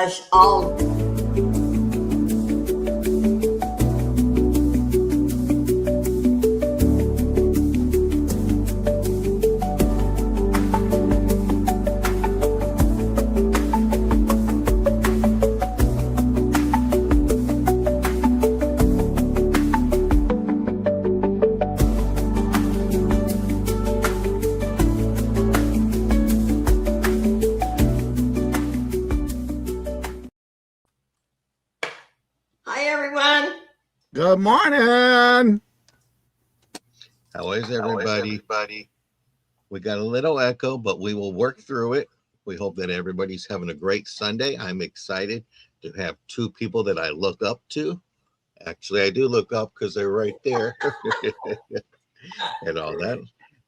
gosh, all Good morning. How is everybody? We got a little echo, but we will work through it. We hope that everybody's having a great Sunday. I'm excited to have two people that I look up to. Actually, I do look up because they're right there and all that.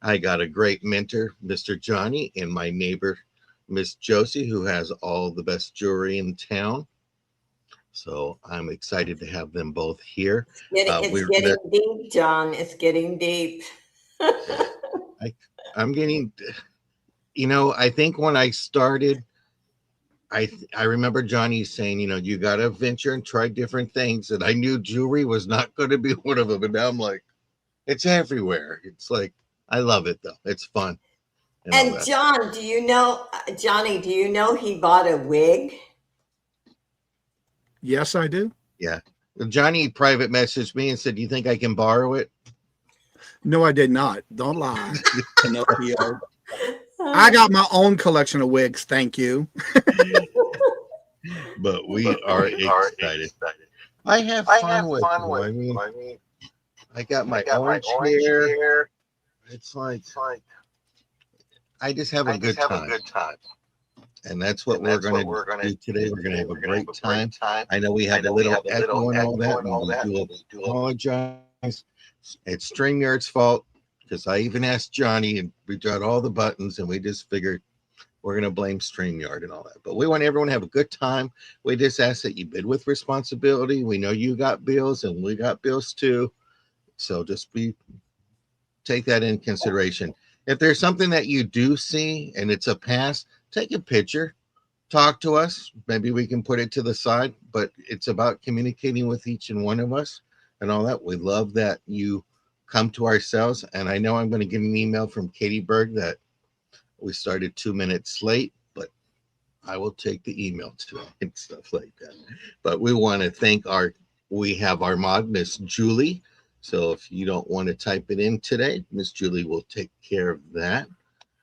I got a great mentor, Mr. Johnny, and my neighbor, Miss Josie, who has all the best jewelry in town. So I'm excited to have them both here. it's getting deep, John. It's getting deep. I'm getting, I think when I started, I remember Johnny saying, you got to venture and try different things. And I knew jewelry was not going to be one of them. And now I'm like, it's everywhere. It's like, I love it though. It's fun. And John, Johnny, do you know he bought a wig? Yes, I do. Yeah. Johnny private messaged me and said, do you think I can borrow it? No, I did not. Don't lie. Pinocchio. I got my own collection of wigs. Thank you. But we are excited. I have fun with it. I mean, I got my orange hair. It's like, I just have a good time. And that's what we're going to do today. We're going to have a great time. I know we have a little echo and all that. And we do apologize. It's StreamYard's fault because I even asked Johnny and we got all the buttons and we just figured we're going to blame StreamYard and all that. But we want everyone to have a good time. We just ask that you bid with responsibility. We know you got bills and we got bills too. So just take that in consideration. If there's something that you do see and it's a pass, take a picture, talk to us. Maybe we can put it to the side, but it's about communicating with each and one of us and all that. We love that you come to our cells. And I know I'm going to get an email from Katie Berg that we started 2 minutes late, but I will take the email too and stuff like that. But we want to thank we have our mod, Miss Julie. So if you don't want to type it in today, Miss Julie will take care of that.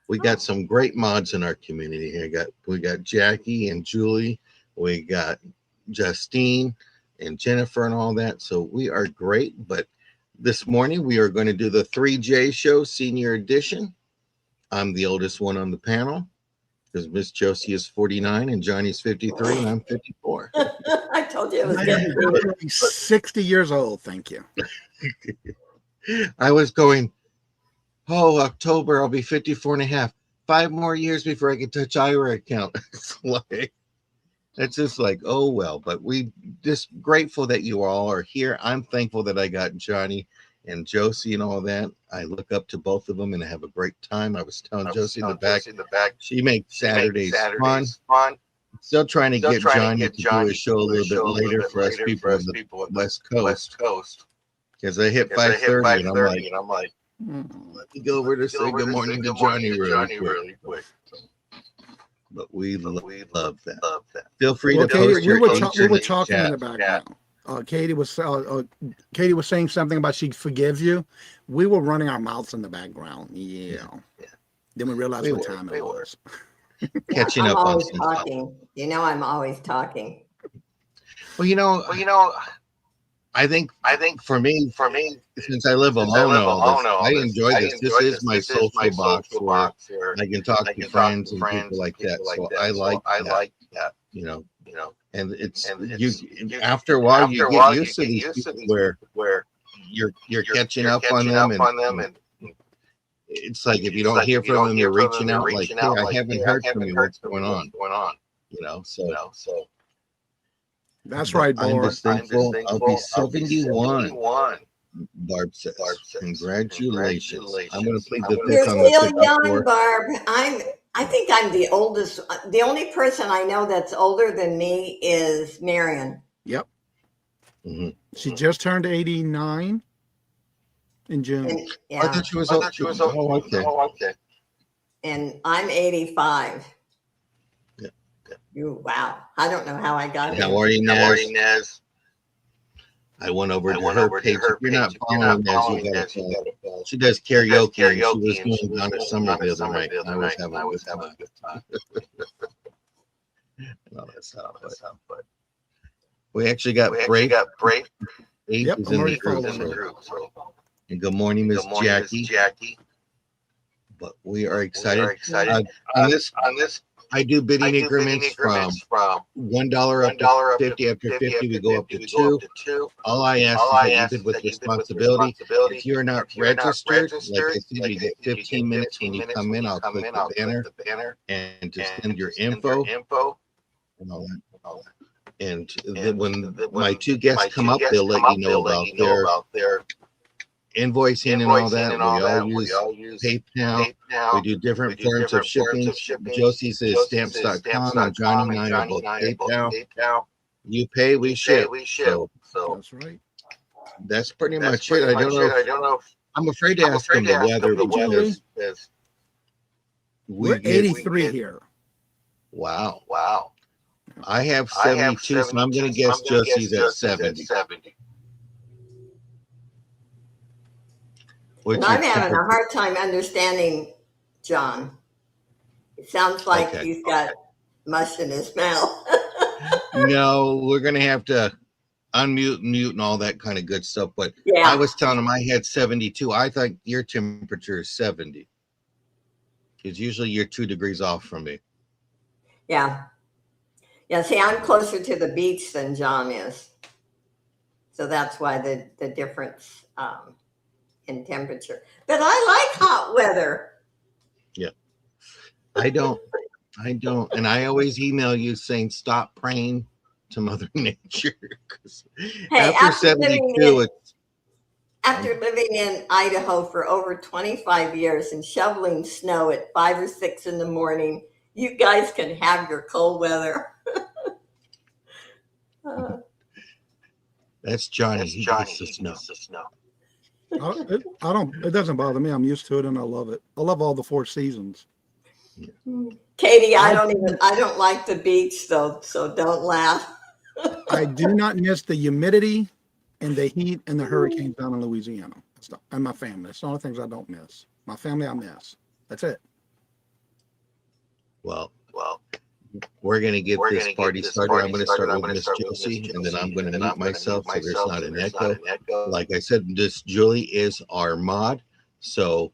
We got some great mods in our community here. We got Jackie and Julie. We got Justine and Jennifer and all that. So we are great. But this morning we are going to do the 3J show senior edition. I'm the oldest one on the panel because Miss Josie is 49 and Johnny's 53 and I'm 54. I told you it was good. 60 years old. Thank you. I was going, October, I'll be 54 and a half. 5 more years before I can touch IRA account. It's just like, oh, well, but we just grateful that you all are here. I'm thankful that I got Johnny and Josie and all that. I look up to both of them and I have a great time. I was telling Josie in the back, she makes Saturdays fun. Still trying to get Johnny to do a show a little bit later for us people on the West Coast. Because they hit 5:30 and I'm like, let me go over to say good morning to Johnny really quick. But we love that. Feel free to post your we were talking in the background. Katie was saying something about she forgives you. We were running our mouths in the background. Yeah. Then we realized what time it was. Catching up on some talking. Stuff. I'm always talking. Well, I think for me, since I live alone, I enjoy this. This is my social box where I can talk to friends and people like that. So I like that. And it's after a while you get used to these people where you're catching up on them and it's like if you don't hear from them, you're reaching out like, hey, I haven't heard from you. What's going on? So. That's right, Barb. I'm just thankful. I'll be 71. Barb says, congratulations. I'm going to plead the fifth on the You're still young, Barb. I think I'm the oldest. The only person I know that's older than me is Marion. Yep. Mm-hmm. She just turned 89 in June. And, I thought she was old. Oh, okay. And I'm 85. Yeah. Wow. I don't know how I got here. How are you, Nez? I went over to her page. If you're not following Nez, you gotta follow. She does karaoke, and she was doing Donna Summer the other night. I was having a good time. And all that stuff. But we actually got Brave. Yep, Is I'm in already the group. And good morning, Miss Jackie. But we are excited. On this, I do bidding increments from $1 up to 50. After 50, we go up to 2. All I ask is that you bid with responsibility. If you're not registered, like I said, you get 15 minutes when you come in. I'll click the banner and to send your info and all that. And then when my two guests come up, they'll let you know about their invoicing and all that. We all use PayPal. We do different forms of shipping. Josie's is stamps.com and Johnny and I are both PayPal. You pay, we ship. So That's right. that's pretty much it. I don't know. I'm afraid to ask them the weather because We're 83 here. Wow. I have 72, so I'm going to guess Josie's at 70. And I'm having a hard time understanding John. It sounds like he's got mush in his mouth. No, we're going to have to unmute, mute, and all that kind of good stuff. But yeah. I was telling him I had 72. I thought your temperature is 70. Because usually you're 2 degrees off from me. Yeah. Yeah, see, I'm closer to the beach than John is. So that's why the difference in temperature. But I like hot weather. Yeah. I don't. And I always email you saying, stop praying to Mother Nature. Hey, after 72, after living in Idaho for over 25 years and shoveling snow at 5 or 6 in the morning, you guys can have your cold weather. That's Johnny. He gets the snow. It doesn't bother me. I'm used to it and I love it. I love all the 4 seasons. Katie, I don't like the beach though, so don't laugh. I do not miss the humidity and the heat and the hurricanes down in Louisiana. And my family. That's the only things I don't miss. My family I miss. That's it. Well, we're going to get this party started. I'm going to start with Miss Josie, and then I'm going to mute myself so there's not an echo. Like I said, this Julie is our mod, so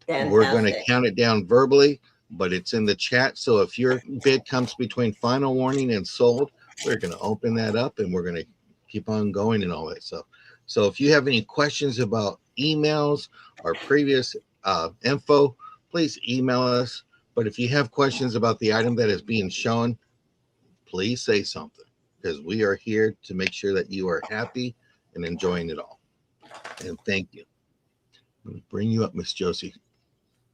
we're going to count it down verbally, but it's in the chat. So if your bid comes between final warning and sold, we're going to open that up, and we're going to keep on going and all that stuff. So if you have any questions about emails or previous info, please email us. But if you have questions about the item that is being shown, please say something, because we are here to make sure that you are happy and enjoying it all. And thank you. I'm going to bring you up, Miss Josie.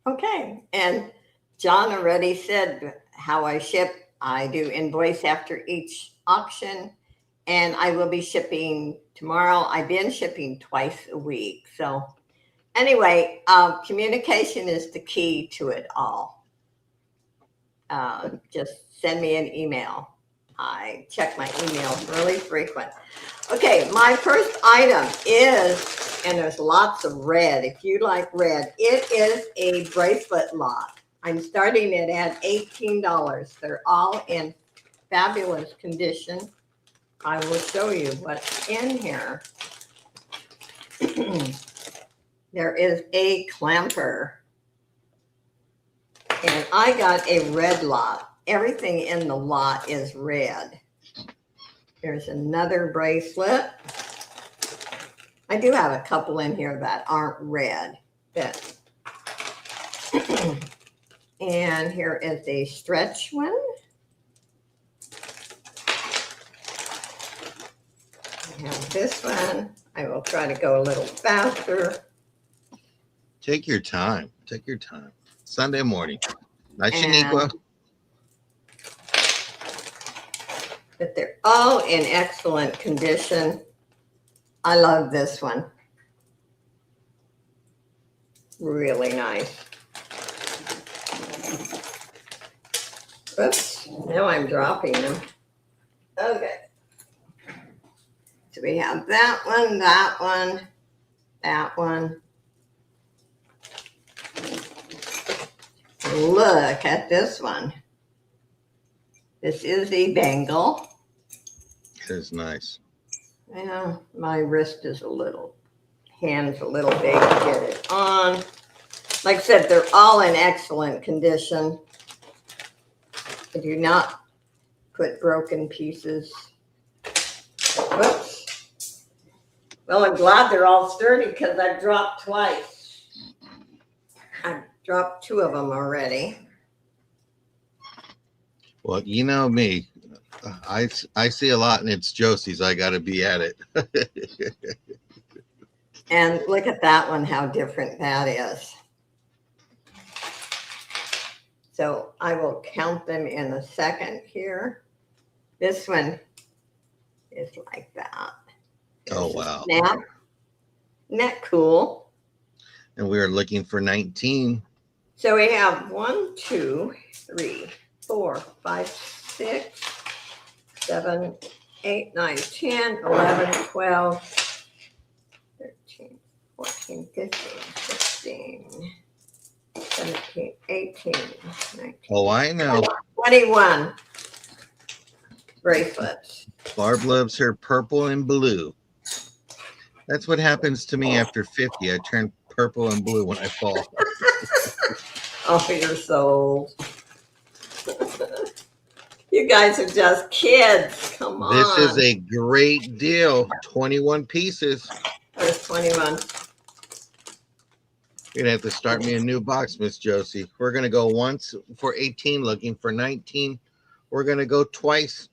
Okay. And John already said how I ship. I do invoice after each auction, and I will be shipping tomorrow. I've been shipping twice a week. So anyway, communication is the key to it all. Just send me an email. I check my emails really frequent. Okay, my first item is, and there's lots of red. If you like red, it is a bracelet lot. I'm starting it at $18. They're all in fabulous condition. I will show you what's in here. There is a clamper. And I got a red lot. Everything in the lot is red. There's another bracelet. I do have a couple in here that aren't red. And here is a stretch one. I have this one. I will try to go a little faster. Take your time. Sunday morning. Nice, And Shaniqua. but they're all in excellent condition. I love this one. Really nice. Oops, now I'm dropping them. Okay. So we have that one, that one, that one. Look at this one. This is the bangle. It is nice. Well, my wrist is hand's a little big to get it on. Like I said, they're all in excellent condition. I do not put broken pieces. Whoops. Well, I'm glad they're all sturdy because I've dropped twice. I've dropped 2 of them already. Well, you know me. I see a lot, and it's Josie's. I got to be at it. And look at that one, how different that is. So I will count them in a second here. This one is like that. Oh, wow. Snap. Isn't that cool? And we are looking for 19. So we have 1, 2, 3, 4, 5, 6, 7, 8, 9, 10, 11, 12, 13, 14, 15, 16, 17, 18, 19. Oh, I know. 21 bracelets. Barb loves her purple and blue. That's what happens to me after 50. I turn purple and blue when I fall. Oh, you're so old. You guys are just kids. Come on. This is a great deal. 21 pieces. There's 21. You're going to have to start me a new box, Miss Josie. We're going to go once for 18, looking for 19. We're going to go twice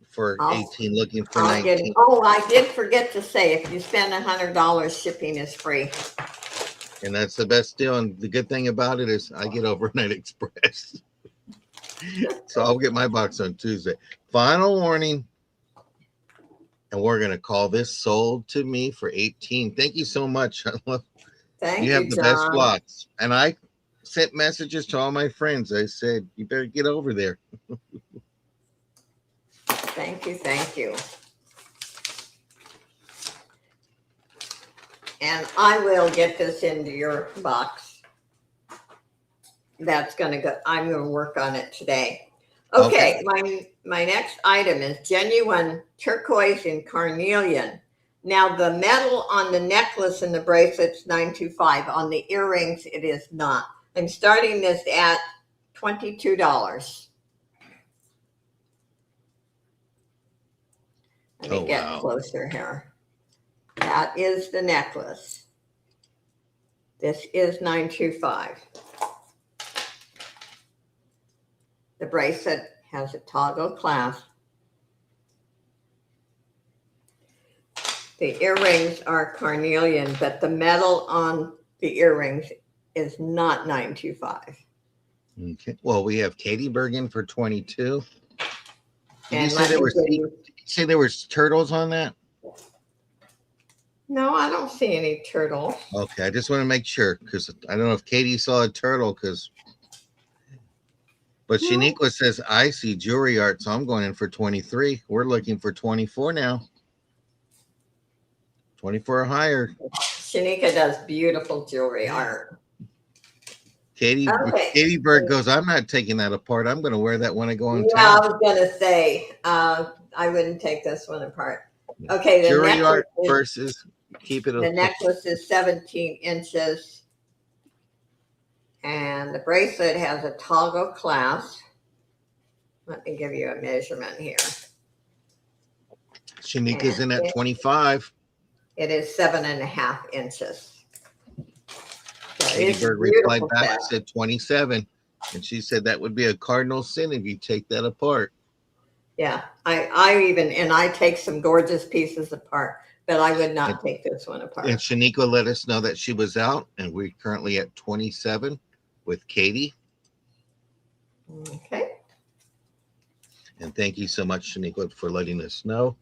for 18, looking for 19. Oh, I did forget to say, if you spend $100, shipping is free. And that's the best deal. And the good thing about it is I get overnight express. So I'll get my box on Tuesday. Final warning. And we're going to call this sold to me for 18. Thank you so much. Thank you, have the John. best blocks. And I sent messages to all my friends. I said, you better get over there. Thank you. Thank you. And I will get this into your box. That's going to go. I'm going to work on it today. Okay. My next item is genuine turquoise and carnelian. Now the metal on the necklace and the bracelets, $925. On the earrings, it is not. I'm starting this at $22. Let me get closer here. That is the necklace. This is $925. The bracelet has a toggle clasp. The earrings are carnelian, but the metal on the earrings is not $925. Okay. Well, we have Katie Bergen for 22. And Did you say there was turtles on that? No, I don't see any turtles. Okay, I just want to make sure because I don't know if Katie saw a turtle but No. Shaniqua says I see jewelry art, so I'm going in for 23. We're looking for 24 now. 24 or higher. Shanika does beautiful jewelry art. Katie Bird goes, I'm not taking that apart. I'm going to wear that when I go on Yeah, town. I was going to say, I wouldn't take this one apart. Okay, the Jewelry necklace art versus keep it. The necklace is 17 inches. And the bracelet has a toggle clasp. Let me give you a measurement here. Shanika's in at 25. It is 7.5 inches. So Katie Bird replied back and said 27. And she said that would be a cardinal sin if you take that apart. Yeah, I take some gorgeous pieces apart, but I would not take this one apart. And Shaniqua let us know that she was out, and we're currently at 27 with Katie. Okay. And thank you so much, Shaniqua, for letting us know.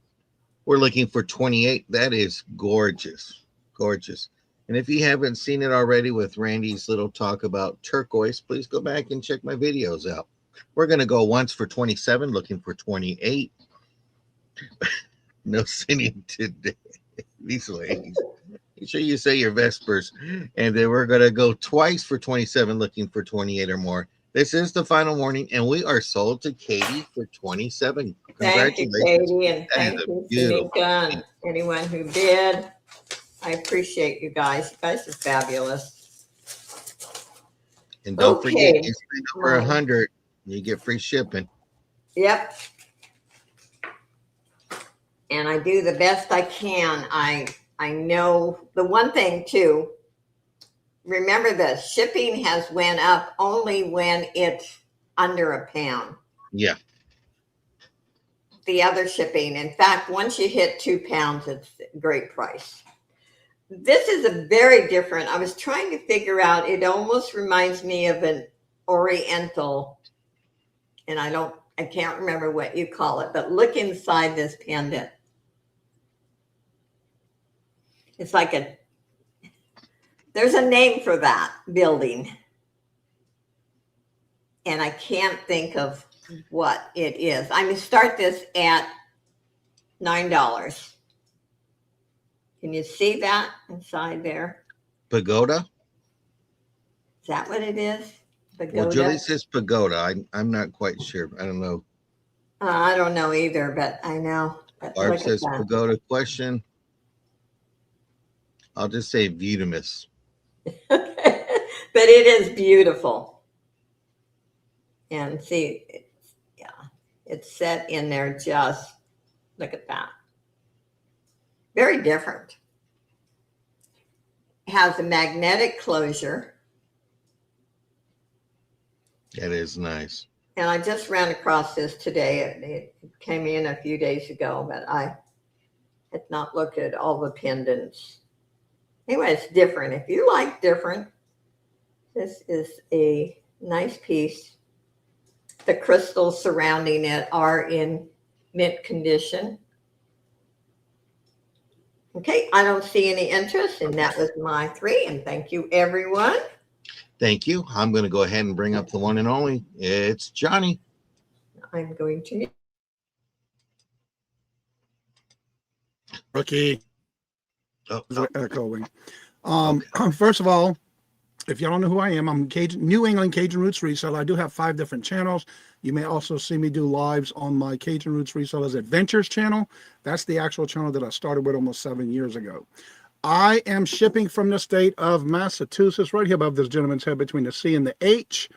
We're looking for 28. That is gorgeous. Gorgeous. And if you haven't seen it already with Randy's little talk about turquoise, please go back and check my videos out. We're going to go once for 27, looking for 28. No singing today. These ladies. Make sure you say your Vespers. And then we're going to go twice for 27, looking for 28 or more. This is the final warning, and we are sold to Katie for 27. Thank you, Congratulations. Katie, and That is thank a you, beautiful Shanika, and anyone who bid. I appreciate you guys. You guys are fabulous. And don't forget, Okay. you spend over 100, you get free shipping. Yep. And I do the best I can. I know the one thing too. Remember this, shipping has went up only when it's under a pound. Yeah. The other shipping, in fact, once you hit 2 pounds, it's a great price. This is a very different, I was trying to figure out, it almost reminds me of an oriental, and I can't remember what you call it, but look inside this pendant. It's like there's a name for that building. And I can't think of what it is. I'm going to start this at $9. Can you see that inside there? Pagoda? Is that what it is? Pagoda? Well, Julie says pagoda. I'm not quite sure. I don't know. I don't know either, but I know. But Barb says pagoda question. I'll just say Vitamus. But it is beautiful. And see, it's set in there just, look at that. Very different. It has a magnetic closure. That is nice. And I just ran across this today. It came in a few days ago, but I had not looked at all the pendants. Anyway, it's different. If you like different, this is a nice piece. The crystals surrounding it are in mint condition. Okay, I don't see any interest, and that was my 3. And thank you, everyone. Thank you. I'm going to go ahead and bring up the one and only. It's Johnny. I'm going to. Rookie. Oh. Echoing. First of all, if y'all don't know who I am, I'm New England Cajun Roots Reseller. I do have 5 different channels. You may also see me do lives on my Cajun Roots Resellers Adventures channel. That's the actual channel that I started with almost 7 years ago. I am shipping from the state of Massachusetts, right here above this gentleman's head between the C and the H.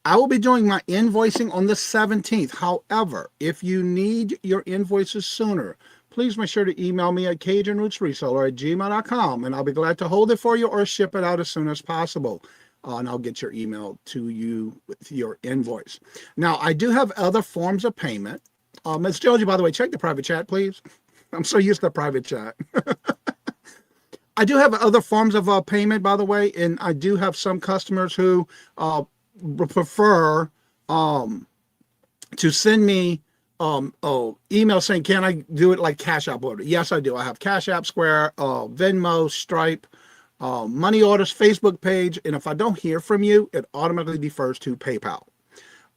I will be doing my invoicing on the 17th. However, if you need your invoices sooner, please make sure to email me at CajunRootsReseller@gmail.com, and I'll be glad to hold it for you or ship it out as soon as possible. And I'll get your email to you with your invoice. Now, I do have other forms of payment. Ms. Josie, by the way, check the private chat, please. I'm so used to private chat. I do have other forms of payment, by the way, and I do have some customers who prefer to send me email saying, can I do it like Cash App order? Yes, I do. I have Cash App, Square, Venmo, Stripe, money orders, Facebook page. And if I don't hear from you, it automatically defers to PayPal.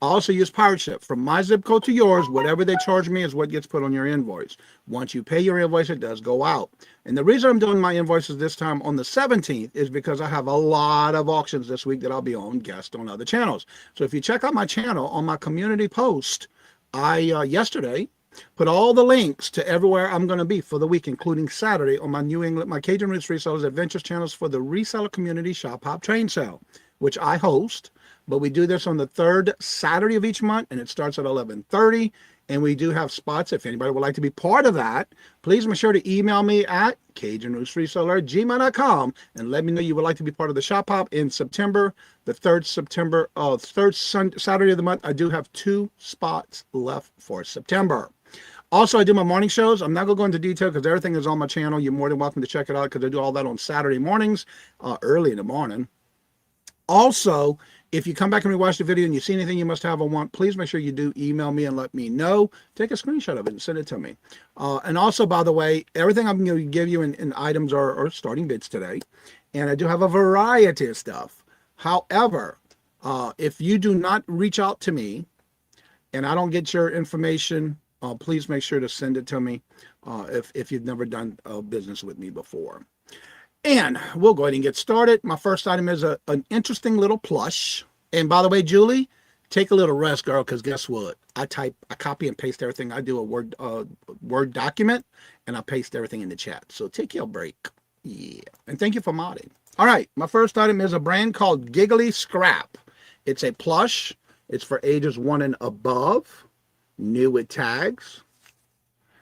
I also use Pirate Ship. From my zip code to yours, whatever they charge me is what gets put on your invoice. Once you pay your invoice, it does go out. And the reason I'm doing my invoices this time on the 17th is because I have a lot of auctions this week that I'll be on guest on other channels. So if you check out my channel on my community post, I yesterday put all the links to everywhere I'm going to be for the week, including Saturday on my Cajun Roots Resellers Adventures channels for the Reseller Community Shop Hop Train Sale, which I host. But we do this on the 3rd Saturday of each month, and it starts at 11:30. And we do have spots. If anybody would like to be part of that, please make sure to email me at CajunRootsReseller@gmail.com and let me know you would like to be part of the Shop Hop in September, the 3rd Saturday of the month. I do have 2 spots left for September. Also, I do my morning shows. I'm not going to go into detail because everything is on my channel. You're more than welcome to check it out because I do all that on Saturday mornings, early in the morning. Also, If you come back and rewatch the video and you see anything you must have or want, please make sure you do email me and let me know. Take a screenshot of it and send it to me. And also, by the way, everything I'm going to give you in items are starting bids today. And I do have a variety of stuff. However, if you do not reach out to me and I don't get your information, please make sure to send it to me if you've never done business with me before. And we'll go ahead and get started. My first item is an interesting little plush. And by the way, Julie, take a little rest, girl, because guess what? I copy and paste everything. I do a Word document, and I paste everything in the chat. So take your break. Yeah. And thank you for modding. All right. My first item is a brand called Giggly Scrap. It's a plush. It's for ages 1 and above. New with tags.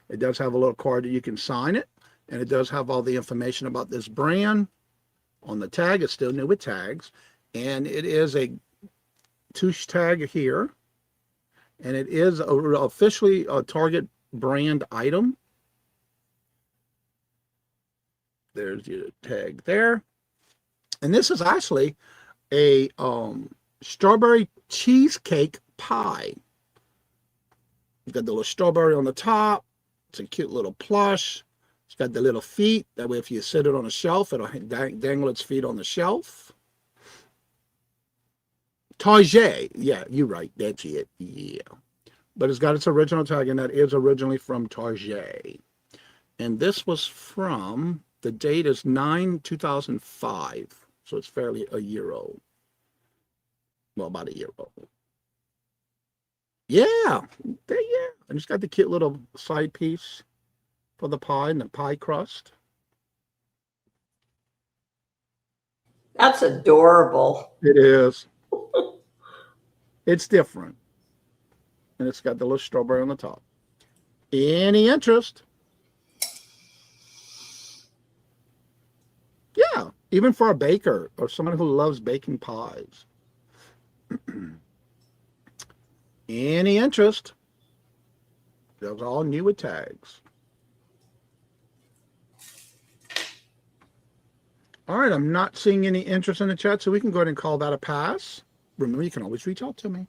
It does have a little card that you can sign it. And it does have all the information about this brand on the tag. It's still new with tags. And it is a touche tag here. And it is officially a Target brand item. There's your tag there. And this is actually a strawberry cheesecake pie. You've got the little strawberry on the top. It's a cute little plush. It's got the little feet. That way, if you sit it on a shelf, it'll dangle its feet on the shelf. Target. Yeah, you're right. That's it. Yeah. But it's got its original tag, and that is originally from Target. And this was from, the date is 9/2005. So it's fairly a year old. Well, about a year old. Yeah. There, yeah. And it's got the cute little side piece for the pie and the pie crust. That's adorable. It is. It's different. And it's got the little strawberry on the top. Any interest? Yeah, even for a baker or someone who loves baking pies. Any interest? Those are all new with tags. All right, I'm not seeing any interest in the chat, so we can go ahead and call that a pass. Remember, you can always reach out to me.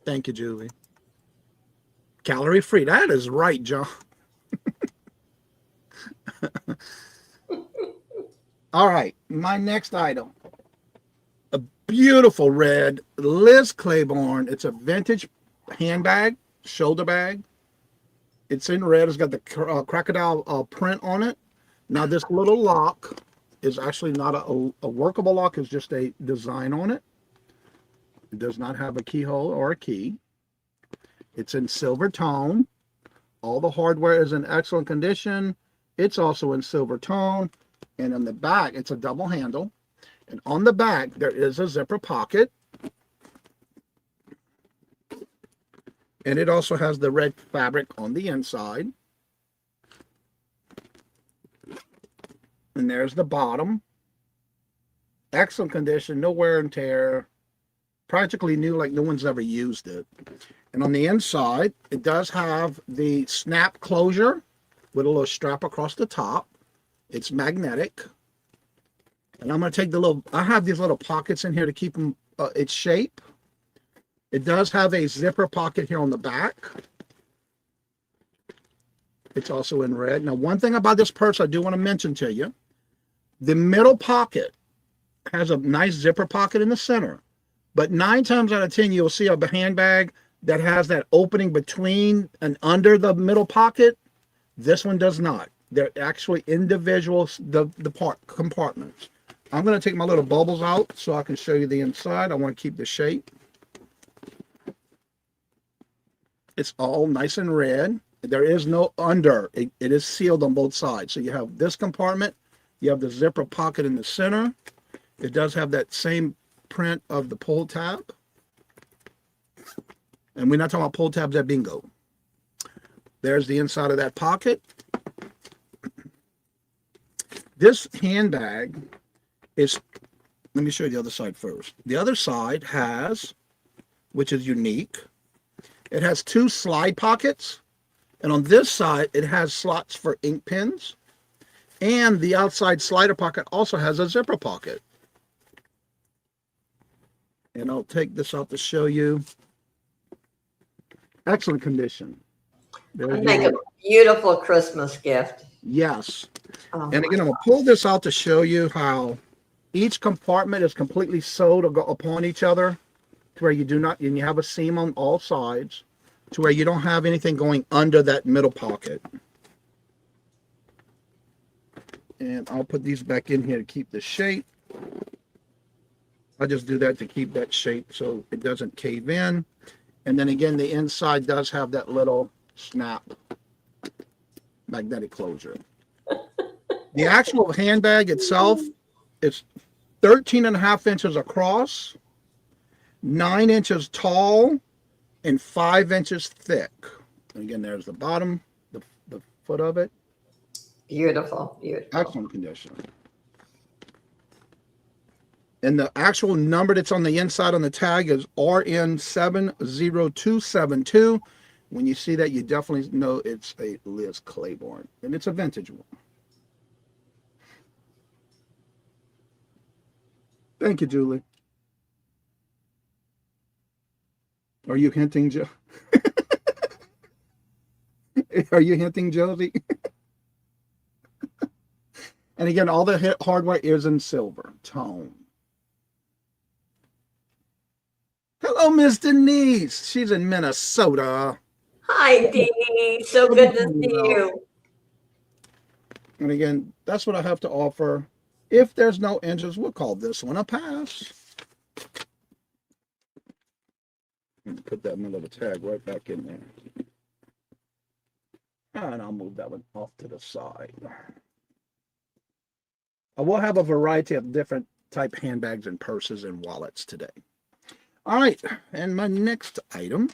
Thank you, Julie. Calorie free. That is right, John. All right, my next item. A beautiful red Liz Claiborne. It's a vintage handbag, shoulder bag. It's in red. It's got the crocodile print on it. Now, this little lock is actually not a workable lock. It's just a design on it. It does not have a keyhole or a key. It's in silver tone. All the hardware is in excellent condition. It's also in silver tone. And on the back, it's a double handle. And on the back, there is a zipper pocket. And it also has the red fabric on the inside. And there's the bottom. Excellent condition, no wear and tear. Practically new, like no one's ever used it. And on the inside, it does have the snap closure with a little strap across the top. It's magnetic. And I'm going to take the little, I have these little pockets in here to keep them its shape. It does have a zipper pocket here on the back. It's also in red. Now, one thing about this purse I do want to mention to you, the middle pocket has a nice zipper pocket in the center. But 9 times out of 10, you'll see a handbag that has that opening between and under the middle pocket. This one does not. They're actually individual compartments. I'm going to take my little bubbles out so I can show you the inside. I want to keep the shape. It's all nice and red. There is no under. It is sealed on both sides. So you have this compartment. You have the zipper pocket in the center. It does have that same print of the pull tab. And we're not talking about pull tabs at bingo. There's the inside of that pocket. This handbag is, let me show you the other side first. The other side has, which is unique, it has 2 slide pockets. And on this side, it has slots for ink pens. And the outside slider pocket also has a zipper pocket. And I'll take this out to show you. Excellent condition. I'd make a beautiful Christmas gift. Yes. Oh, and again, I'm going to pull this out to show you how each compartment is completely sewed upon each other to where you do not, and you have a seam on all sides to where you don't have anything going under that middle pocket. And I'll put these back in here to keep the shape. I just do that to keep that shape so it doesn't cave in. And then again, the inside does have that little snap magnetic closure. The actual handbag itself is 13.5 inches across, 9 inches tall, and 5 inches thick. And again, there's the bottom, the foot of it. Beautiful, beautiful. Excellent condition. And the actual number that's on the inside on the tag is RN70272. When you see that, you definitely know it's a Liz Claiborne, and it's a vintage one. Thank you, Julie. Are you hinting, Joe? Are you hinting, Josie? And again, all the hardware is in silver tone. Hello, Miss Denise. She's in Minnesota. Hi, Dee. So good to see you. And again, that's what I have to offer. If there's no inches, we'll call this one a pass. And put that little tag right back in there. And I'll move that one off to the side. I will have a variety of different type handbags and purses and wallets today. All right, and my next item.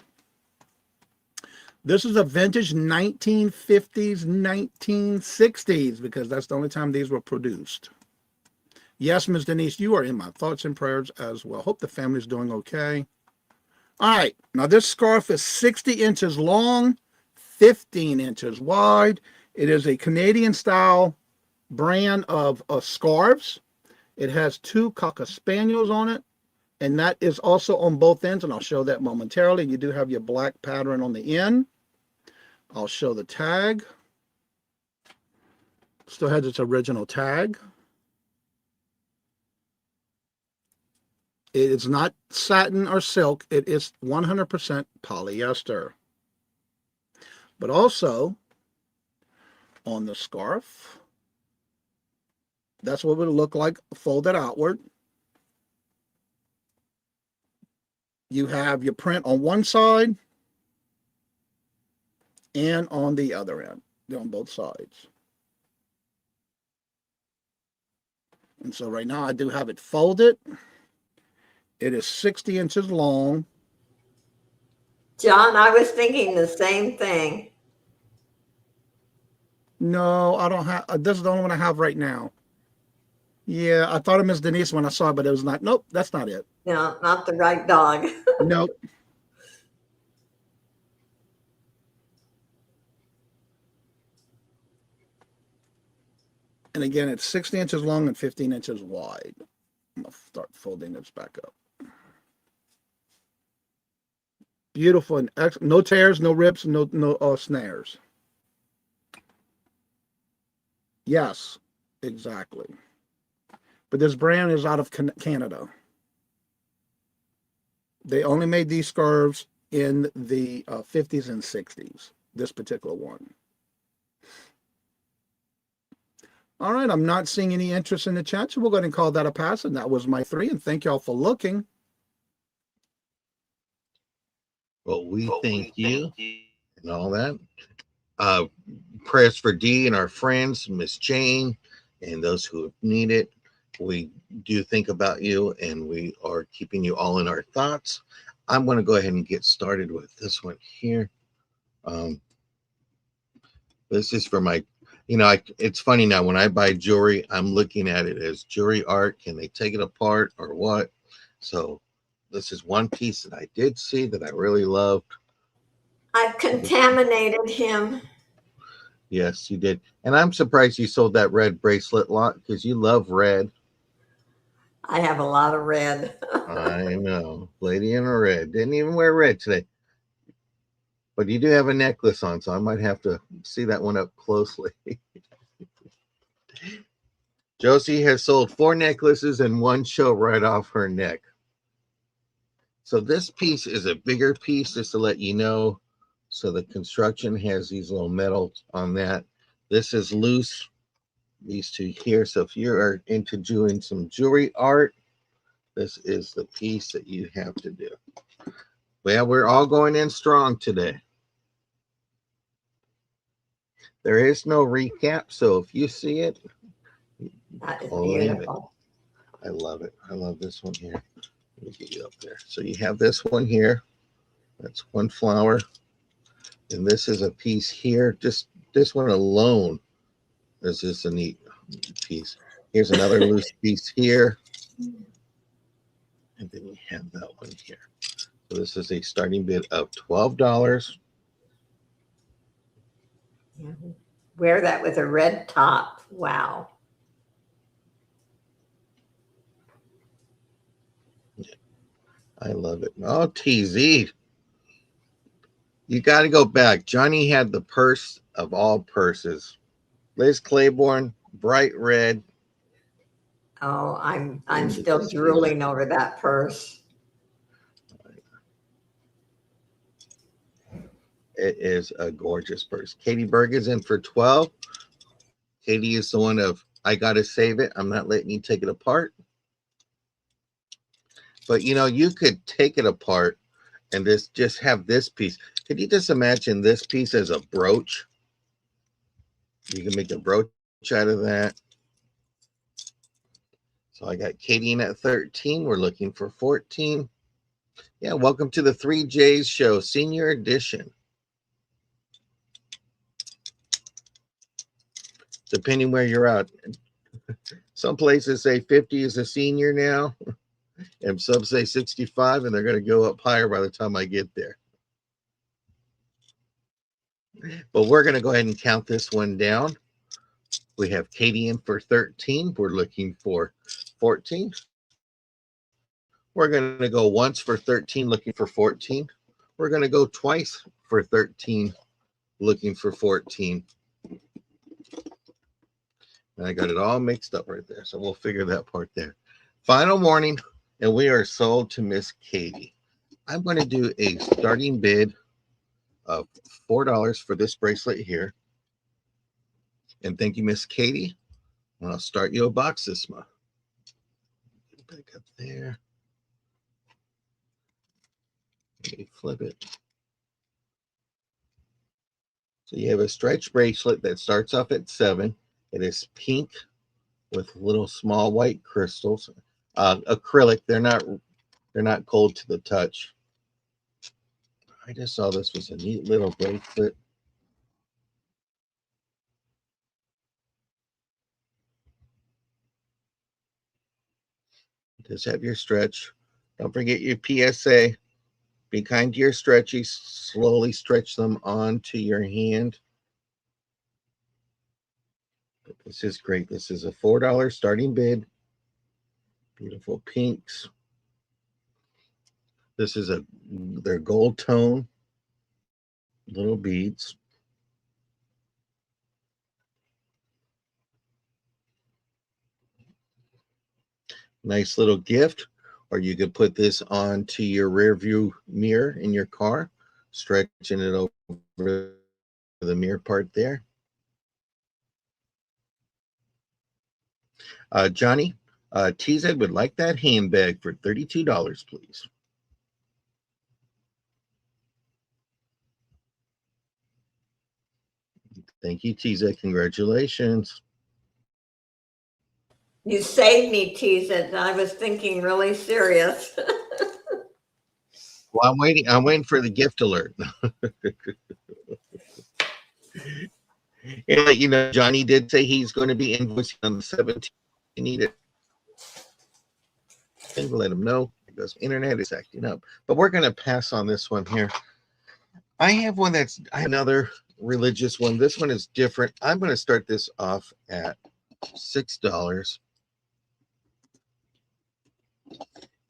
This is a vintage 1950s, 1960s, because that's the only time these were produced. Yes, Ms. Denise, you are in my thoughts and prayers as well. Hope the family's doing okay. All right, now this scarf is 60 inches long, 15 inches wide. It is a Canadian style brand of scarves. It has 2 Cocker Spaniels on it, and that is also on both ends, and I'll show that momentarily. You do have your black pattern on the end. I'll show the tag. Still has its original tag. It is not satin or silk. It is 100% polyester. But also, on the scarf, that's what it would look like folded outward. You have your print on one side and on the other end, on both sides. And so right now I do have it folded. It is 60 inches long. John, I was thinking the same thing. No, I don't have, this is the only one I have right now. Yeah, I thought of Miss Denise when I saw it, but it was not, nope, that's not it. No, not the right dog. Nope. And again, it's 60 inches long and 15 inches wide. I'm going to start folding this back up. Beautiful and no tears, no rips, no snares. Yes, exactly. But this brand is out of Canada. They only made these scarves in the 50s and 60s, this particular one. All right, I'm not seeing any interest in the chat, so we'll go ahead and call that a pass, and that was my 3, and thank y'all for looking. Well, we thank you and all that. Prayers for Dee and our friends, Miss Jane, and those who need it. We do think about you, and we are keeping you all in our thoughts. I'm going to go ahead and get started with this one here. This is for my, it's funny now, when I buy jewelry, I'm looking at it as jewelry art. Can they take it apart or what? So this is one piece that I did see that I really loved. I've contaminated him. Yes, you did. And I'm surprised you sold that red bracelet lot because you love red. I have a lot of red. I know. Lady in red. Didn't even wear red today. But you do have a necklace on, so I might have to see that one up closely. Josie has sold 4 necklaces and 1 show right off her neck. So this piece is a bigger piece, just to let you know. So the construction has these little metals on that. This is loose, these 2 here. So if you are into doing some jewelry art, this is the piece that you have to do. Well, we're all going in strong today. There is no recap, so if you see it, That is believe it. beautiful. I love it. I love this one here. Let me get you up there. So you have this one here. That's 1 flower. And this is a piece here. Just this one alone is just a neat piece. Here's another loose piece here. And then we have that one here. So this is a starting bid of $12. Wear that with a red top. Wow. I love it. Oh, TZ. You got to go back. Johnny had the purse of all purses. Liz Claiborne, bright red. Oh, I'm still drooling over that purse. It is a gorgeous purse. Katie Berg is in for 12. Katie is the one of, I got to save it. I'm not letting you take it apart. But, you know, you could take it apart and just have this piece. Could you just imagine this piece as a brooch? You can make a brooch out of that. So I got Katie in at 13. We're looking for 14. Yeah, welcome to the 3J's show, senior edition. Depending where you're at. Some places say 50 is a senior now, and some say 65, and they're going to go up higher by the time I get there. But we're going to go ahead and count this one down. We have Katie in for 13. We're looking for 14. We're going to go once for 13, looking for 14. We're going to go twice for 13, looking for 14. And I got it all mixed up right there, so we'll figure that part there. Final warning, and we are sold to Miss Katie. I'm going to do a starting bid of $4 for this bracelet here. And thank you, Miss Katie. And I'll start you a box this month. Back up there. Let me flip it. So you have a stretch bracelet that starts off at 7. It is pink with little small white crystals. Acrylic. They're not cold to the touch. I just saw this was a neat little bracelet. Just have your stretch. Don't forget your PSA. Be kind to your stretchies. Slowly stretch them onto your hand. But this is great. This is a $4 starting bid. Beautiful pinks. This is their gold tone. Little beads. Nice little gift. Or you could put this onto your rear view mirror in your car, stretching it over the mirror part there. Johnny, TZ would like that handbag for $32, please. Thank you, TZ. Congratulations. You saved me, teasing. I was thinking really serious. Well, I'm waiting for the gift alert. And you know, Johnny did say he's going to be invoicing on the 17th. You need it. And we'll let him know because internet is acting up. But we're going to pass on this one here. I have one that's another religious one. This one is different. I'm going to start this off at $6.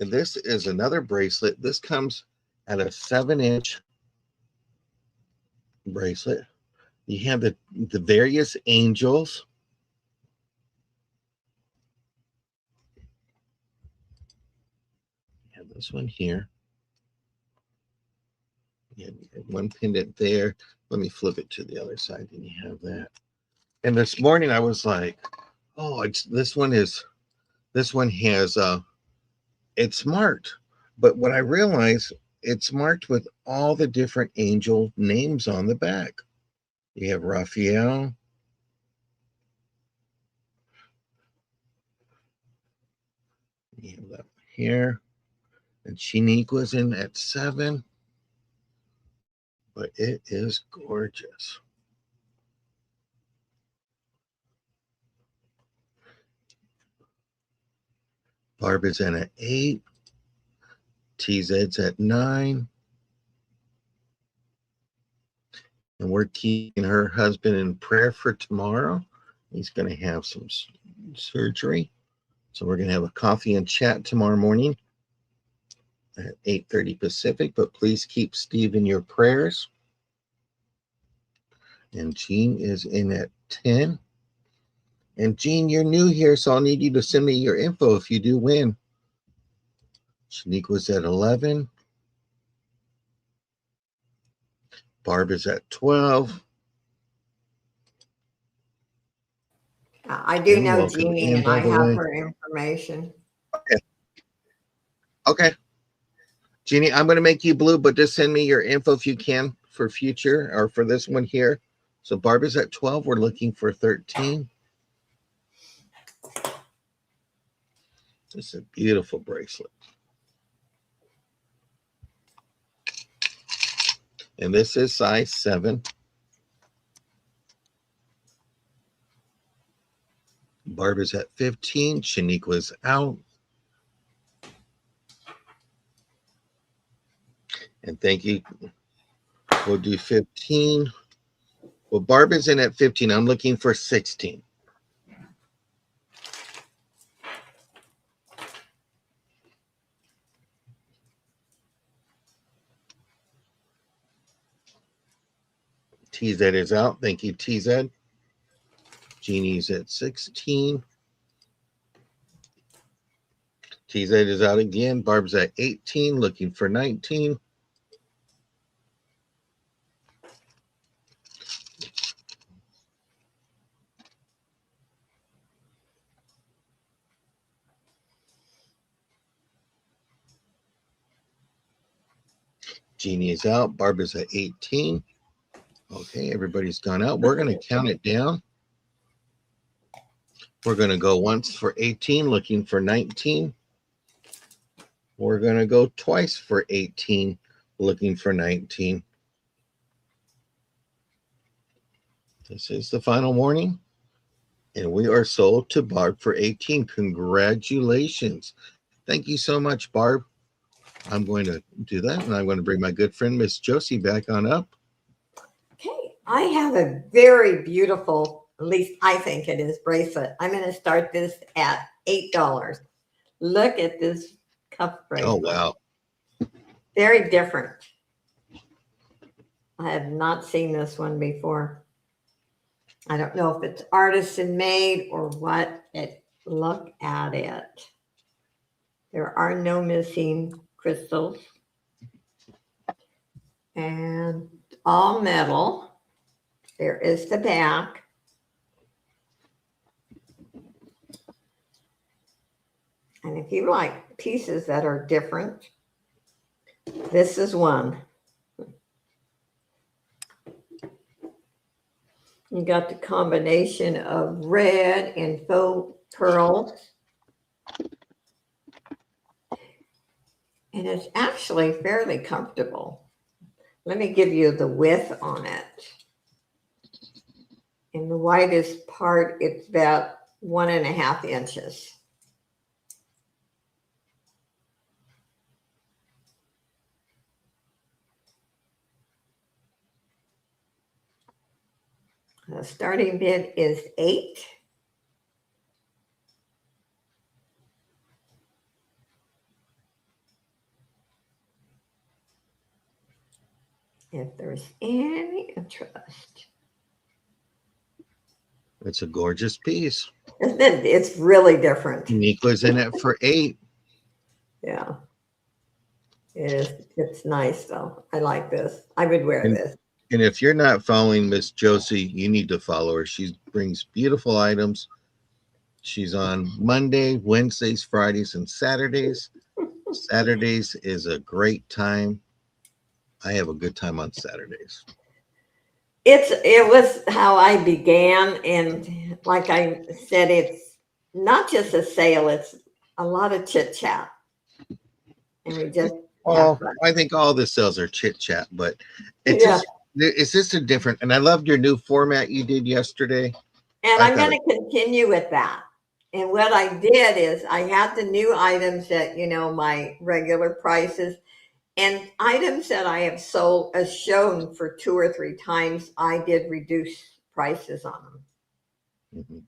And this is another bracelet. This comes at a 7-inch bracelet. You have the various angels. You have this one here. You have one pendant there. Let me flip it to the other side, and you have that. And this morning I was like, oh, this one has it's marked. But what I realized, it's marked with all the different angel names on the back. You have Raphael. You have that here. And Chinique was in at 7. But it is gorgeous. Barb is in at 8. TZ's at 9. And we're keeping her husband in prayer for tomorrow. He's going to have some surgery. So we're going to have a coffee and chat tomorrow morning at 8:30 Pacific. But please keep Steve in your prayers. And Jean is in at 10. And Jean, you're new here, so I'll need you to send me your info if you do win. Shanique was at 11. Barb is at 12. I do And know welcome Jeannie, in, and by I the have way. her information. Okay. Jeannie, I'm going to make you blue, but just send me your info if you can for future or for this one here. So Barb is at 12. We're looking for 13. It's a beautiful bracelet. And this is size 7. Barb is at 15. Shanique was out. And thank you. We'll do 15. Well, Barb is in at 15. I'm looking for 16. TZ is out. Thank you, TZ. Jeannie's at 16. TZ is out again. Barb's at 18, looking for 19. Jeannie is out. Barb is at 18. Okay, everybody's gone out. We're going to count it down. We're going to go once for 18, looking for 19. We're going to go twice for 18, looking for 19. This is the final warning. And we are sold to Barb for 18. Congratulations. Thank you so much, Barb. I'm going to do that, and I'm going to bring my good friend, Miss Josie, back on up. Okay, I have a very beautiful, at least I think it is, bracelet. I'm going to start this at $8. Look at this cuff bracelet. Oh, wow. Very different. I have not seen this one before. I don't know if it's artisan made or what. Look at it. There are no missing crystals. And all metal. There is the back. And if you like pieces that are different, this is one. You got the combination of red and faux pearl. And it's actually fairly comfortable. Let me give you the width on it. In the widest part, it's about 1.5 inches. The starting bid is 8. If there's any interest. It's a gorgeous piece. Isn't it? It's really different. Shaniqua's in it for 8. Yeah. It is. It's nice though. I like this. I would wear this. And if you're not following Miss Josie, you need to follow her. She brings beautiful items. She's on Monday, Wednesdays, Fridays, and Saturdays. Saturdays is a great time. I have a good time on Saturdays. It was how I began, and like I said, it's not just a sale, it's a lot of chit chat. And we just Oh, I think all the sales are chit chat, but it's just a different, and I loved your new format you did yesterday. And I'm going to continue with that. And what I did is I had the new items at, my regular prices, and items that I have sold as shown for 2 or 3 times, I did reduce prices on them. Mm-hmm.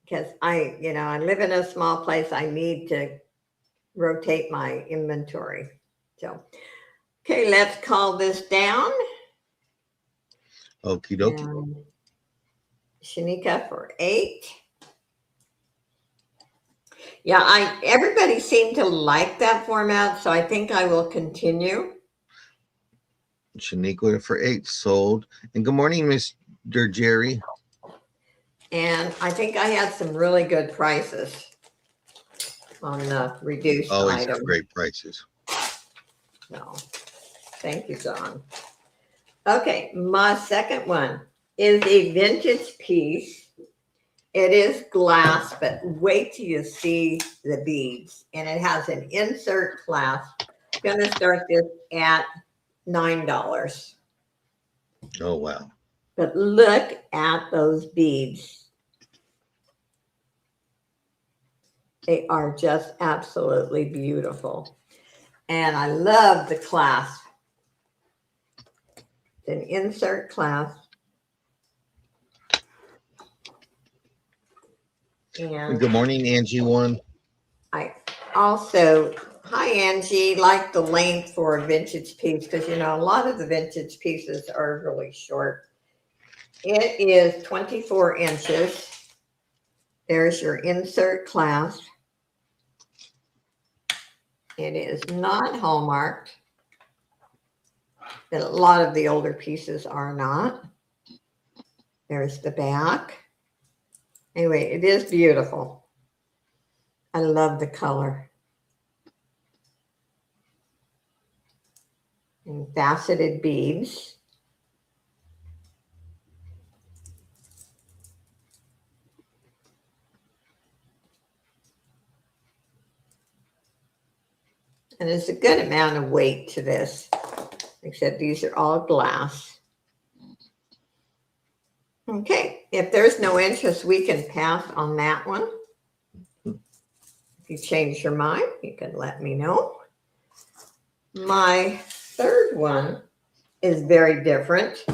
Because I live in a small place. I need to rotate my inventory. So, okay, let's call this down. Okie dokie. Shanika for 8. Yeah, everybody seemed to like that format, so I think I will continue. Shaniqua for 8 sold. And good morning, Mr. Jerry. And I think I had some really good prices on the reduced Always item. have great prices. No, thank you, John. Okay, my second one is a vintage piece. It is glass, but wait till you see the beads. And it has an insert clasp. I'm going to start this at $9. Oh, wow. But look at those beads. They are just absolutely beautiful. And I love the clasp. It's an insert clasp. And good morning, Angie One. I also, hi Angie, like the length for a vintage piece because a lot of the vintage pieces are really short. It is 24 inches. There's your insert clasp. It is not hallmarked, but a lot of the older pieces are not. There's the back. Anyway, it is beautiful. I love the color. And faceted beads. And there's a good amount of weight to this, except these are all glass. Okay, if there's no interest, we can pass on that one. If you change your mind, you can let me know. My third one is very different.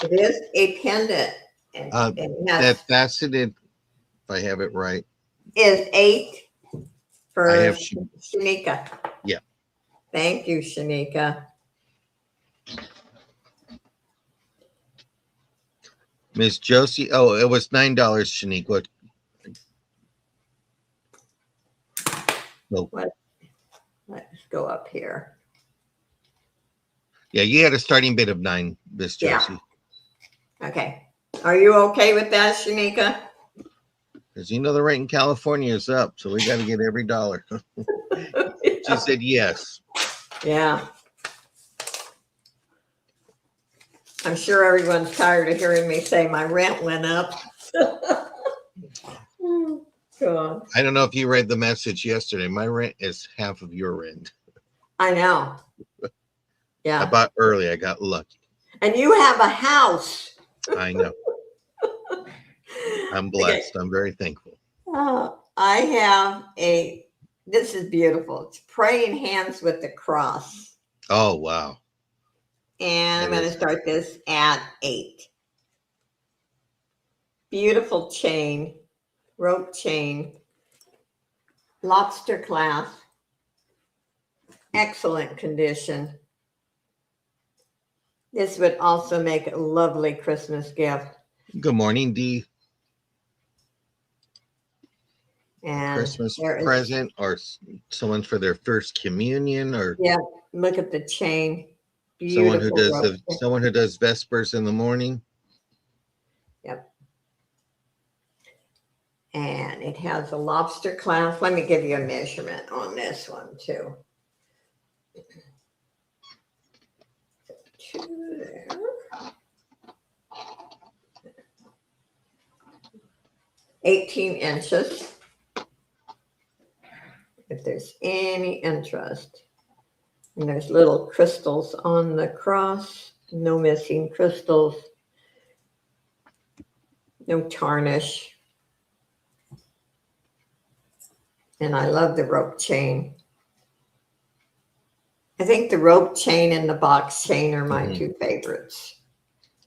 It is a pendant. And that faceted, if I have it right, is 8 for I have Shanika. Yeah. Thank you, Shanika. Miss Josie. Oh, it was $9, Shaniqua. Nope. Let's go up here. Yeah, you had a starting bid of 9, Miss Josie. Yeah. Okay. Are you okay with that, Shanika? Because the rate in California is up, so we got to get every dollar. She said yes. Yeah. I'm sure everyone's tired of hearing me say my rent went up. God. I don't know if you read the message yesterday. My rent is half of your rent. I know. Yeah. I bought early. I got lucky. And you have a house. I know. I'm blessed. Okay. I'm very thankful. I have this is beautiful. It's praying hands with the cross. Oh, wow. And I'm going to start this at 8. beautiful chain, rope chain, lobster clasp, excellent condition. This would also make a lovely Christmas gift. Good morning, Dee. And Christmas there is, present, or someone for their first communion, or yeah, look at the chain. Beautiful rope. someone who does Vespers in the morning. Yep. And it has a lobster clasp. Let me give you a measurement on this one too. 2 there. $18. If there's any interest. And there's little crystals on the cross. No missing crystals. No tarnish. And I love the rope chain. I think the rope chain and the box chain are my two favorites.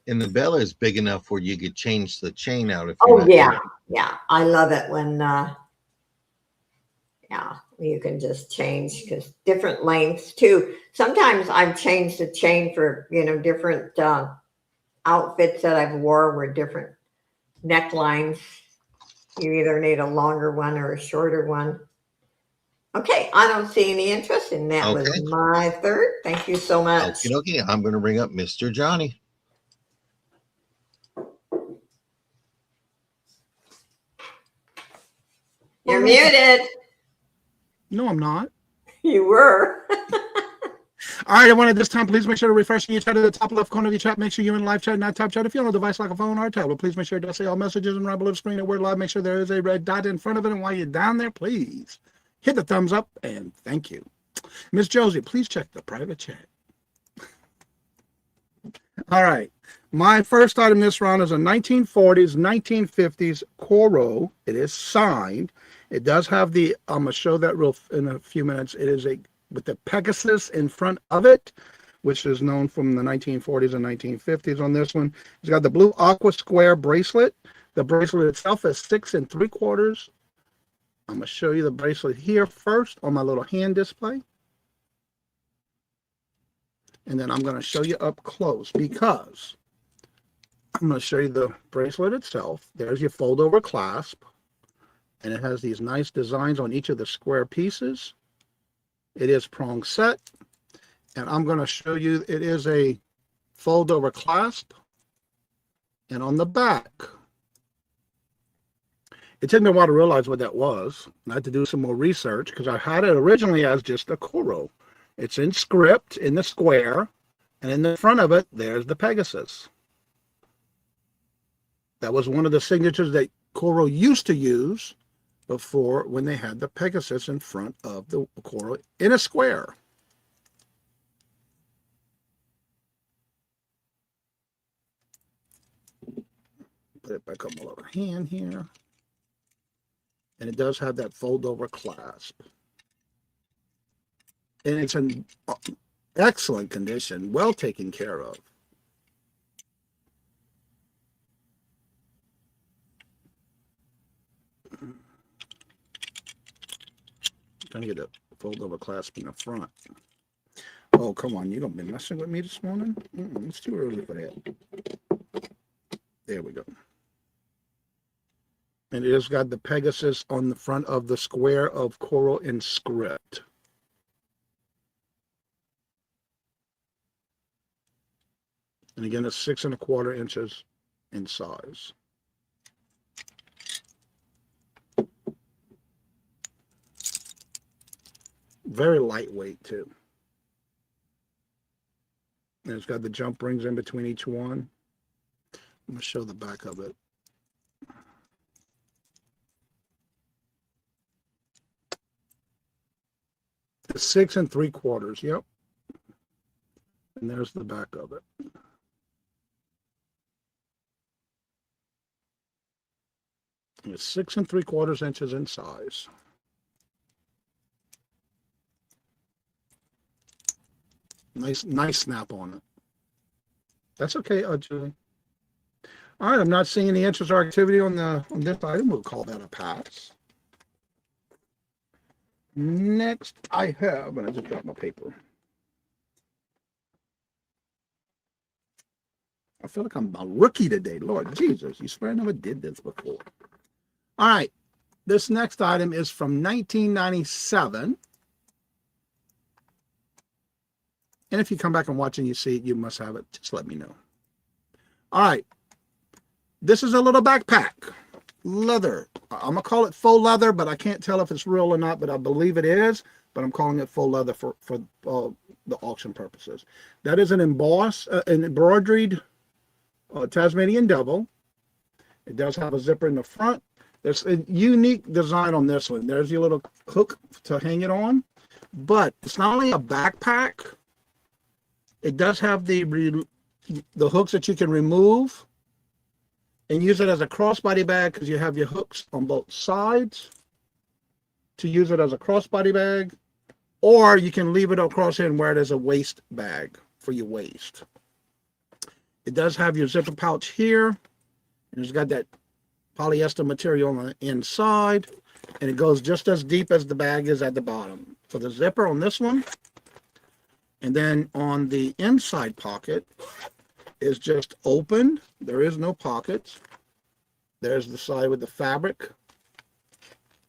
And the bell is big enough where you could change the chain out. Oh, yeah. Yeah. I love it when, you can just change, because different lengths too. Sometimes I've changed the chain for, different outfits that I've wore with different necklines. You either need a longer one or a shorter one. Okay, I don't see any interest in that. Okay. Was my third. Thank you so much. Okay, I'm going to bring up Mr. Johnny. You're muted. No, I'm not. You were. All right, I wanted this time, please make sure to refresh your chat at the top left corner of your chat. Make sure you're in live chat, not type chat. If you're on a device like a phone or a tablet, please make sure to say all messages and right below the screen and word live. Make sure there is a red dot in front of it. And while you're down there, please hit the thumbs up and thank you. Miss Josie, please check the private chat. All right. My first item this round is a 1940s, 1950s Coro. It is signed. It does have the, I'm going to show that in a few minutes. It is with the Pegasus in front of it, which is known from the 1940s and 1950s on this one. It's got the blue aqua square bracelet. The bracelet itself is 6 3/4. I'm going to show you the bracelet here first on my little hand display. And then I'm going to show you up close, because I'm going to show you the bracelet itself. There's your fold over clasp. And it has these nice designs on each of the square pieces. It is prong set. And I'm going to show you, it is a fold over clasp. And on the back, it took me a while to realize what that was. I had to do some more research, because I had it originally as just a Coro. It's in script in the square, and in the front of it, there's the Pegasus. That was one of the signatures that Coro used to use before, when they had the Pegasus in front of the Coro in a square. Put it back on my little hand here. And it does have that fold over clasp. And it's in excellent condition, well taken care of. Trying to get a fold over clasp in the front. Oh, come on. You don't be messing with me this morning? It's too early for that. There we go. And it has got the Pegasus on the front of the square of Coro in script. And again, it's 6 1/4 inches in size. Very lightweight too. And it's got the jump rings in between each one. I'm going to show the back of it. It's 6 3/4. Yep. And there's the back of it. And it's 6 3/4 inches in size. Nice snap on it. That's okay, Julie. All right, I'm not seeing any interest or activity on this item. We'll call that a pass. Next, I have, and I just dropped my paper. I feel like I'm a rookie today. Lord Jesus, you swear I never did this before. All right, this next item is from 1997. And if you come back and watch and you see it, you must have it. Just let me know. All right, this is a little backpack. Leather. I'm gonna call it faux leather, but I can't tell if it's real or not, but I believe it is. But I'm calling it faux leather for the auction purposes. That is an embroidered Tasmanian devil. It does have a zipper in the front. There's a unique design on this one. There's your little hook to hang it on, but it's not only a backpack. It does have the hooks that you can remove and use it as a crossbody bag, because you have your hooks on both sides to use it as a crossbody bag, or you can leave it across here and wear it as a waist bag for your waist. It does have your zipper pouch here, and it's got that polyester material on the inside, and it goes just as deep as the bag is at the bottom for the zipper on this one. And then on the inside pocket is just open. There is no pockets. There's the side with the fabric.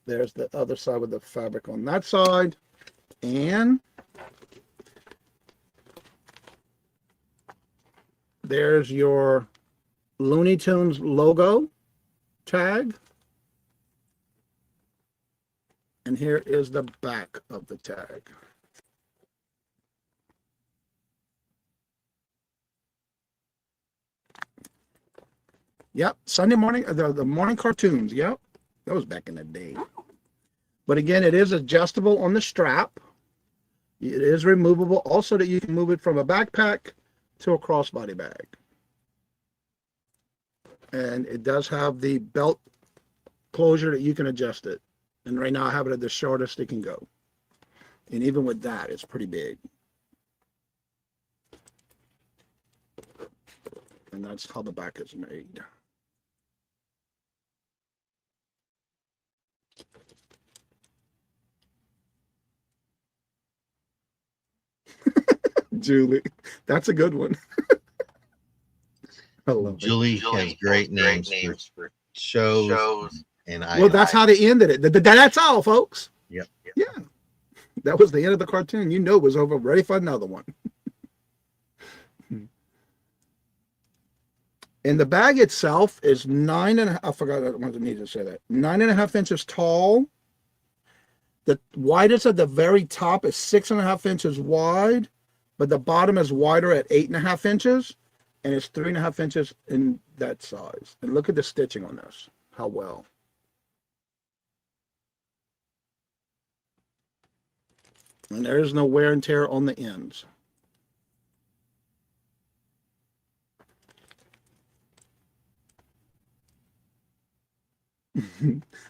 There's the other side with the fabric on that side. And there's your Looney Tunes logo tag. And here is the back of the tag. Yep, Sunday morning, the morning cartoons. Yep, that was back in the day. But again, it is adjustable on the strap. It is removable, also that you can move it from a backpack to a crossbody bag. And it does have the belt closure that you can adjust it. And right now I have it at the shortest it can go. And even with that, it's pretty big. And that's how the back is made. Julie, that's a good one. I love Julie has great names for shows and I. Well, that's how they ended it. That's all, folks. Yep. Yeah, that was the end of the cartoon. You know, it was over. Ready for another one. And the bag itself is 9.5. I forgot I wanted to say that. 9.5 inches tall. The widest at the very top is 6.5 inches wide, but the bottom is wider at 8.5 inches, and it's 3.5 inches in that size. And look at the stitching on this. How well. And there is no wear and tear on the ends.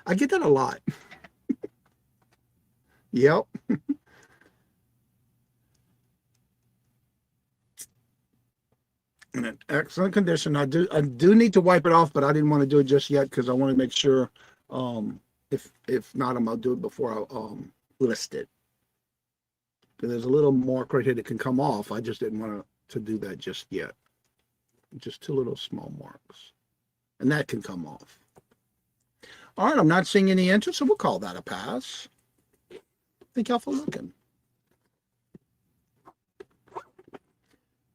I get that a lot. Yep. In an excellent condition. I do need to wipe it off, but I didn't want to do it just yet because I want to make sure. If not, I'm gonna do it before I list it. Because there's a little mark right here that can come off. I just didn't want to do that just yet. Just two little small marks, and that can come off. All right, I'm not seeing any interest, so we'll call that a pass. Thank y'all for looking.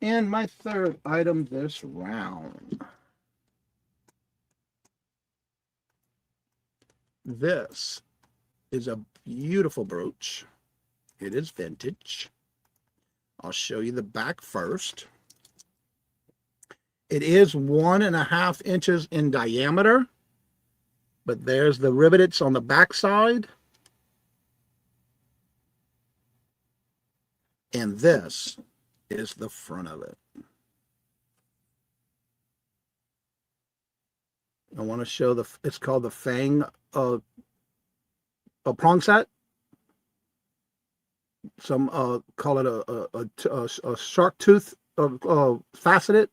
And my third item this round. This is a beautiful brooch. It is vintage. I'll show you the back first. It is 1.5 inches in diameter, but there's the rivets on the back side. And this is the front of it. I want to show it's called the Fang a prong set. Some call it a shark tooth faceted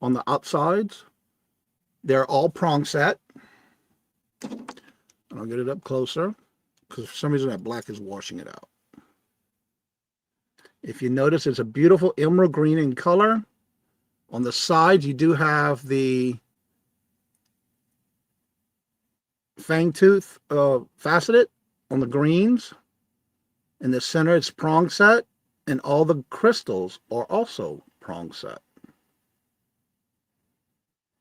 on the outsides. They're all prong set. And I'll get it up closer because for some reason that black is washing it out. If you notice, it's a beautiful emerald green in color. On the sides, you do have the fang tooth faceted on the greens. In the center, it's prong set, and all the crystals are also prong set.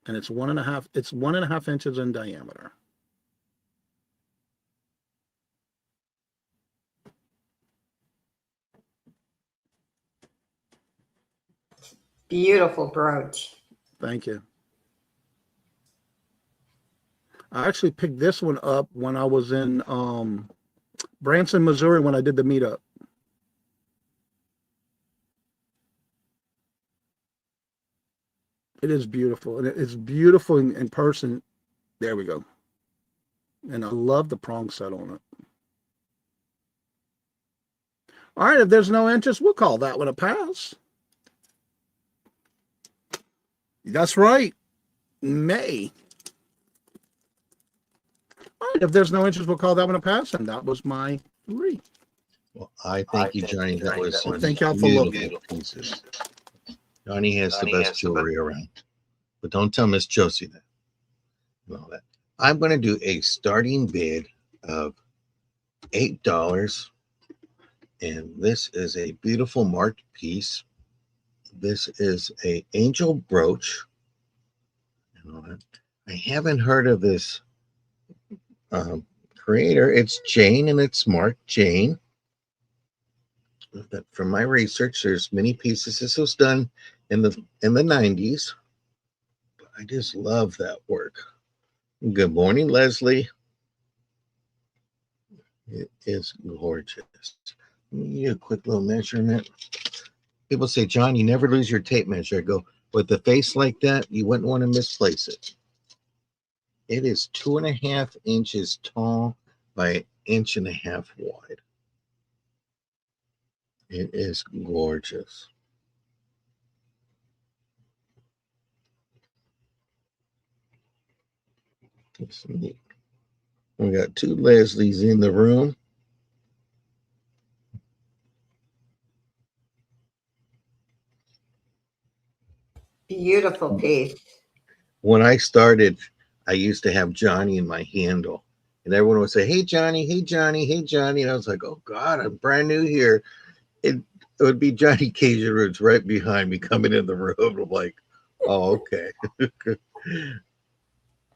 And it's 1.5 inches in diameter. Beautiful brooch. Thank you. I actually picked this one up when I was in Branson, Missouri, when I did the meetup. It is beautiful, and it's beautiful in person. There we go. And I love the prong set on it. All right, if there's no interest, we'll call that one a pass. That's right, May. All right, if there's no interest, we'll call that one a pass, and that was my 3. Well, I thank you, Johnny. That was some Thank y'all for looking. beautiful pieces. Johnny has the best jewelry around. But don't tell Miss Josie that. And all that. I'm going to do a starting bid of $8. And this is a beautiful marked piece. This is a angel brooch. And all that. I haven't heard of this creator. It's Jane, and it's marked Jane. But from my research, there's many pieces. This was done in the 90s. But I just love that work. Good morning, Leslie. It is gorgeous. Let me give you a quick little measurement. People say, John, you never lose your tape measure. I go, with a face like that, you wouldn't want to misplace it. It is 2.5 inches tall by 1.5 inches wide. It is gorgeous. It's neat. We got 2 Leslies in the room. Beautiful piece. When I started, I used to have Johnny in my handle. And everyone would say, hey, Johnny, hey, Johnny, hey, Johnny. And I was like, oh, God, I'm brand new here. It would be Johnny Cajun Roots right behind me coming in the room. I'm like, oh, okay.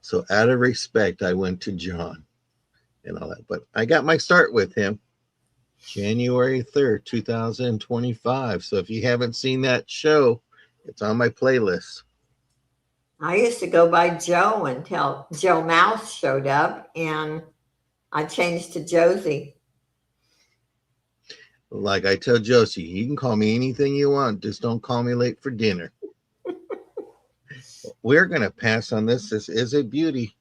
So out of respect, I went to John and all that. But I got my start with him January 3rd, 2025. So if you haven't seen that show, it's on my playlist. I used to go by Joe until Joe Mouse showed up, and I changed to Josie. Like I tell Josie, you can call me anything you want. Just don't call me late for dinner. We're going to pass on this. This is a beauty.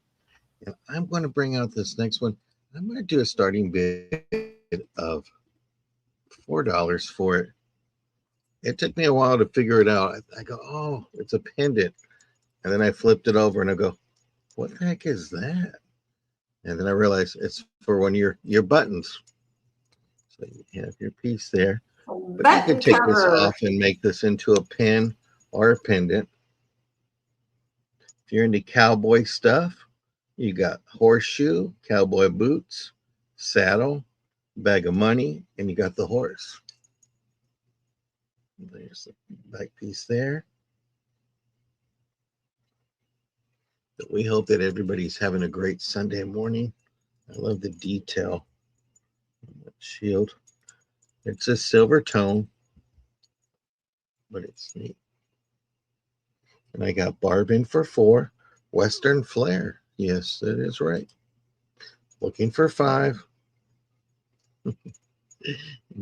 And I'm going to bring out this next one. I'm going to do a starting bid of $4 for it. It took me a while to figure it out. I go, oh, it's a pendant. And then I flipped it over and I go, what the heck is that? And then I realized it's for one of your buttons. So you have your piece there. But you can take this off and make this into a pin or a pendant. If you're into cowboy stuff, you got horseshoe, cowboy boots, saddle, bag of money, and you got the horse. There's the back piece there. But we hope that everybody's having a great Sunday morning. I love the detail on that shield. It's a silver tone, but it's neat. And I got Barb in for 4. Western Flare. Yes, that is right. Looking for 5.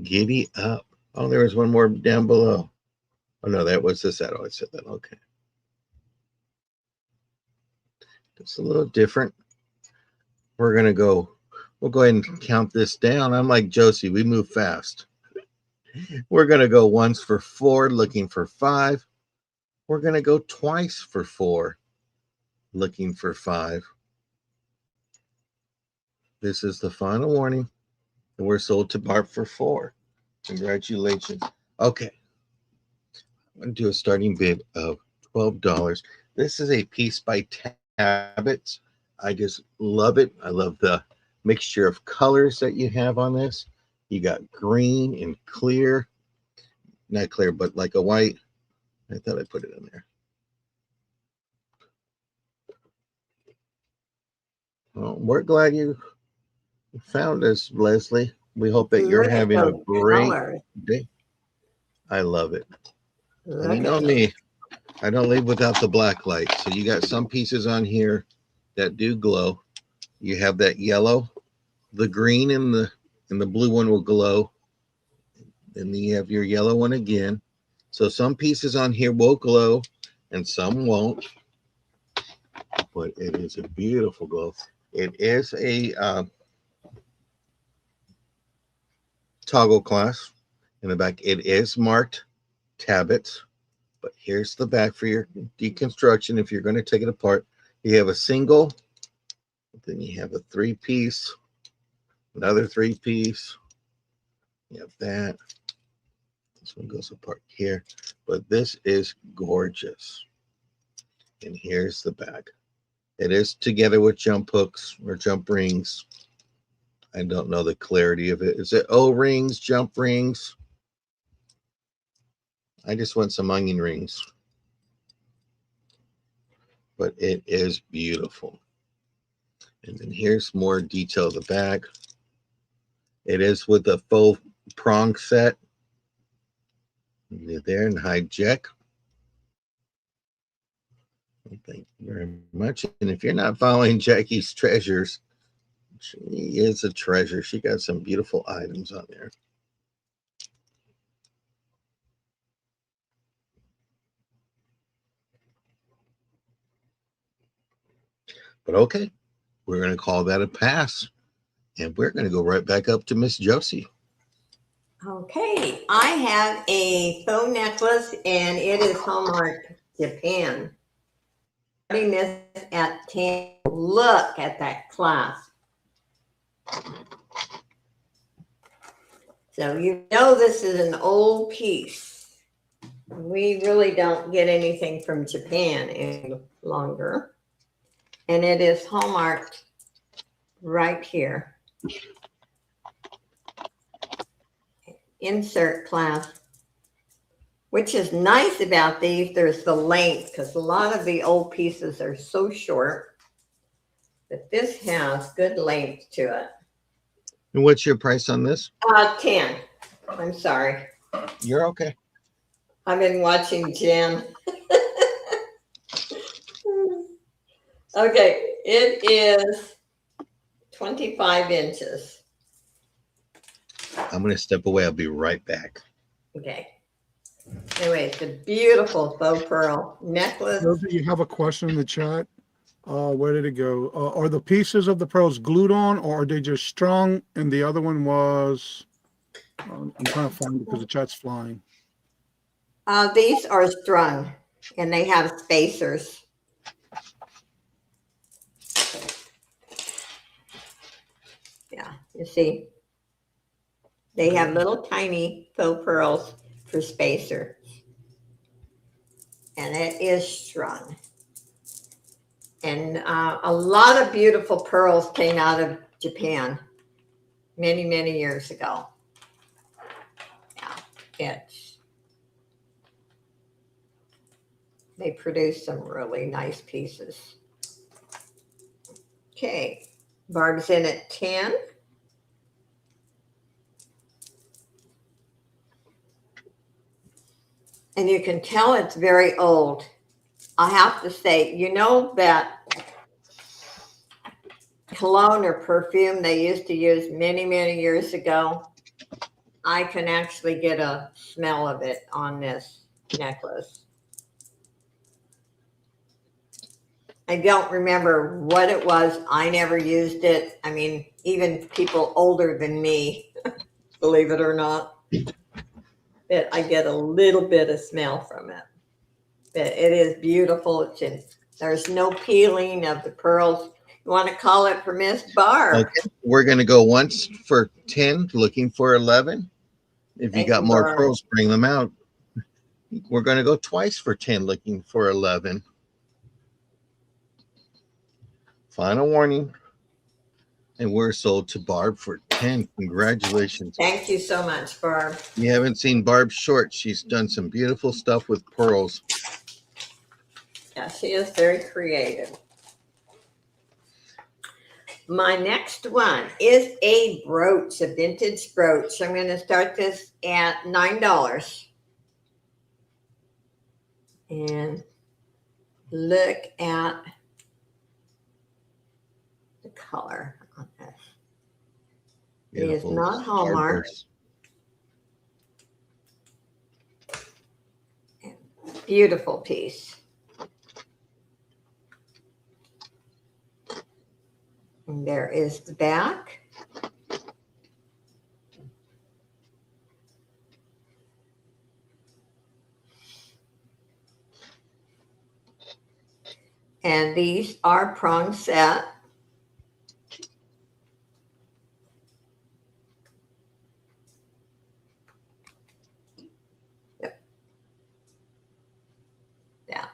Giddy Up. Oh, there was one more down below. Oh, no, that was the saddle. I said that. Okay. It's a little different. We're going to go. We'll go ahead and count this down. I'm like Josie. We move fast. We're going to go once for 4, looking for 5. We're going to go twice for 4, looking for 5. This is the final warning, and we're sold to Barb for 4. Congratulations. Okay, I'm going to do a starting bid of $12. This is a piece by Tabbits. I just love it. I love the mixture of colors that you have on this. You got green and clear, not clear, but like a white. I thought I put it in there. Well, we're glad you found us, Leslie. We hope that you're Look at having a those great colors. day. I love it. And you Look know at me, I don't leave without the black light. So you got some pieces on here that do glow. You have that yellow, the green and the blue one will glow. And then you have your yellow one again. So some pieces on here will glow and some won't. But it is a beautiful glow. It is a toggle class in the back. It is marked Tabbits, but here's the back for your deconstruction. If you're going to take it apart, you have a single, then you have a 3-piece, another 3-piece. You have that. This one goes apart here, but this is gorgeous. And here's the back. It is together with jump hooks or jump rings. I don't know the clarity of it. Is it O-rings, jump rings? I just want some onion rings. But it is beautiful. And then here's more detail of the back. It is with a faux prong set. You're there in high jack. Thank you very much. And if you're not following Jackie's treasures, she is a treasure. She got some beautiful items on there. But okay, we're going to call that a pass. And we're going to go right back up to Miss Josie. Okay, I have a faux necklace and it is Hallmark Japan. Starting this at 10. Look at that clasp. So you know this is an old piece. We really don't get anything from Japan any longer. And it is hallmarked right here. Insert clasp. Which is nice about these, there's the length, because a lot of the old pieces are so short. But this has good length to it. And what's your price on this? 10. I'm sorry. You're okay. I've been watching Jen. Okay, it is 25 inches. I'm going to step away. I'll be right back. Okay. Anyway, it's a beautiful faux pearl necklace. Rosie, you have a question in the chat. Where did it go? Are the pieces of the pearls glued on, or are they just strung? And the other one was, I'm trying to find it because the chat's flying. These are strung, and they have spacers. Yeah, you see, they have little tiny faux pearls for spacer, and it is strung. And a lot of beautiful pearls came out of Japan many, many years ago. Yeah, they produce some really nice pieces. Okay, Barb's in at 10. And you can tell it's very old. I have to say, you know that cologne or perfume they used to use many, many years ago? I can actually get a smell of it on this necklace. I don't remember what it was. I never used it. I mean, even people older than me, believe it or not, that I get a little bit of smell from it. But it is beautiful. It's in There's no peeling of the pearls. You want to call it for Miss Barb? Okay, we're going to go once for 10, looking for 11. If you Thank got you, more Barb. pearls, bring them out. We're going to go twice for 10, looking for 11. Final warning. And we're sold to Barb for 10. Congratulations. Thank you so much, Barb. You haven't seen Barb short. She's done some beautiful stuff with pearls. Yeah, she is very creative. My next one is a brooch, a vintage brooch. I'm going to start this at $9. And look at the color on this. Beautiful. It is not Hallmark. Beautiful piece. And there is the back. And these are prong set. Yep. Yeah.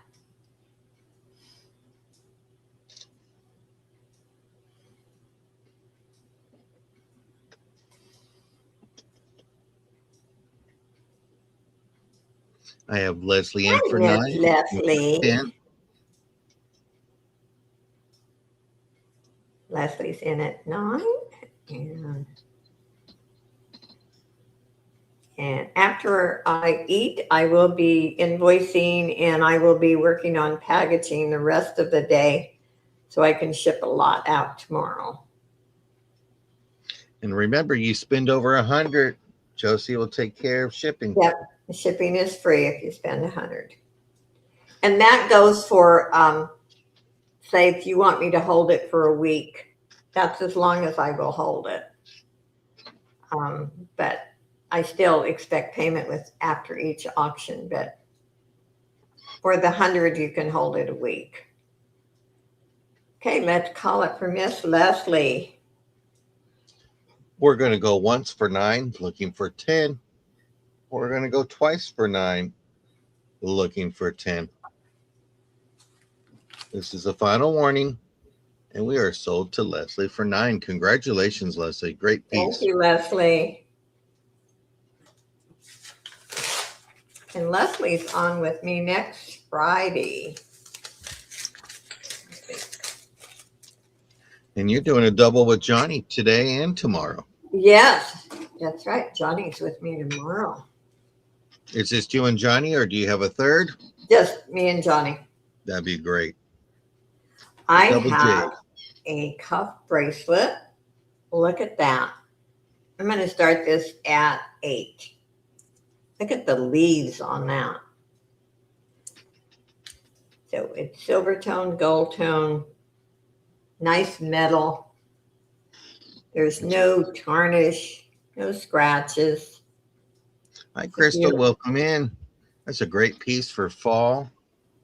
I have Leslie in Hi, for Miss 9. Leslie. 10. Leslie's in at 9. And after I eat, I will be invoicing and I will be working on packaging the rest of the day so I can ship a lot out tomorrow. And remember, you spend over 100, Josie will take care of shipping. Yep, the shipping is free if you spend 100. And that goes for, say, if you want me to hold it for a week, that's as long as I will hold it. But I still expect payment with after each auction, but for the 100, you can hold it a week. Okay, let's call it for Miss Leslie. We're going to go once for 9, looking for 10. We're going to go twice for 9, looking for 10. This is a final warning, and we are sold to Leslie for 9. Congratulations, Leslie. Great piece. Thank you, Leslie. And Leslie's on with me next Friday. And you're doing a double with Johnny today and tomorrow. Yes, that's right. Johnny's with me tomorrow. Is this you and Johnny, or do you have a third? Just me and Johnny. That'd be great. I Double J. have a cuff bracelet. Look at that. I'm going to start this at 8. Look at the leaves on that. So it's silver tone, gold tone, nice metal. There's no tarnish, no scratches. Hi, Crystal. Welcome in. That's a great piece for fall.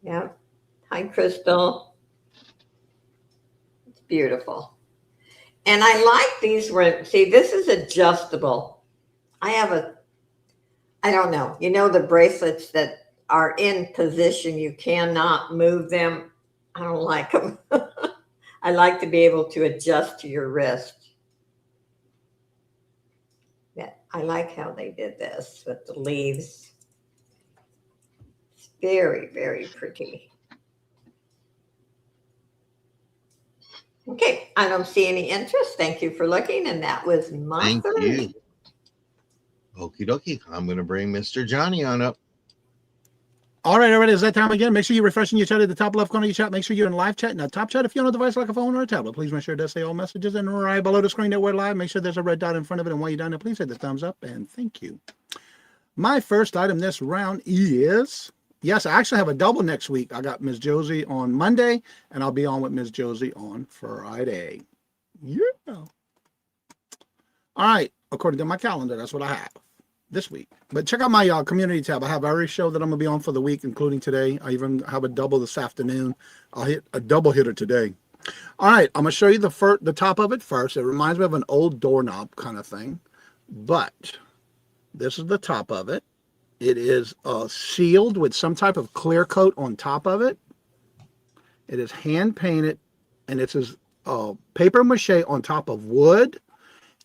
Yep. Hi, Crystal. It's beautiful. And I like these rings. See, this is adjustable. I don't know. You know the bracelets that are in position, you cannot move them. I don't like them. I like to be able to adjust to your wrist. Yeah, I like how they did this with the leaves. It's very, very pretty. Okay, I don't see any interest. Thank you for looking, and that was my Thank third. you. Okie dokie. I'm going to bring Mr. Johnny on up. All right, it's that time again. Make sure you're refreshing your chat at the top left corner of your chat. Make sure you're in live chat. Now, top chat, if you're on a device like a phone or a tablet, please make sure it does say all messages. And right below the screen that we're live, make sure there's a red dot in front of it. And while you're down there, please hit the thumbs up and thank you. My first item this round is, yes, I actually have a double next week. I got Miss Josie on Monday, and I'll be on with Miss Josie on Friday. Yeah. All right, according to my calendar, that's what I have. this week. But check out my community tab. I have every show that I'm going to be on for the week, including today. I even have a double this afternoon. I'll hit a double hitter today. All right, I'm going to show you the top of it first. It reminds me of an old doorknob kind of thing. But this is the top of it. It is sealed with some type of clear coat on top of it. It is hand painted, and it is paper mache on top of wood.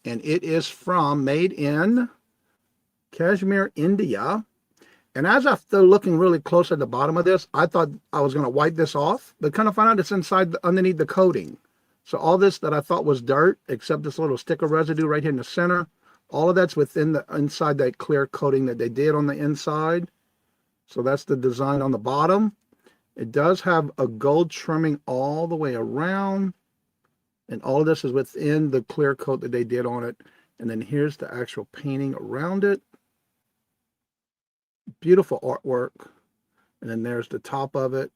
And it is made in Kashmir, India. And as after looking really close at the bottom of this, I thought I was going to wipe this off, but kind of found out it's underneath the coating. So all this that I thought was dirt, except this little sticker residue right here in the center, all of that's inside that clear coating that they did on the inside. So that's the design on the bottom. It does have a gold trimming all the way around. And all of this is within the clear coat that they did on it. And then here's the actual painting around it. Beautiful artwork. And then there's the top of it.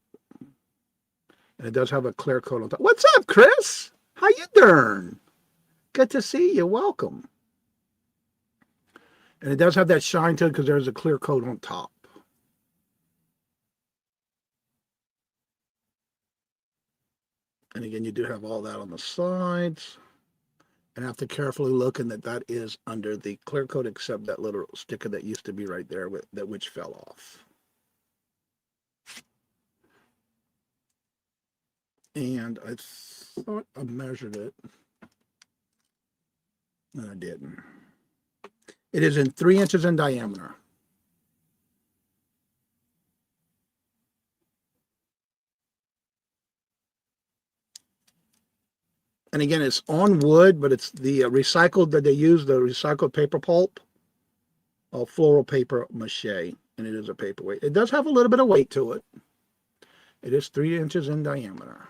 And it does have a clear coat on top. What's up, Chris? How you doing? Good to see you. Welcome. And it does have that shine to it because there's a clear coat on top. And again, you do have all that on the sides. And I have to carefully look and that is under the clear coat, except that little sticker that used to be right there which fell off. And I thought I measured it. And I didn't. It is in 3 inches in diameter. And again, it's on wood, but it's the recycled that they use, the recycled paper pulp, floral paper mache, and it is a paperweight. It does have a little bit of weight to it. It is 3 inches in diameter.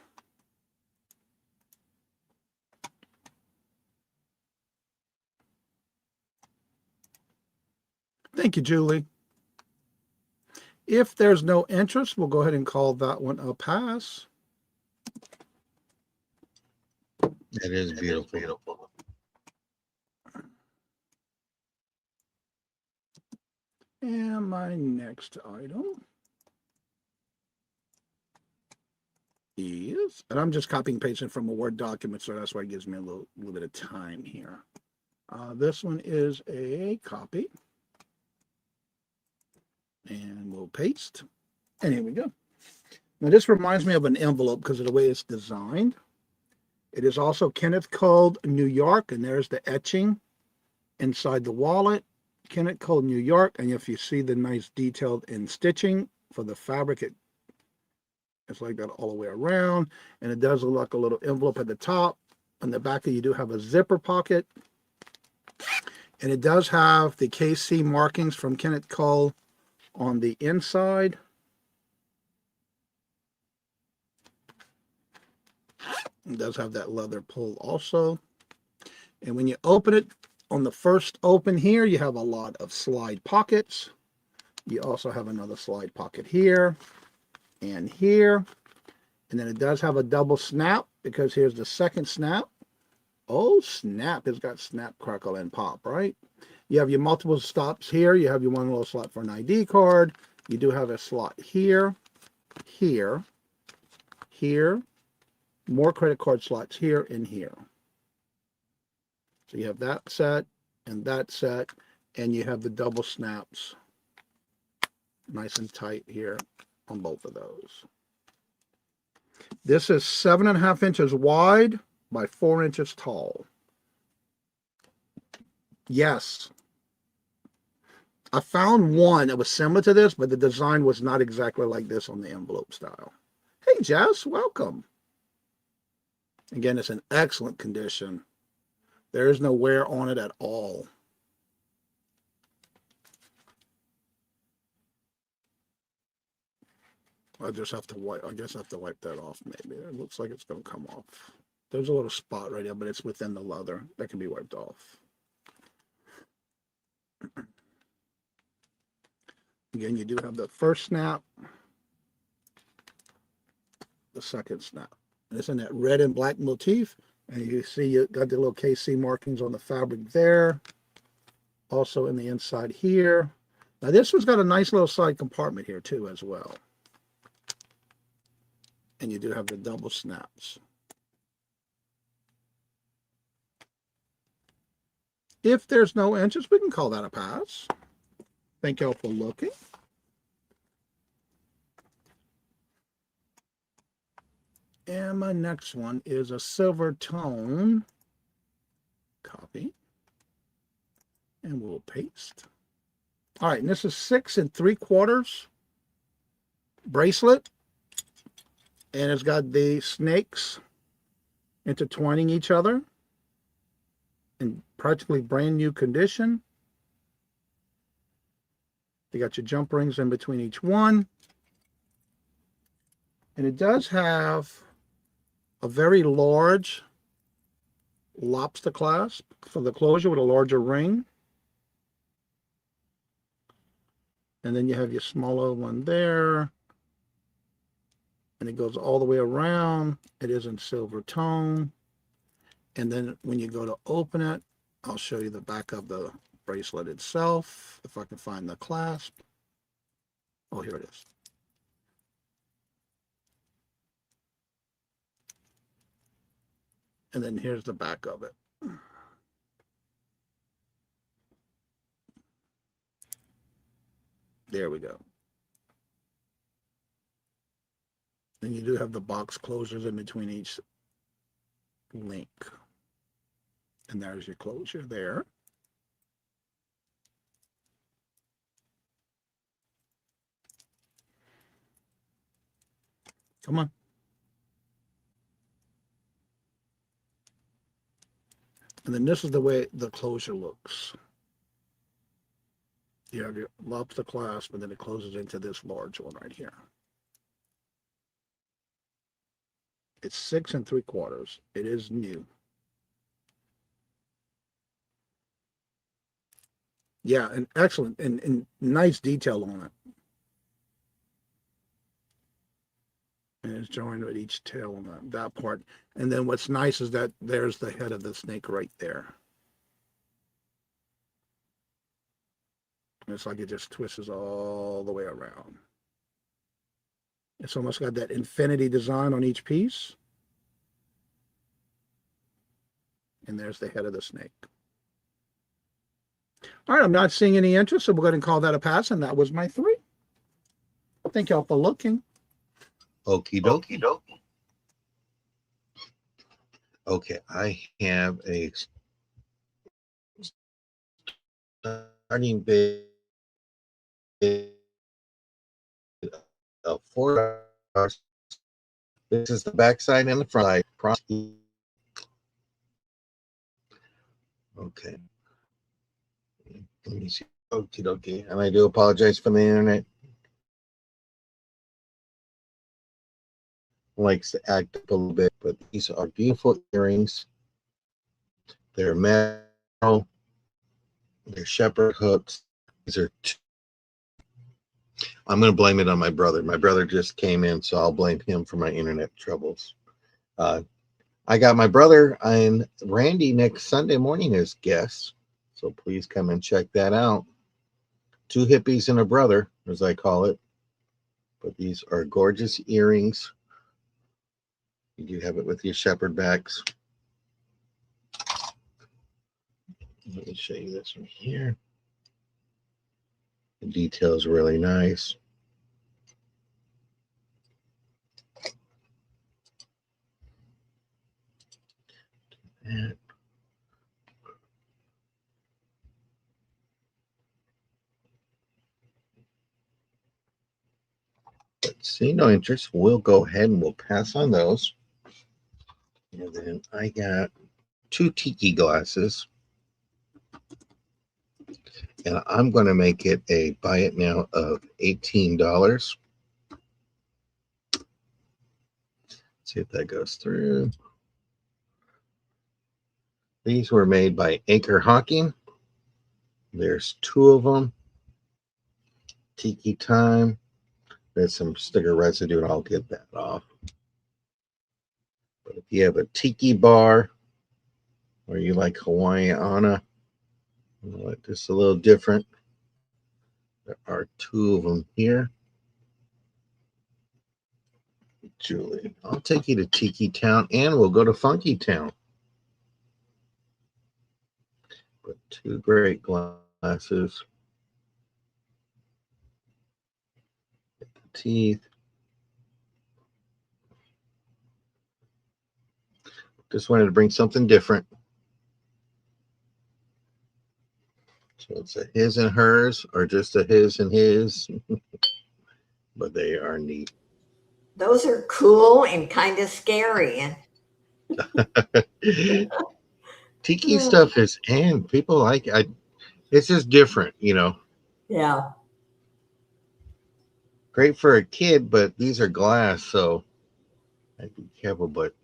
Thank you, Julie. If there's no interest, we'll go ahead and call that one a pass. It is beautiful. And my next item is, and I'm just copying and pasting from a Word document, so that's why it gives me a little bit of time here. This one is a copy. And we'll paste. And here we go. Now this reminds me of an envelope because of the way it's designed. It is also Kenneth Cole, New York, and there's the etching inside the wallet. Kenneth Cole, New York, and if you see the nice detailed in stitching for the fabric, it's like that all the way around, and it does look like a little envelope at the top. On the back, you do have a zipper pocket, and it does have the KC markings from Kenneth Cole on the inside. It does have that leather pull also. And when you open it, on the first open here, you have a lot of slide pockets. You also have another slide pocket here and here. And then it does have a double snap because here's the second snap. Oh, snap. It's got snap, crackle, and pop, right? You have your multiple stops here. You have your one little slot for an ID card. You do have a slot here, here, here, more credit card slots here and here. So you have that set, and you have the double snaps nice and tight here on both of those. This is 7.5 inches wide by 4 inches tall. Yes. I found one that was similar to this, but the design was not exactly like this on the envelope style. Hey, Jess, welcome. Again, it's in excellent condition. There is no wear on it at all. I just have to wipe. I guess I have to wipe that off. Maybe it looks like it's going to come off. There's a little spot right there, but it's within the leather. That can be wiped off. Again, you do have the first snap, the second snap. And it's in that red and black motif. And you see you got the little KC markings on the fabric there. Also in the inside here. Now this one's got a nice little side compartment here too as well. And you do have the double snaps. If there's no interest, we can call that a pass. Thank y'all for looking. And my next one is a silver tone. Copy. And we'll paste. All right, and this is 6 3/4 bracelet. And it's got the snakes intertwining each other in practically brand new condition. You got your jump rings in between each one. And it does have a very large lobster clasp for the closure with a larger ring. And then you have your smaller one there. And it goes all the way around. It is in silver tone. And then when you go to open it, I'll show you the back of the bracelet itself, if I can find the clasp. Oh, here it is. And then here's the back of it. There we go. And you do have the box closures in between each link. And there's your closure there. Come on. And then this is the way the closure looks. You have your lobster clasp, and then it closes into this large one right here. It's 6 3/4. It is new. Yeah, and excellent and nice detail on it. And it's joined with each tail on that part. And then what's nice is that there's the head of the snake right there. And it's like it just twists all the way around. It's almost got that infinity design on each piece. And there's the head of the snake. All right, I'm not seeing any interest, so we're going to call that a pass, and that was my 3. Thank y'all for looking. Okie dokie. Okay, I have a starting bid of $4. This is the backside and the front side. Okay. Let me see. Okie dokie. And I do apologize for the internet. Likes to act up a little bit, but these are beautiful earrings. They're metal. They're shepherd hooks. These are I'm going to blame it on my brother. My brother just came in, so I'll blame him for my internet troubles. I got my brother and Randy next Sunday morning as guests, so please come and check that out. 2 hippies and a brother, as I call it. But these are gorgeous earrings. You do have it with your shepherd backs. Let me show you this one here. The detail is really nice. And let's see, no interest. We'll go ahead and we'll pass on those. And then I got 2 tiki glasses. And I'm going to make it a buy it now of $18. See if that goes through. These were made by Acre Hawking. There's 2 of them. Tiki time. There's some sticker residue, and I'll get that off. But if you have a tiki bar, or you like Hawaiiana, Just a little different. There are two of them here. Julie, I'll take you to Tiki Town and we'll go to Funky Town. But two great glasses. Get the teeth. Just wanted to bring something different. So it's a his and hers, or just a his and his, but they are neat. Those are cool and kind of scary. Tiki stuff is, and people like it. It's just different, Yeah. Great for a kid, but these are glass, so I'd be careful. But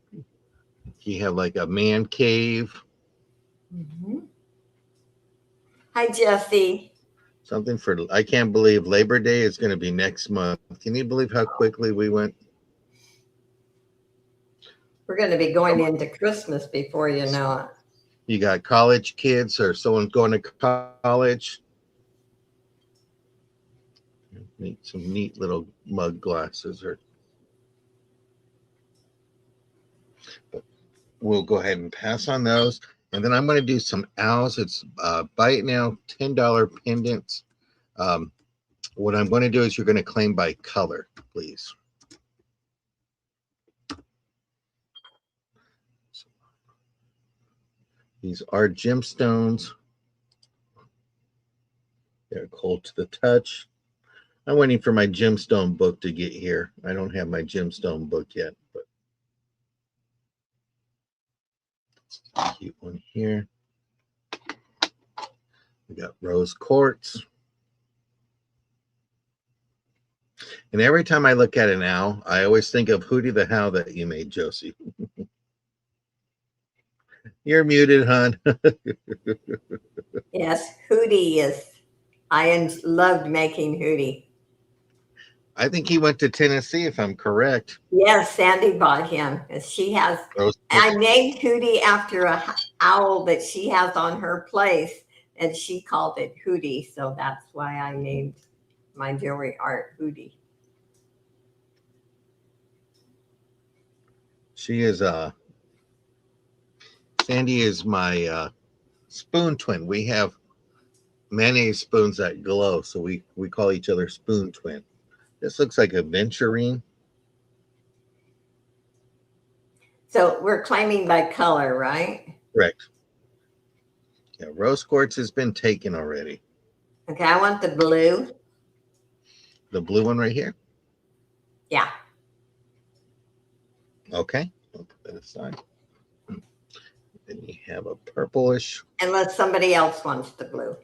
you have like a man cave. Mm-hmm. Hi, Josie. Something for, I can't believe Labor Day is going to be next month. Can you believe how quickly we went? We're going to be going into Christmas before you know it. You got college kids or someone going to college. Some neat little mug glasses. But we'll go ahead and pass on those. And then I'm going to do some owls. It's buy it now, $10 pendants. What I'm going to do is you're going to claim by color, please. These are gemstones. They're cold to the touch. I'm waiting for my gemstone book to get here. I don't have my gemstone book yet, but it's a cute one here. We got rose quartz. And every time I look at an owl, I always think of Hootie the Owl that you made, Josie. You're muted, hon. Yes, Hootie is. I loved making Hootie. I think he went to Tennessee, if I'm correct. Yes, Sandy bought him. She has. I named Hootie after a owl that she has on her place, and she called it Hootie. So that's why I named my jewelry art Hootie. She is Sandy is my spoon twin. We have mayonnaise spoons that glow, so we call each other spoon twin. This looks like a venturine. So we're claiming by color, right? Correct. Yeah, rose quartz has been taken already. Okay, I want the blue. The blue one right here? Yeah. Okay, I'll put that aside. Then you have a purplish. Unless somebody else wants the blue.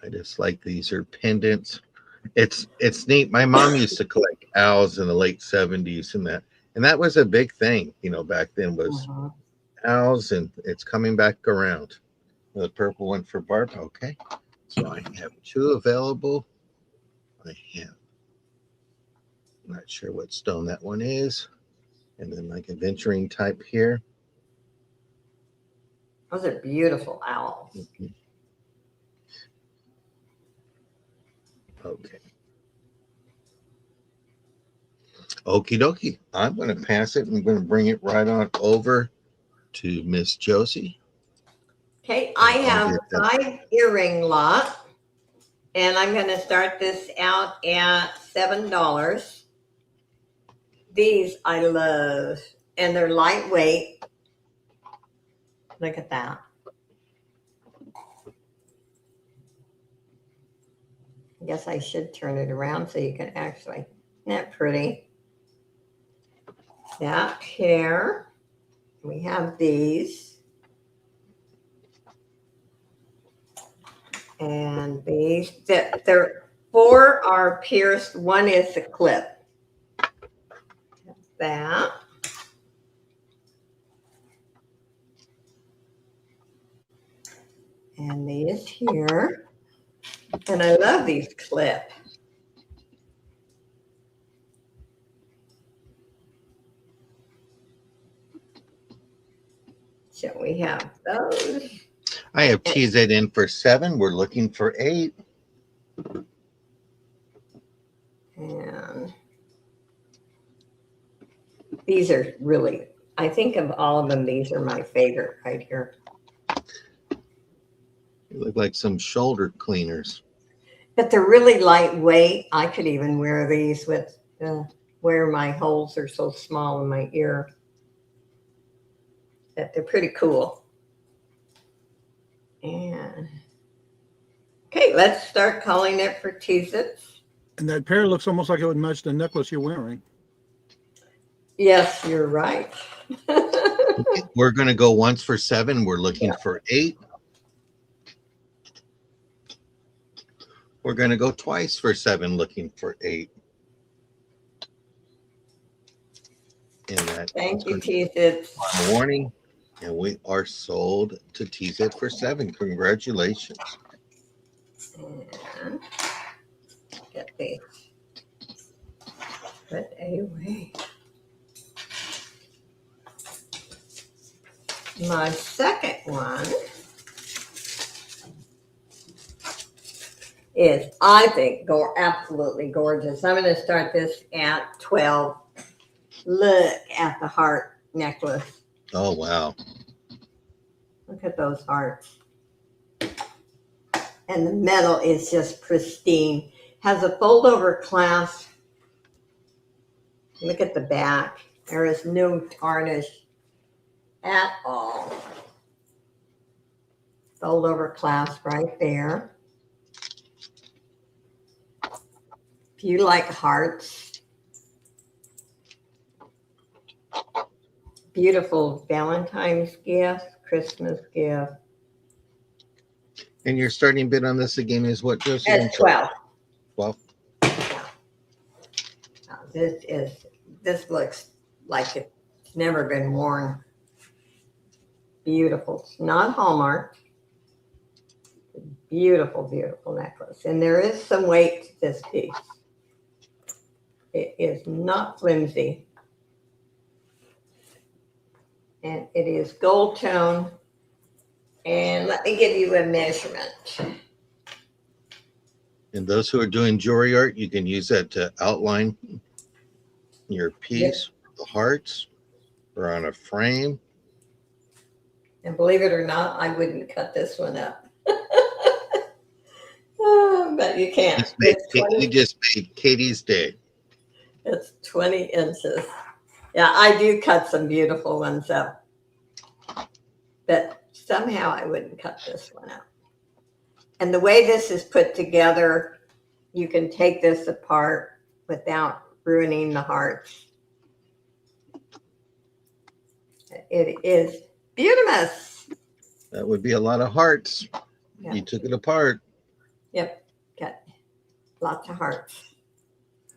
I just like these are pendants. It's neat. My mom used to collect owls in the late 70s and that was a big thing, back then was owls, and it's coming back around. The purple one for Barb. Okay. So I have two available. I'm not sure what stone that one is. And then like a venturing type here. Those are beautiful owls. Mm-hmm. Okay. Okie dokie. I'm going to pass it. I'm going to bring it right on over to Miss Josie. Okay, I have 5 earring lot, and I'm going to start this out at $7. These I love, and they're lightweight. Look at that. I guess I should turn it around so you can actually, isn't that pretty? Yeah, here we have these. And these, there 4 are pierced. 1 is a clip. That. And these here. And I love these clips. So we have those. I have TZ in for 7. We're looking for 8. And these are really, I think of all of them, these are my favorite right here. They look like some shoulder cleaners. But they're really lightweight. I could even wear these with where my holes are so small in my ear. That they're pretty cool. And okay, let's start calling it for T-zips. And that pair looks almost like it would match the necklace you're wearing. Yes, you're right. We're going to go once for 7. We're looking for 8. We're going to go twice for 7, looking for 8. And that Thank you, T-zips. Warning. And we are sold to TZ for 7. Congratulations. And get these put away. My second one is, I think, absolutely gorgeous. I'm going to start this at 12. Look at the heart necklace. Oh, wow. Look at those hearts. And the metal is just pristine. Has a fold-over clasp. Look at the back. There is no tarnish at all. Fold-over clasp right there. If you like hearts, beautiful Valentine's gift, Christmas gift. And your starting bid on this again is what, Josie? At 12. 12. Now, this looks like it's never been worn. Beautiful. It's not Hallmark. Beautiful, beautiful necklace. And there is some weight to this piece. It is not flimsy. And it is gold tone. And let me give you a measurement. And those who are doing jewelry art, you can use that to outline your piece, the hearts, or on a frame. And believe it or not, I wouldn't cut this one up. But you can't. You just made Katie's day. It's 20 inches. Yeah, I do cut some beautiful ones up. But somehow I wouldn't cut this one out. And the way this is put together, you can take this apart without ruining the hearts. It is beautiful. That would be a lot of hearts. Yeah. You took it apart. Yep, got lots of hearts.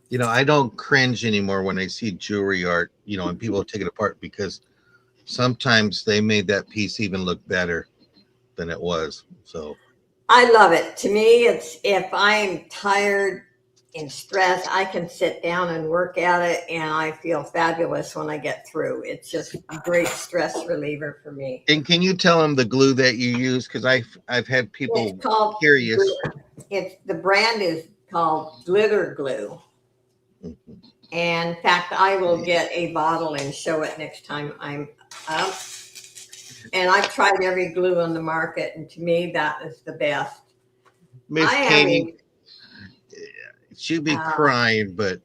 You know, I don't cringe anymore when I see jewelry art, and people take it apart, because sometimes they made that piece even look better than it was. So I love it. To me, it's, if I'm tired and stressed, I can sit down and work at it, and I feel fabulous when I get through. It's just a great stress reliever for me. And can you tell them the glue that you use? Because I've had people curious. The brand is called Glitter Glue. Mm-hmm. And in fact, I will get a bottle and show it next time I'm up. And I've tried every glue on the market, and to me, that is the best. Miss Katie, she'd be crying, but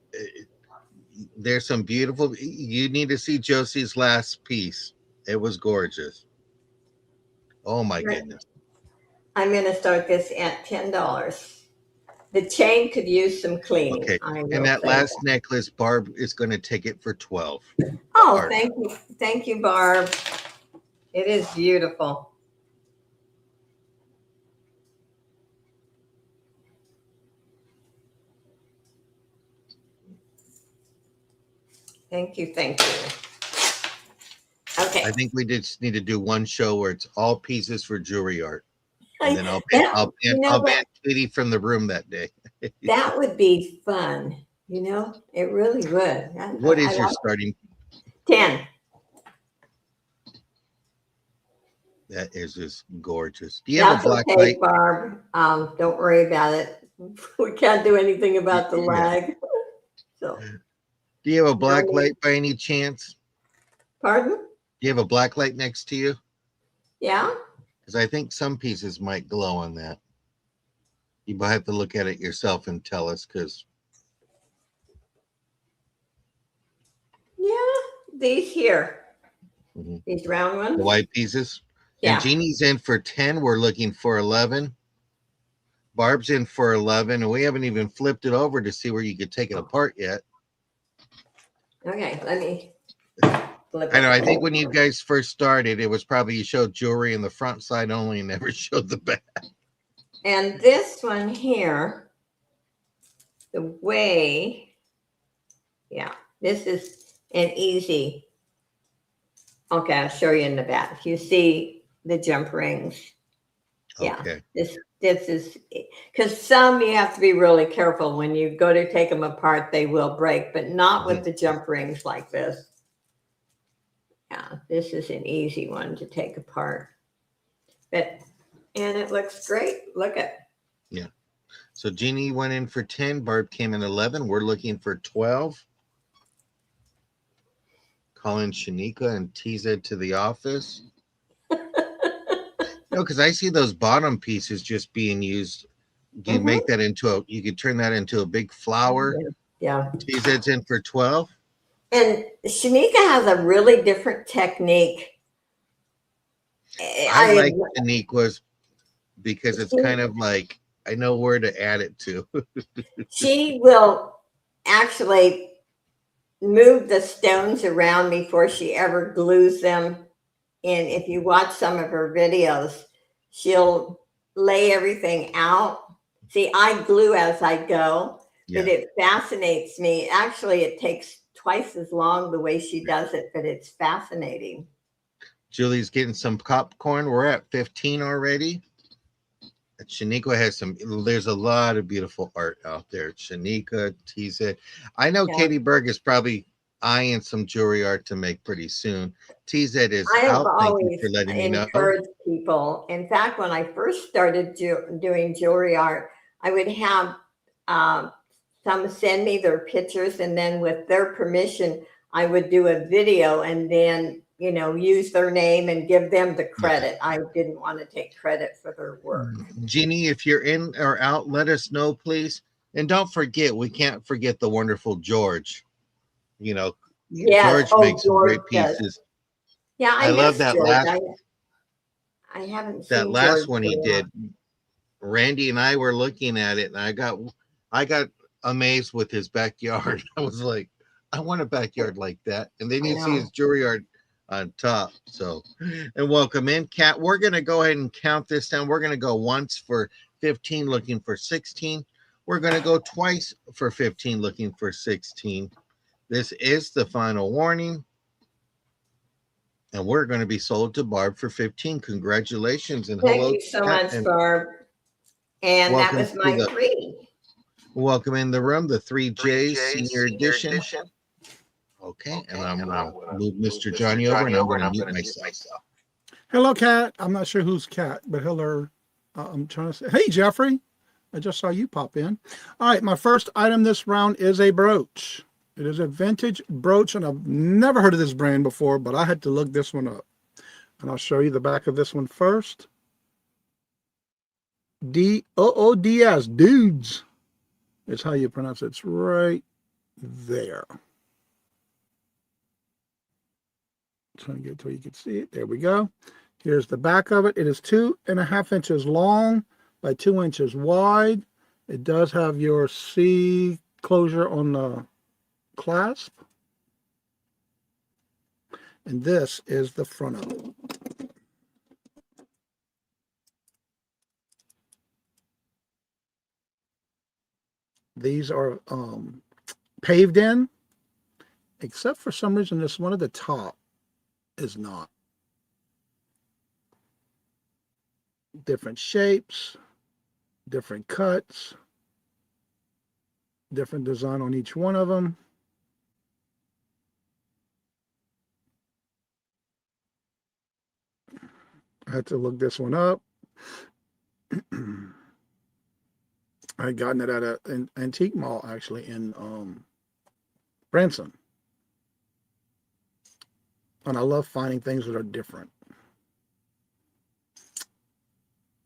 there's some beautiful. You need to see Josie's last piece. It was gorgeous. Oh my goodness! I'm going to start this at $10. The chain could use some cleaning. Okay, and that last necklace, Barb is going to take it for 12. Oh, Barb. thank you, Barb. It is beautiful. Thank you. Okay. I think we just need to do one show where it's all pieces for jewelry art, and then I'll ban Katie from the room that day. That would be fun. It really would. What is your starting? 10. That is just gorgeous. Do you have a That's black okay, light? Barb. Don't worry about it. We can't do anything about the Yeah. lag. So, Do you have a no black need. light by any chance? Pardon? Do you have a black light next to you? Yeah? Because I think some pieces might glow on that. You might have to look at it yourself and tell us, because Yeah. These here. the These round ones. white pieces. And Yeah. Jeannie's in for 10. We're looking for 11. Barb's in for 11, and we haven't even flipped it over to see where you could take it apart yet. Okay, let me flip I know. I it. think when you guys first started, it was probably you showed jewelry in the front side only and never showed the back. And this one here, the way, yeah, this is an easy. Okay, I'll show you in the back. You see the jump rings. Yeah, Okay. this is because some you have to be really careful when you go to take them apart, they will break, but not with the jump rings like this. Yeah, this is an easy one to take apart. And it looks great. Look at. Yeah. So Jeannie went in for 10. Barb came in 11. We're looking for 12. Calling Shanika and TZ to the office. No, because I see those bottom pieces just being used. You make that into you could turn that into a big flower. Yeah. TZ's in for 12. And Shanika has a really different technique. I like Shaniqua's because it's kind of like I know where to add it to. She will actually move the stones around before she ever glues them. And if you watch some of her videos, she'll lay everything out. See, I glue as I go, but it fascinates me. Actually, it takes twice as long the way she does it, but it's fascinating. Julie's getting some popcorn. We're at 15 already. Shanika has some. There's a lot of beautiful art out there. Shanika, TZ. I know Katie Berg is probably eyeing some jewelry art to make pretty soon. TZ is I have out. Thank you always for letting me know. encouraged people. In fact, when I first started doing jewelry art, I would have some send me their pictures, and then with their permission, I would do a video and then, use their name and give them the credit. I didn't want to take credit for their work. Jeannie, if you're in or out, let us know, please. And don't forget, we can't forget the wonderful George. Yes. George makes some great pieces. Does. Yeah, I love that George. last. I haven't that seen last George one he did. Randy and I were looking at it, and I got amazed with his backyard. I was like, I want a backyard like that. And then you see his jewelry art on top. So, and welcome in, Kat. We're gonna go ahead and count this down. We're gonna go once for 15, looking for 16. We're gonna go twice for 15, looking for 16. This is the final warning. And we're going to be sold to Barb for 15. Congratulations and hello. Thank you so much, Barb. And that was my 3. Welcome in the room, the 3Js Senior Edition. Okay, and I'm going to move Mr. Johnny over, and I'm going to mute myself. Hello, Kat. I'm not sure who's Kat, but hello. I'm trying to say, hey, Jeffrey. I just saw you pop in. All right, my first item this round is a brooch. It is a vintage brooch, and I've never heard of this brand before, but I had to look this one up. And I'll show you the back of this one first. D-O-O-D-S, dudes. Is how you pronounce it. It's right there. Trying to get to where you can see it. There we go. Here's the back of it. It is 2.5 inches long by 2 inches wide. It does have your C closure on the clasp. And this is the front of it. These are paved in, except for some reason this one at the top is not. Different shapes, different cuts, different design on each one of them. I had to look this one up. I had gotten it at an antique mall, actually, in Branson. And I love finding things that are different.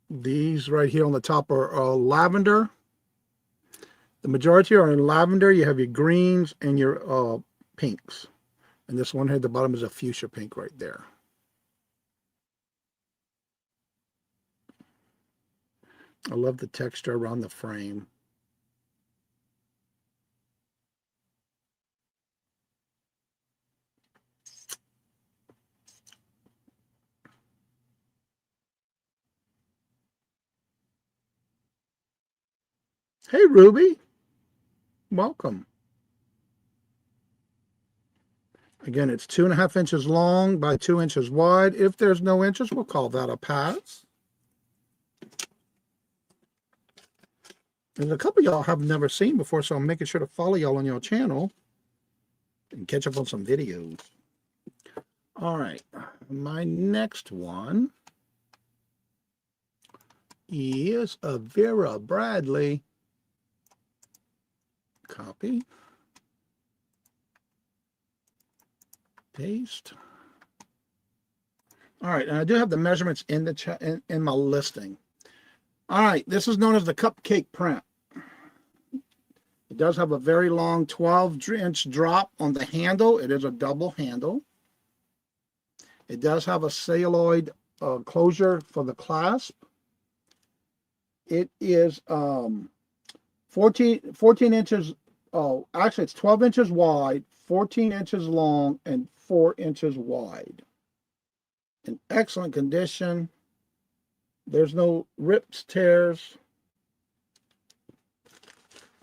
These right here on the top are lavender. The majority are in lavender. You have your greens and your pinks. And this one here at the bottom is a fuchsia pink right there. I love the texture around the frame. Hey, Ruby. Welcome. Again, it's 2.5 inches long by 2 inches wide. If there's no inches, we'll call that a pass. There's a couple y'all have never seen before, so I'm making sure to follow y'all on your channel and catch up on some videos. All right, my next one is a Vera Bradley. Copy. Paste. All right, and I do have the measurements in the chat in my listing. All right, this is known as the cupcake print. It does have a very long 12-inch drop on the handle. It is a double handle. It does have a celluloid closure for the clasp. It is 14 inches. Oh, actually, it's 12 inches wide, 14 inches long, and 4 inches wide. In excellent condition. There's no rips, tears.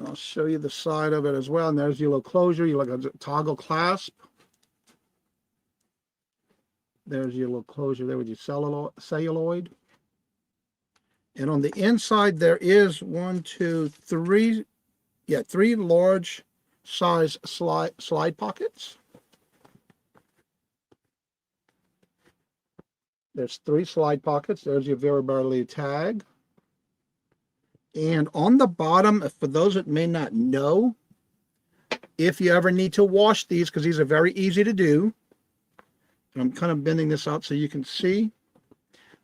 I'll show you the side of it as well. And there's your little closure. You like a toggle clasp. There's your little closure there with your celluloid. And on the inside, there is 3 large size slide pockets. There's 3 slide pockets. There's your Vera Bradley tag. And on the bottom, for those that may not know, if you ever need to wash these, because these are very easy to do, and I'm kind of bending this out so you can see,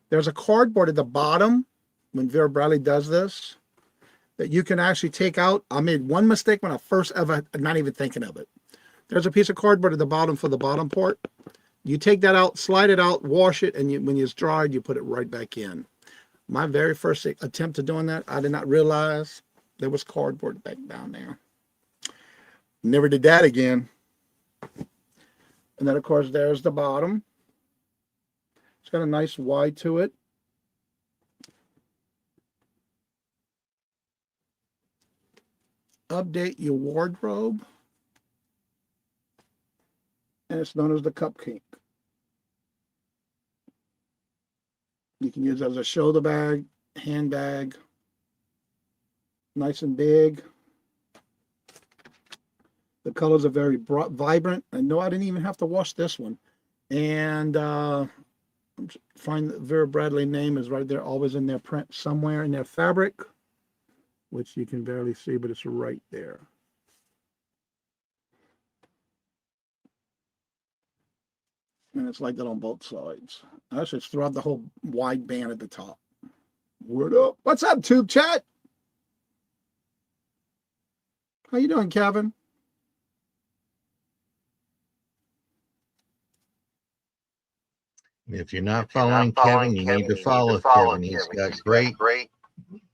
there's a cardboard at the bottom when Vera Bradley does this that you can actually take out. I made one mistake when I first ever, not even thinking of it. There's a piece of cardboard at the bottom for the bottom part. You take that out, slide it out, wash it, and when it's dried, you put it right back in. My very first attempt at doing that, I did not realize there was cardboard back down there. Never did that again. And then, of course, there's the bottom. It's got a nice wide to it. Update your wardrobe. And it's known as the cupcake. You can use it as a shoulder bag, handbag, nice and big. The colors are very vibrant. I know I didn't even have to wash this one. And find the Vera Bradley name is right there, always in their print somewhere in their fabric, which you can barely see, but it's right there. And it's like that on both sides. Actually, it's throughout the whole wide band at the top. Word up. What's up, Tube Chat? How you doing, Kevin? If you're not following Kevin, you need to follow Kevin. He's got great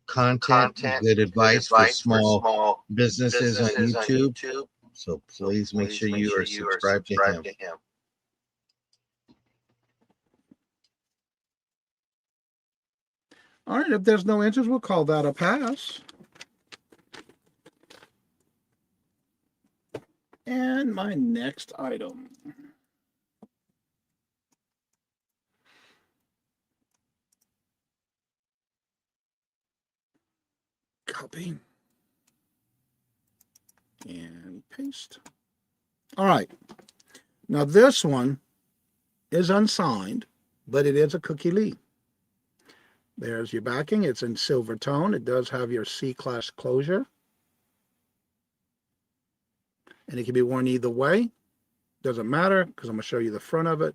content, good advice for small businesses on YouTube. So please make sure you are subscribed to him. All right, if there's no inches, we'll call that a pass. And my next item. Copy. And paste. All right. Now this one is unsigned, but it is a Cookie Lee. There's your backing. It's in silver tone. It does have your C-class closure. And it can be worn either way. Doesn't matter because I'm going to show you the front of it.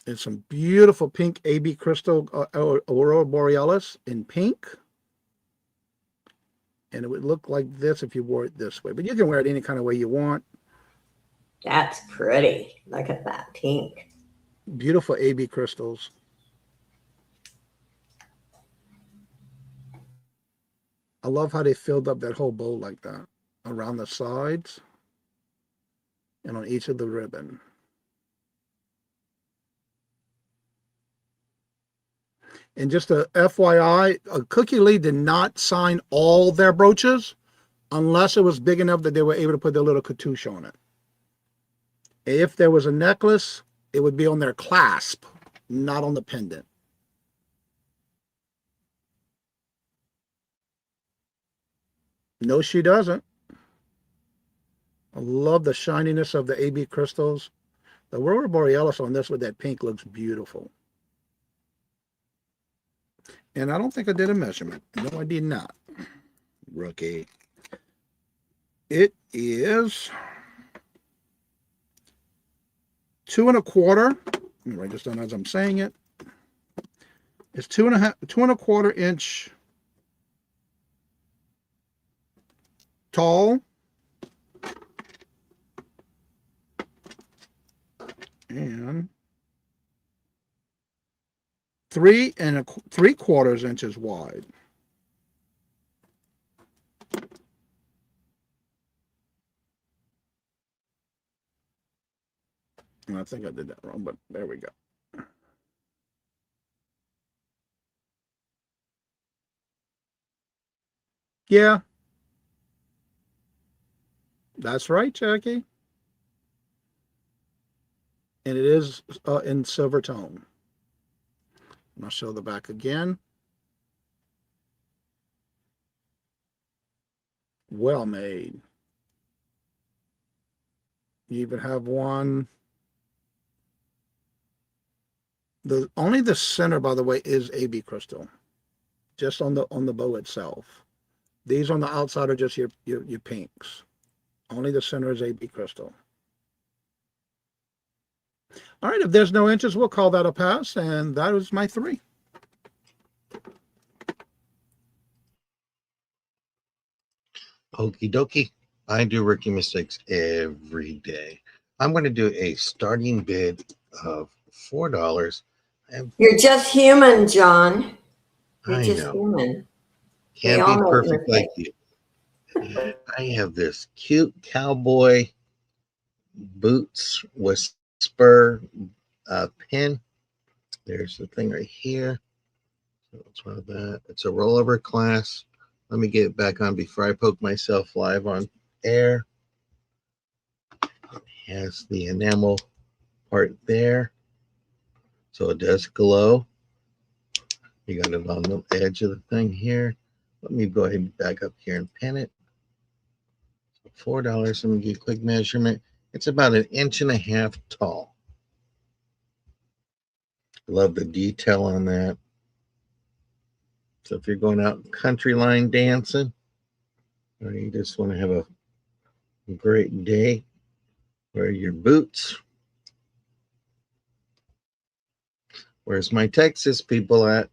It's some beautiful pink AB crystal Aurora Borealis in pink. And it would look like this if you wore it this way. But you can wear it any kind of way you want. That's pretty. Look at that pink. Beautiful AB crystals. I love how they filled up that whole bow like that. Around the sides. And on each of the ribbon. And just a FYI, Cookie Lee did not sign all their brooches unless it was big enough that they were able to put their little cartouche on it. If there was a necklace, it would be on their clasp, not on the pendant. No, she doesn't. I love the shininess of the AB crystals. The Aurora Borealis on this with that pink looks beautiful. And I don't think I did a measurement. No, I did not. Rookie. It is 2 1/4. Let me write this down as I'm saying it. It's 2 1/4 inch tall. And 3 3/4 inches wide. And I think I did that wrong, but there we go. Yeah. That's right, Jackie. And it is in silver tone. And I'll show the back again. Well made. You even have one. Only the center, by the way, is AB crystal. Just on the bow itself. These on the outside are just your pinks. Only the center is AB crystal. All right, if there's no inches, we'll call that a pass, and that was my 3. Okie dokie. I do rookie mistakes every day. I'm going to do a starting bid of $4. You're just human, John. You're I just know. human. Can't be perfect like you. I have this cute cowboy boots with spur pin. There's the thing right here. So it's one of that. It's a rollover class. Let me get it back on before I poke myself live on air. It has the enamel part there. So it does glow. You got it on the edge of the thing here. Let me go ahead and back up here and pin it. So $4. Let me give you a quick measurement. It's about 1.5 inches tall. Love the detail on that. So if you're going out country line dancing, or you just want to have a great day, wear your boots. Where's my Texas people at?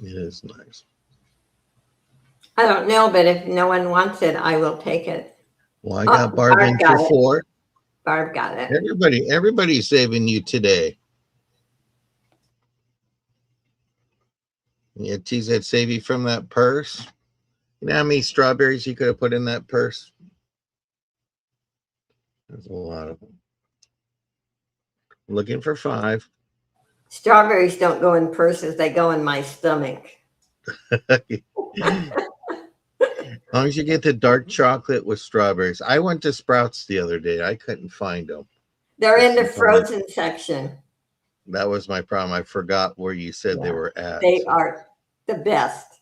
It is nice. I don't know, but if no one wants it, I will take it. Well, I got Barb in for $4. Barb got it. Everybody's saving you today. Yeah, geez, that save you from that purse. You know how many strawberries you could have put in that purse? There's a lot of them. Looking for 5. Strawberries don't go in purses. They go in my stomach. As long as you get the dark chocolate with strawberries. I went to Sprouts the other day. I couldn't find them. They're in the frozen section. That was my problem. I forgot where you said they were at. They are the best.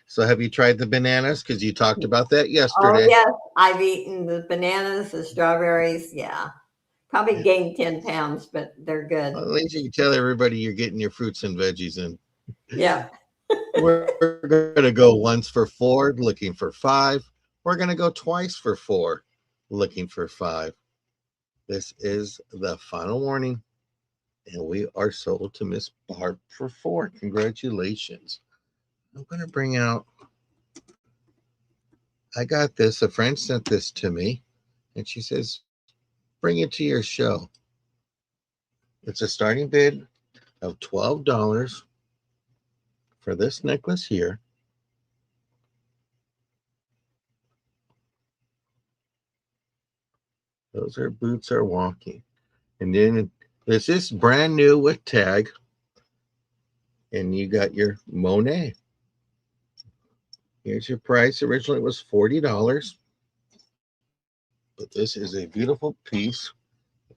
So have you tried the bananas? Because you talked about that Oh, yesterday. yes. I've eaten the bananas, the strawberries. Yeah. Probably gained 10 pounds, but they're good. Well, at least you can tell everybody you're getting your fruits and veggies in. Yeah. We're going to go once for 4, looking for 5. We're going to go twice for 4, looking for 5. This is the final warning, and we are sold to Miss Barb for 4. Congratulations. I'm going to bring out, I got this. A friend sent this to me, and she says, bring it to your show. It's a starting bid of $12 for this necklace here. Those are boots are walking. And then this is brand new with tag. And you got your Monet. Here's your price. Originally it was $40. But this is a beautiful piece.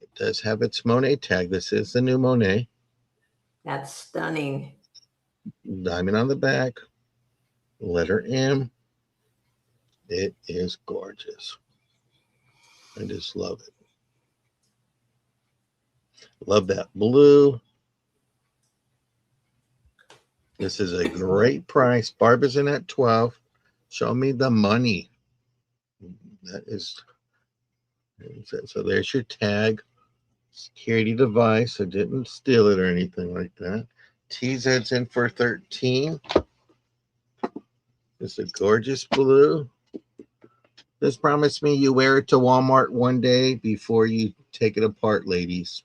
It does have its Monet tag. This is the new Monet. That's stunning. Diamond on the back. Letter M. It is gorgeous. I just love it. Love that blue. This is a great price. Barb is in at 12. Show me the money. That is, so there's your tag. Security device. I didn't steal it or anything like that. TZ's in for 13. It's a gorgeous blue. Just promise me you wear it to Walmart one day before you take it apart, ladies.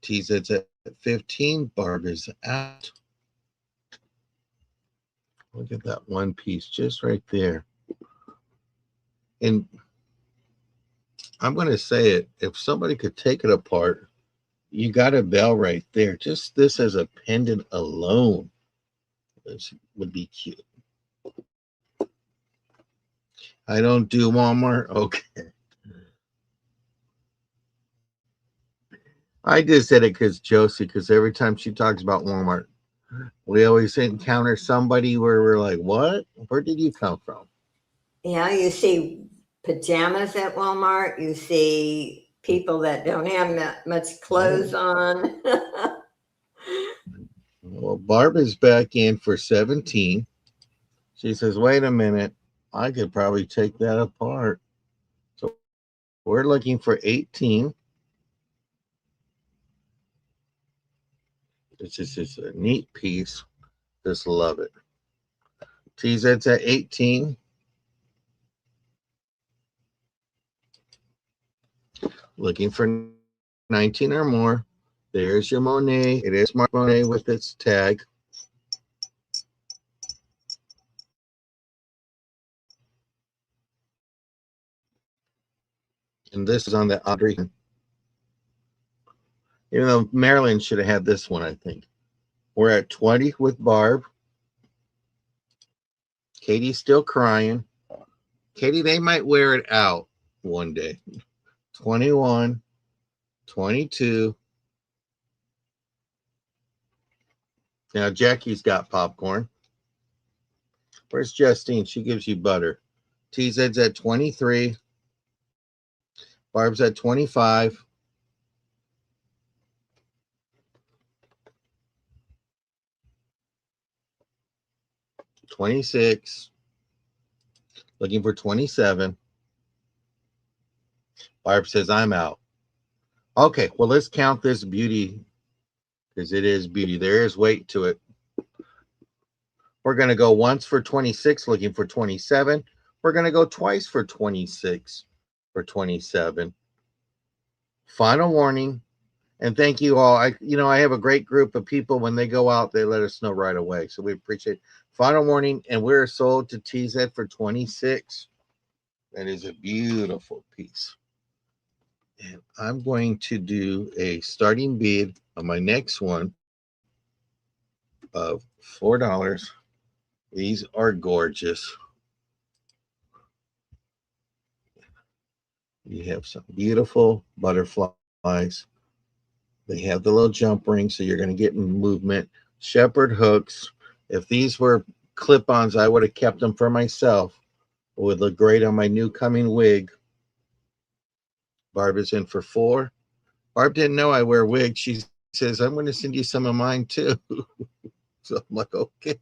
TZ's at 15. Barb is out. Look at that one piece just right there. And I'm going to say it. If somebody could take it apart, you got a bell right there. Just this as a pendant alone. This would be cute. I don't do Walmart. Okay. I just said it because Josie, because every time she talks about Walmart, we always encounter somebody where we're like, what? Where did you come from? Yeah, you see pajamas at Walmart. You see people that don't have much clothes on. Well, Barb is back in for 17. She says, wait a minute. I could probably take that apart. So we're looking for 18. This is just a neat piece. Just love it. TZ's at 18. Looking for 19 or more. There's your Monet. It is Mark Monet with its tag. And this is on the Audrey. Even though Marilyn should have had this one, I think. We're at 20 with Barb. Katie's still crying. Katie, they might wear it out one day. 21, 22. Now, Jackie's got popcorn. Where's Justine? She gives you butter. TZ's at 23. Barb's at 25. $26. Looking for 27. Barb says, I'm out. Okay, well, let's count this beauty because it is beauty. There is weight to it. We're going to go once for 26, looking for 27. We're going to go twice for 26 for 27. Final warning. And thank you all. I have a great group of people. When they go out, they let us know right away. So we appreciate it. Final warning. And we're sold to TZ for 26. That is a beautiful piece. And I'm going to do a starting bid on my next one of $4. These are gorgeous. You have some beautiful butterflies. They have the little jump ring, so you're going to get movement. Shepherd hooks. If these were clip-ons. I would have kept them for myself. It would look great on my new coming wig. Barb is in for 4. Barb didn't know I wear wigs. She says, I'm going to send you some of mine too. So I'm like, okay.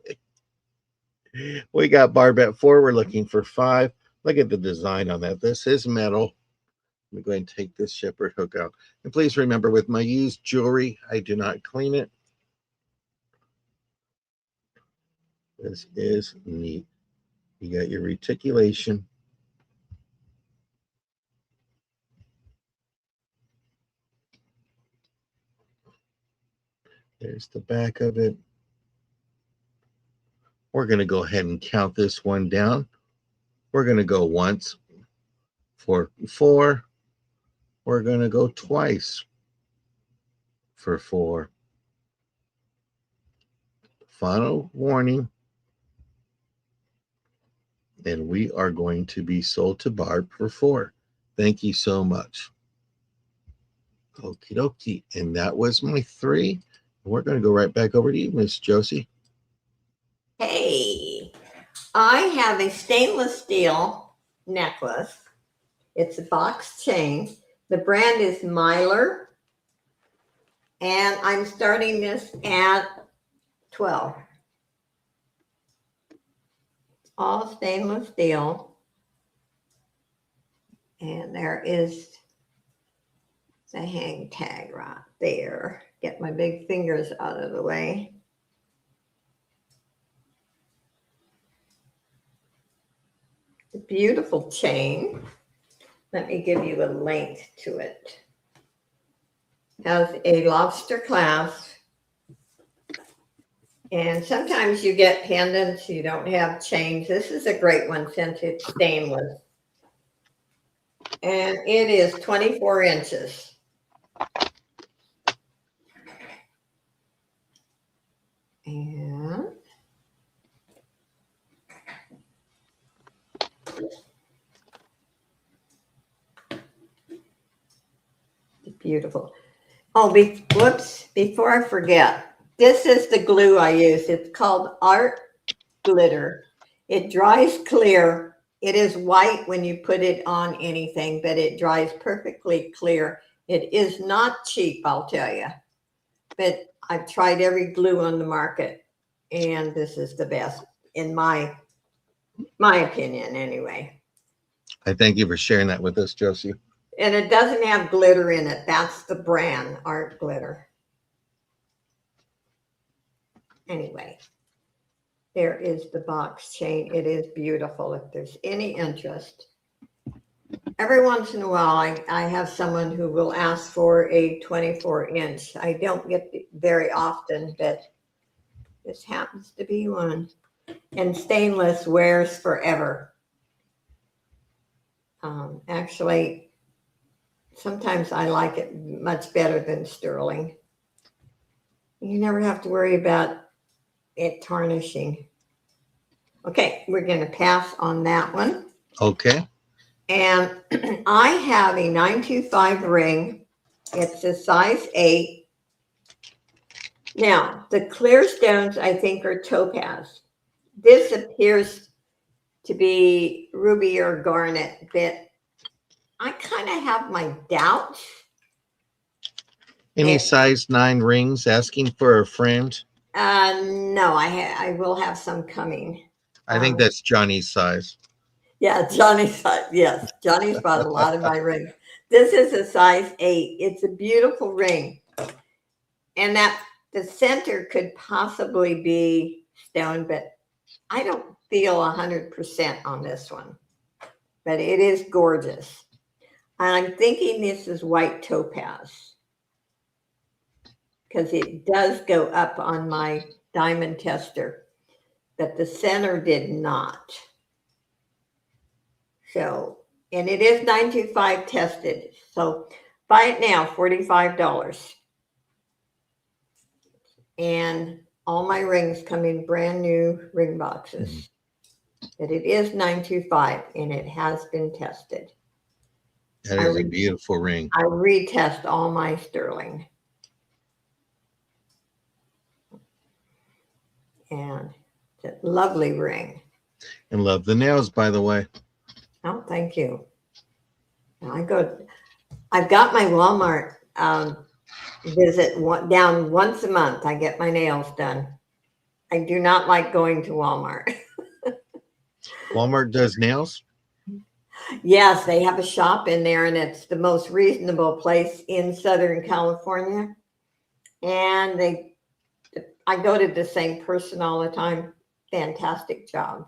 We got Barb at 4. We're looking for 5. Look at the design on that. This is metal. Let me go ahead and take this shepherd hook out. And please remember, with my used jewelry, I do not clean it. This is neat. You got your reticulation. There's the back of it. We're going to go ahead and count this one down. We're going to go once for 4. We're going to go twice for 4. Final warning. And we are going to be sold to Barb for 4. Thank you so much. Okie dokie. And that was my 3. We're going to go right back over to you, Miss Josie. Hey, I have a stainless steel necklace. It's a box chain. The brand is Myler. And I'm starting this at 12. All stainless steel. And there is the hang tag right there. Get my big fingers out of the way. It's a beautiful chain. Let me give you a link to it. Has a lobster clasp. And sometimes you get pendants, you don't have chains. This is a great one since it's stainless. And it is 24 inches. And it's beautiful. Oh, whoops, before I forget, this is the glue I use. It's called Art Glitter. It dries clear. It is white when you put it on anything, but it dries perfectly clear. It is not cheap, I'll tell you. But I've tried every glue on the market, and this is the best, in my opinion, anyway. I thank you for sharing that with us, Josie. And it doesn't have glitter in it. That's the brand, Art Glitter. Anyway, there is the box chain. It is beautiful. If there's any interest, every once in a while, I have someone who will ask for a 24-inch. I don't get very often, but this happens to be one. And stainless wears forever. Actually, sometimes I like it much better than sterling. You never have to worry about it tarnishing. Okay, we're going to pass on that one. Okay. And I have a 925 ring. It's a size 8. Now, the clear stones, I think, are topaz. This appears to be ruby or garnet, but I kind of have my doubts. Any size 9 rings, asking for a friend? No, I will have some coming. I think that's Johnny's size. Yeah, Johnny's, yes, Johnny's bought a lot of my rings. This is a size 8. It's a beautiful ring. And that the center could possibly be stone, but I don't feel 100% on this one. But it is gorgeous. I'm thinking this is white topaz, because it does go up on my diamond tester, but the center did not. So, and it is 925 tested. So buy it now, $45. And all my rings come in brand new ring boxes. But it is 925 and it has been tested. That is a beautiful ring. I retest all my sterling. And Lovely ring. And love the nails, by the way. Oh, thank you. I've got my Walmart visit down once a month. I get my nails done. I do not like going to Walmart. Walmart does nails? Yes, they have a shop in there, and it's the most reasonable place in Southern California. And I go to the same person all the time. Fantastic job.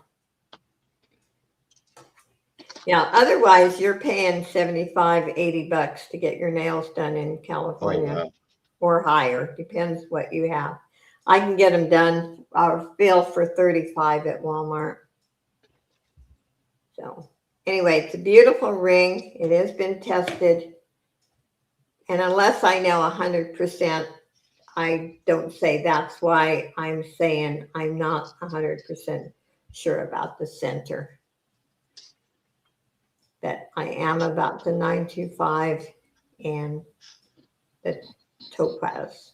Yeah, otherwise you're paying $75, $80 to get your nails done in California. Oh, wow. Or higher, depends what you have. I can get them done bill for $35 at Walmart. So anyway, it's a beautiful ring. It has been tested. And unless I know 100%, I don't say that's why I'm saying I'm not 100% sure about the center. That I am about the 925 and the topaz.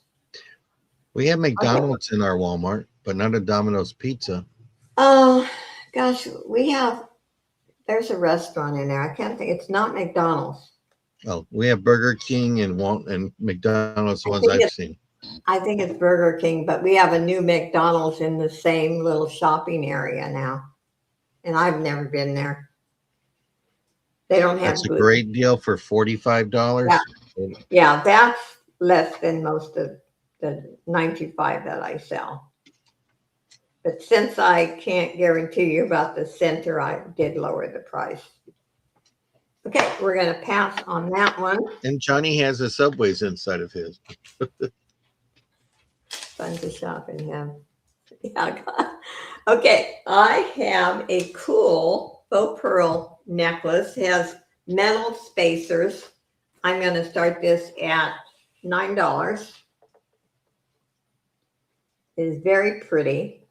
We have McDonald's in our Walmart, but not a Domino's Pizza. Oh, gosh, there's a restaurant in there. I can't think, it's not McDonald's. Oh, we have Burger King and McDonald's, the ones I've seen. I think it's Burger King, but we have a new McDonald's in the same little shopping area now. And I've never been there. They don't have. That's a great deal for $45. Yeah, that's less than most of the 925 that I sell. But since I can't guarantee you about the center, I did lower the price. Okay, we're going to pass on that one. And Johnny has a Subways inside of his. Fun to shop in him. Yeah. Okay, I have a cool faux pearl necklace. It has metal spacers. I'm going to start this at $9. It is very pretty.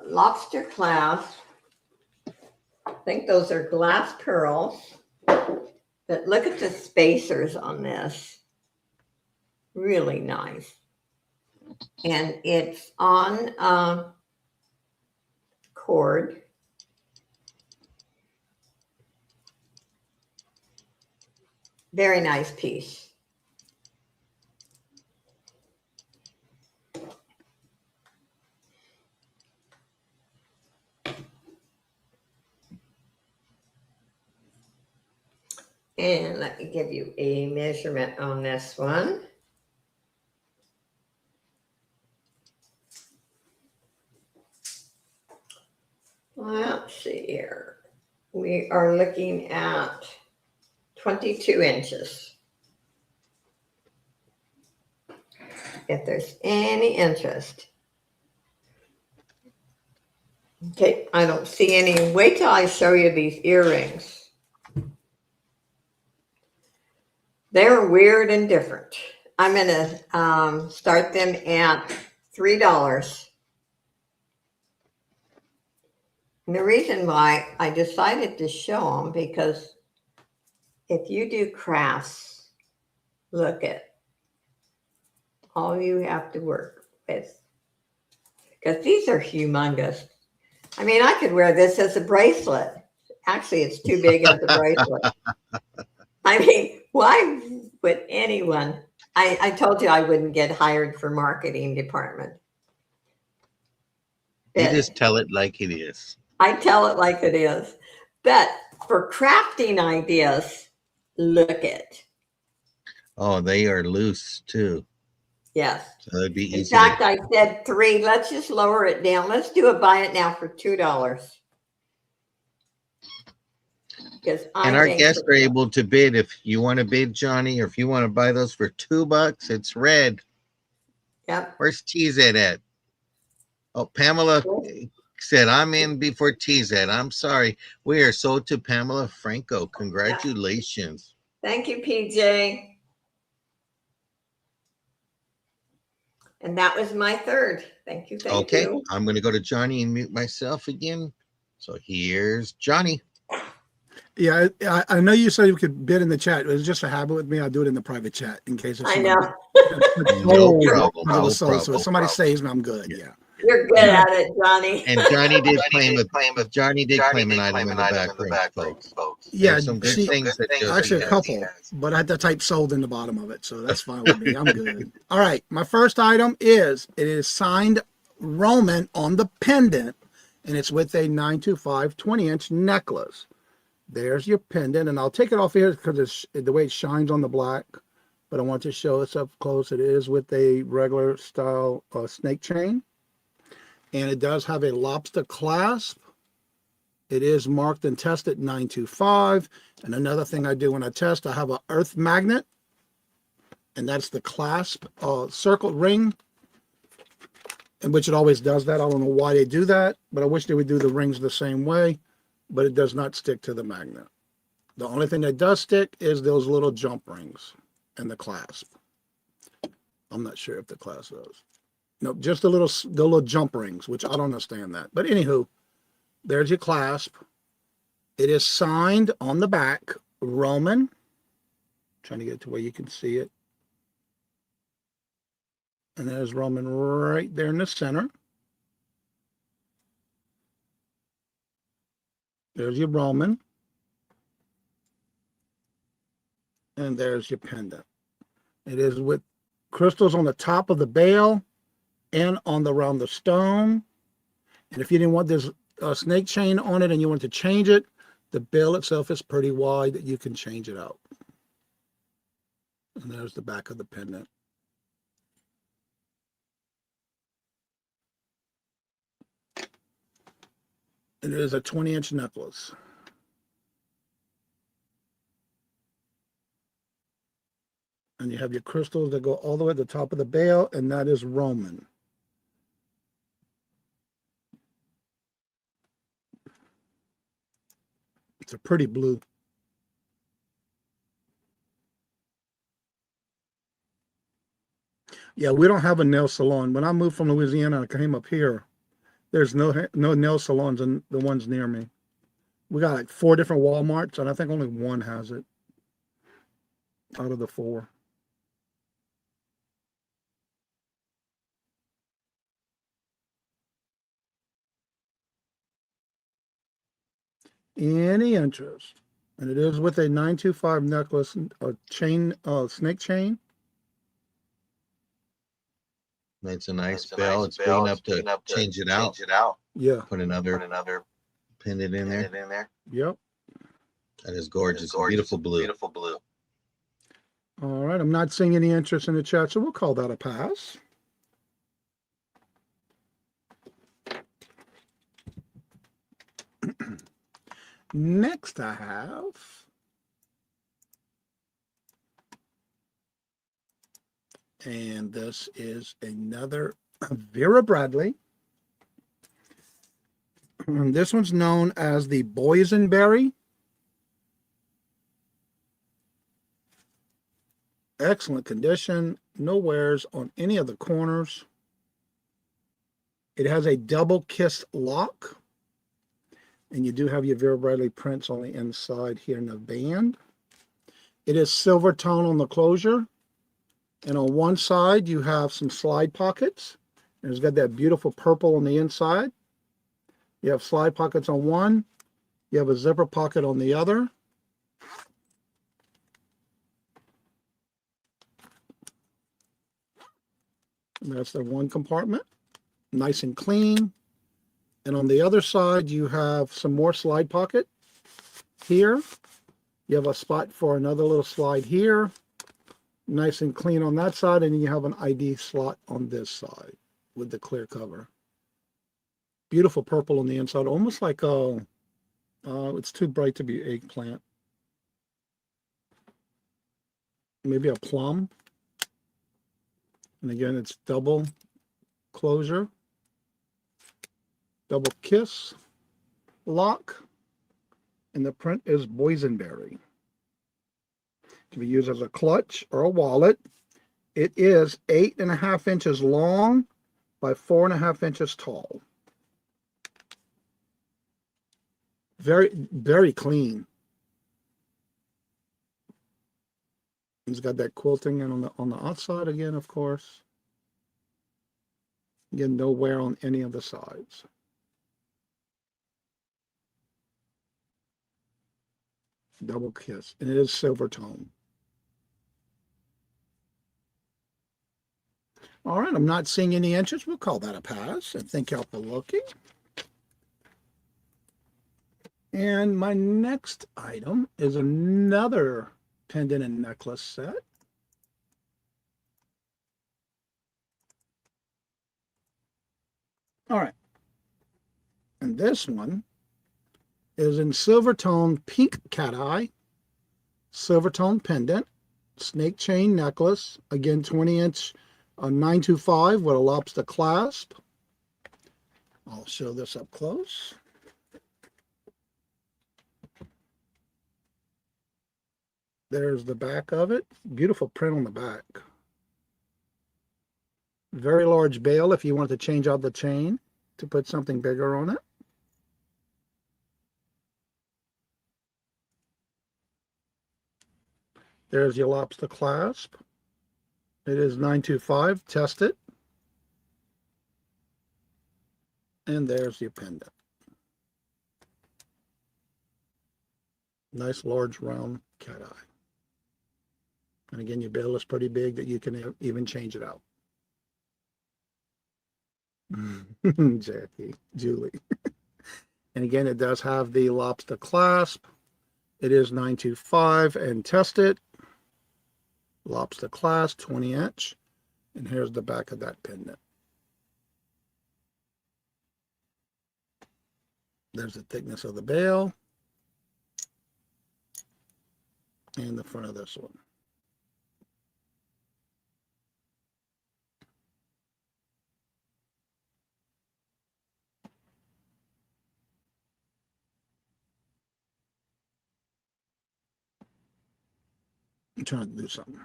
Lobster clasp. I think those are glass pearls. But look at the spacers on this. Really nice. And it's on cord. Very nice piece. And let me give you a measurement on this one. Let's see here. We are looking at 22 inches. If there's any interest. Okay, I don't see any. Wait till I show you these earrings. They're weird and different. I'm going to start them at $3. And the reason why I decided to show them, because if you do crafts, look at all you have to work with. Because these are humongous. I mean, I could wear this as a bracelet. Actually, it's too big as a bracelet. I mean, why would anyone? I told you I wouldn't get hired for marketing department. You just tell it like it is. I tell it like it is. But for crafting ideas, look at. Oh, they are loose too. Yes. So that'd be easy. In fact, I said $3. Let's just lower it down. Let's do a buy it now for $2. And our guests are able to bid. If you want to bid, Johnny, or if you want to buy those for $2, it's red. Yep. Where's TZ at? Oh, Pamela said, I'm in before TZ. I'm sorry. We are sold to Pamela Franco. Congratulations. Thank you, PJ. And that was my third. Thank you. Thank you. Okay. I'm going to go to Johnny and mute myself again. So here's Johnny. Yeah, I know you said you could bid in the chat. It was just a habit with me. I'll do it in the private chat in case. I know. No problem. So if somebody saves me, I'm good. Yeah. You're good at it, Johnny. And Johnny did claim an item in the back rings, folks. Yeah, There's some good things that Josie actually a has. couple, but I had to type sold in the bottom of it, so that's fine with me. I'm good. All right, my first item is it is signed Roman on the pendant, and it's with a 925 20-inch necklace. There's your pendant, and I'll take it off here because it's the way it shines on the black, but I want to show this up close. It is with a regular style snake chain, and it does have a lobster clasp. It is marked and tested 925. And another thing I do when I test, I have an earth magnet, and that's the clasp circle ring, in which it always does that. I don't know why they do that, but I wish they would do the rings the same way, but it does not stick to the magnet. The only thing that does stick is those little jump rings and the clasp. I'm not sure if the clasp does. No, just the little jump rings, which I don't understand that. But anywho, there's your clasp. It is signed on the back, Roman. Trying to get to where you can see it. And there's Roman right there in the center. There's your Roman. And there's your pendant. It is with crystals on the top of the bail and around the stone. And if you didn't want this snake chain on it and you want to change it, the bail itself is pretty wide that you can change it out. And there's the back of the pendant. It is a 20-inch necklace. And you have your crystals that go all the way to the top of the bail, and that is Roman. It's a pretty blue. Yeah, we don't have a nail salon. When I moved from Louisiana, I came up here. There's no nail salons in the ones near me. We got like 4 different Walmarts, and I think only one has it out of the 4. Any interest? And it is with a 925 necklace, a chain, snake chain. It's a nice bell. It's big enough to change it out. Yeah. Put another pendant in there. Yep. That is gorgeous. Beautiful blue. All right. I'm not seeing any interest in the chat, so we'll call that a pass. Next I have and this is another Vera Bradley. This one's known as the boysenberry. Excellent condition, no wears on any of the corners. It has a double kiss lock, and you do have your Vera Bradley prints on the inside here in the band. It is silver tone on the closure, and on one side you have some slide pockets, and it's got that beautiful purple on the inside. You have slide pockets on one, you have a zipper pocket on the other. And that's the one compartment, nice and clean. And on the other side, you have some more slide pocket here. You have a spot for another little slide here, nice and clean on that side. And then you have an ID slot on this side with the clear cover. Beautiful purple on the inside, almost like it's too bright to be eggplant. Maybe a plum. And again, it's double closure, double kiss, lock, and the print is boysenberry. Can be used as a clutch or a wallet. It is 8.5 inches long by 4.5 inches tall. Very, very clean. It's got that quilting and on the outside again, of course. Again, no wear on any of the sides. Double kiss. And it is silver tone. All right, I'm not seeing any inches. We'll call that a pass. And thank y'all for looking. And my next item is another pendant and necklace set. All right. And this one is in silver tone pink cat eye, silver tone pendant, snake chain necklace, again 20-inch 925 with a lobster clasp. I'll show this up close. There's the back of it. Beautiful print on the back. Very large bail if you want to change out the chain to put something bigger on it. There's your lobster clasp. It is 925. Test it. And there's your pendant. Nice large round cat eye. And again, your bail is pretty big that you can even change it out. Jackie, Julie. And again, it does have the lobster clasp. It is 925 and test it. Lobster clasp, 20-inch. And here's the back of that pendant. There's the thickness of the bail. And the front of this one. I'm trying to do something.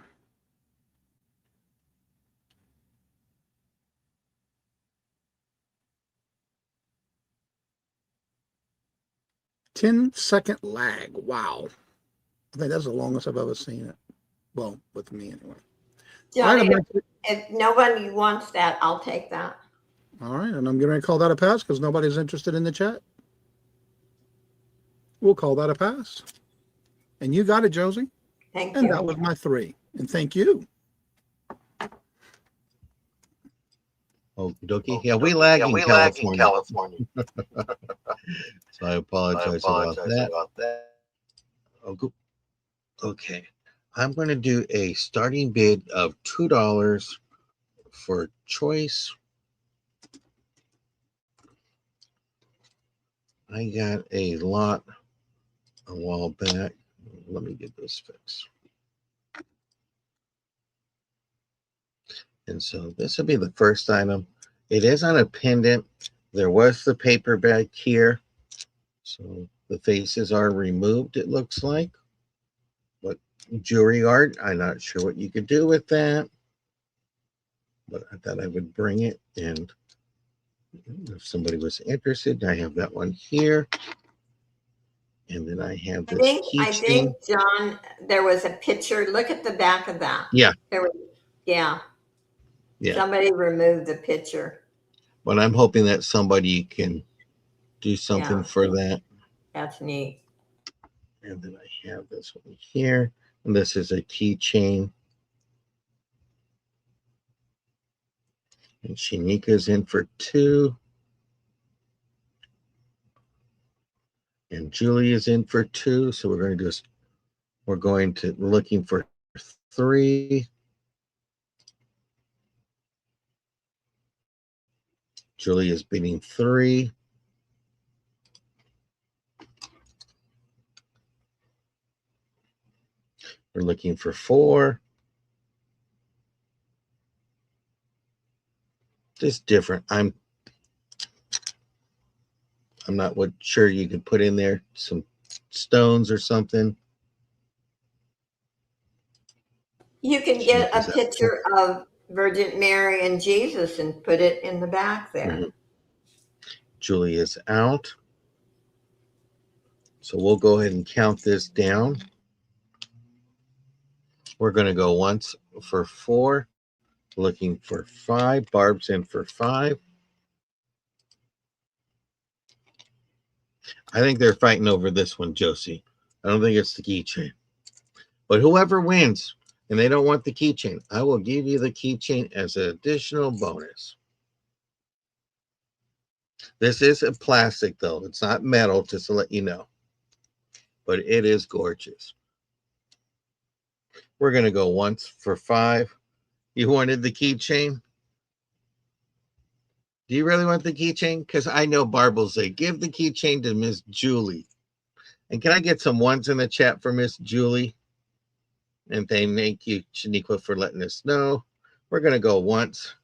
Ten-second lag. Wow. I think that's the longest I've ever seen it. Well, with me anyway. John, if nobody wants that, I'll take that. All right, and I'm going to call that a pass because nobody's interested in the chat. We'll call that a pass. And you got it, Josie. Thank and you. that was my 3. And thank you. Oh, Dokie. Yeah, we lag in California. So I apologize about that. Oh, okay. I'm going to do a starting bid of $2 for choice. I got a lot a while back. Let me get this fixed. And so this will be the first item. It is on a pendant. There was the paper bag here. So the faces are removed, it looks like. What jewelry art, I'm not sure what you could do with that. But I thought I would bring it. And if somebody was interested, I have that one here. And then I have this I think, John, there was a picture. Look at the back of that. Yeah. Yeah. Yeah. Somebody removed the picture. But I'm hoping that somebody can do something for that. That's neat. And then I have this one here. And this is a keychain. And Shanika's in for 2. And Julie is in for 2. So we're going to looking for 3. Julie is bidding 3. We're looking for 4. Just different. I'm not sure you could put in there some stones or something. You can get a picture of Virgin Mary and Jesus and put it in the back there. Mm-hmm. Julie is out. So we'll go ahead and count this down. We're going to go once for 4, looking for 5. Barb's in for 5. I think they're fighting over this one, Josie. I don't think it's the keychain. But whoever wins and they don't want the keychain, I will give you the keychain as an additional bonus. This is a plastic, though. It's not metal, just to let you know. But it is gorgeous. We're going to go once for 5. You wanted the keychain? Do you really want the keychain? Because I know Barb will say, give the keychain to Miss Julie. And can I get some ones in the chat for Miss Julie? And thank you, Shaniqua, for letting us know. We're going to go once.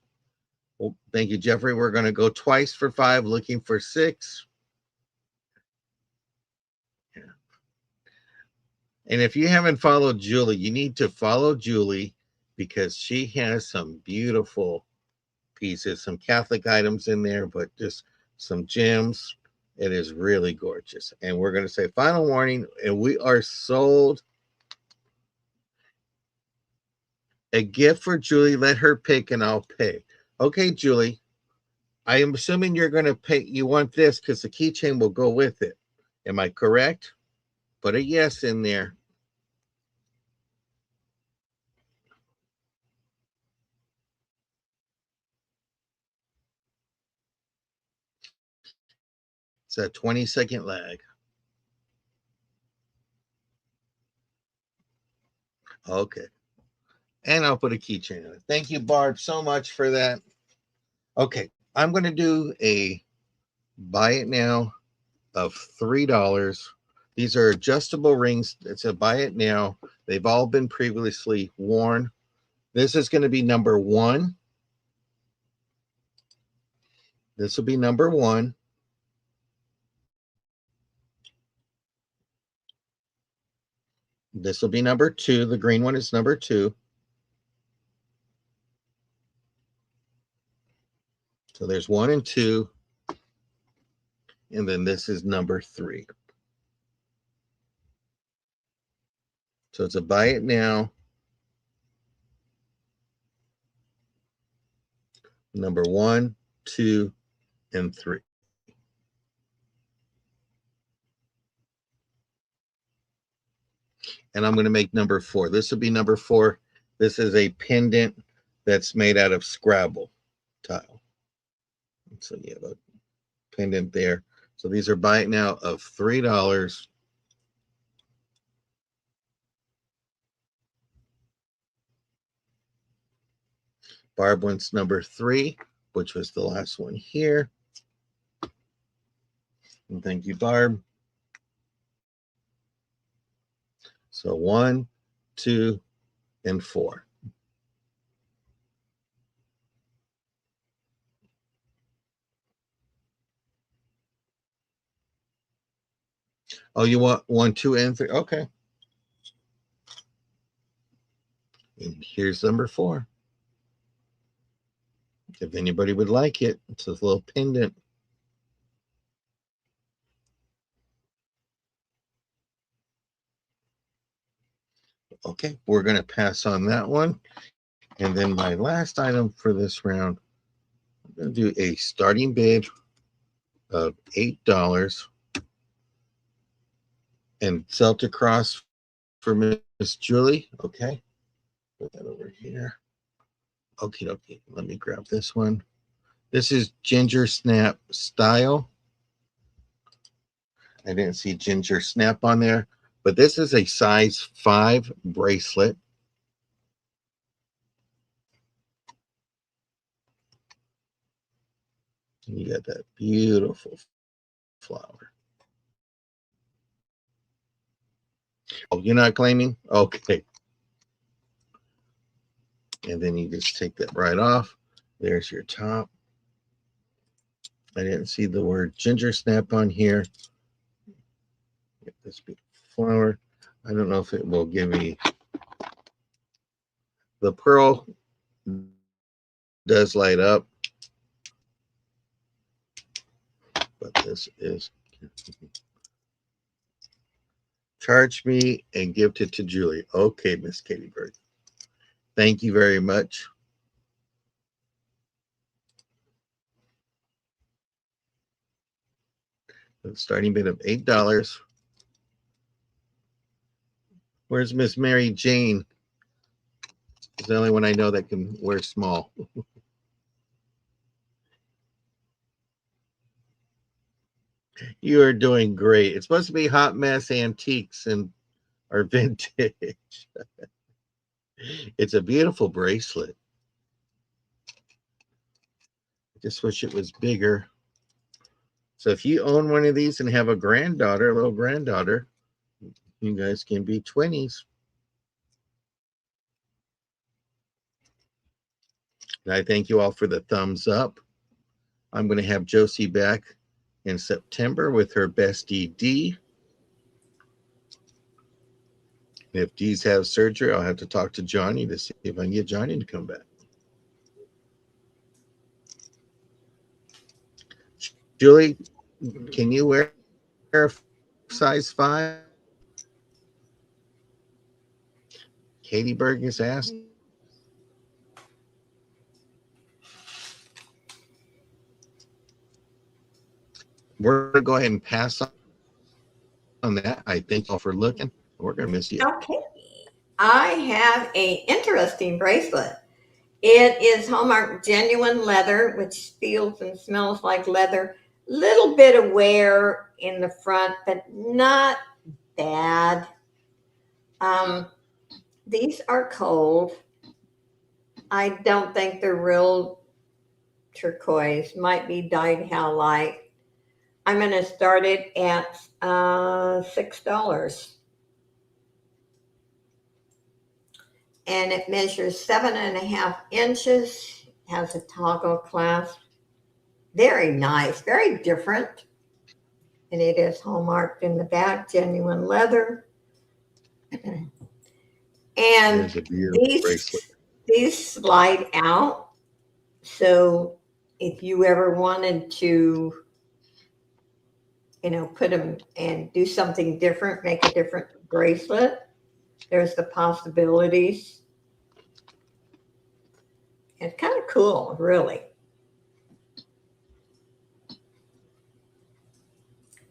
Well, thank you, Jeffrey. We're going to go twice for 5, looking for 6. Yeah. And if you haven't followed Julie, you need to follow Julie because she has some beautiful pieces, some Catholic items in there, but just some gems. It is really gorgeous. And we're going to say final warning, and we are sold. A gift for Julie. Let her pick and I'll pay. Okay, Julie. I am assuming you're going to pay. You want this because the keychain will go with it. Am I correct? Put a yes in there. It's a 20-second lag. Okay. And I'll put a keychain on it. Thank you, Barb, so much for that. Okay. I'm going to do a buy it now of $3. These are adjustable rings. It's a buy it now. They've all been previously worn. This is going to be number 1. This will be number 1. This will be number 2. The green one is number 2. So there's 1 and 2. And then this is number 3. So it's a buy it now. Number 1, 2, and 3. And I'm going to make number 4. This will be number 4. This is a pendant that's made out of Scrabble tile. So you have a pendant there. So these are buy it now of $3. Barb wants number 3, which was the last one here. And thank you, Barb. So 1, 2, and 4. Oh, you want 1, 2, and 3? Okay. And here's number 4. If anybody would like it, it's a little pendant. Okay, we're going to pass on that one. And then my last item for this round, I'm going to do a starting bid of $8 and Celtic Cross for Miss Julie. Okay, put that over here. Okay, let me grab this one. This is Ginger Snap Style. I didn't see Ginger Snap on there, but this is a size 5 bracelet. You got that beautiful flower. Oh, you're not claiming? Okay. And then you just take that right off. There's your top. I didn't see the word Ginger Snap on here. Get this big flower. I don't know if it will give me the pearl does light up, but this is charge me and gift it to Julie. Okay, Miss Katie Bird. Thank you very much. A starting bid of $8. Where's Miss Mary Jane? She's the only one I know that can wear small. You are doing great. It's supposed to be hot mess antiques and or vintage. It's a beautiful bracelet. I just wish it was bigger. So if you own one of these and have a granddaughter, a little granddaughter, you guys can be twinnies. And I thank you all for the thumbs up. I'm going to have Josie back in September with her bestie D. If D's have surgery, I'll have to talk to Johnny to see if I can get Johnny to come back. Julie, can you wear a size 5? Katie Berg is asked. We're going to go ahead and pass on that. I thank you all for looking. We're going to miss you. Okay. I have a interesting bracelet. It is Hallmark genuine leather, which feels and smells like leather. Little bit of wear in the front, but not bad. These are cold. I don't think they're real turquoise. Might be dyed halite. I'm going to start it at $6. And it measures 7.5 inches. Has a toggle clasp. Very nice, very different. And it is hallmarked in the back, genuine leather. And these slide out. So if you ever wanted to, put them and do something different, make a different bracelet, there's the possibilities. It's kind of cool, really.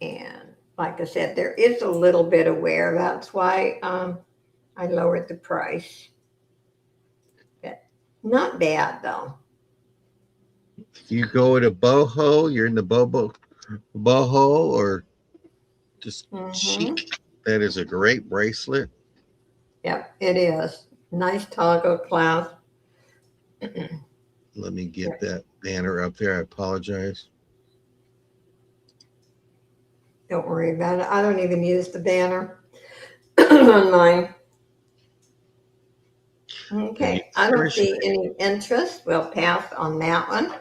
And like I said, there is a little bit of wear. That's why I lowered the price. But not bad, though. If you go to boho, you're in the boho or just chic. That is a great bracelet. Yep, it is. Nice toggle clasp. Let me get that banner up there. I apologize. Don't worry about it. I don't even use the banner on mine. Okay, I don't see any interest. We'll pass on that one.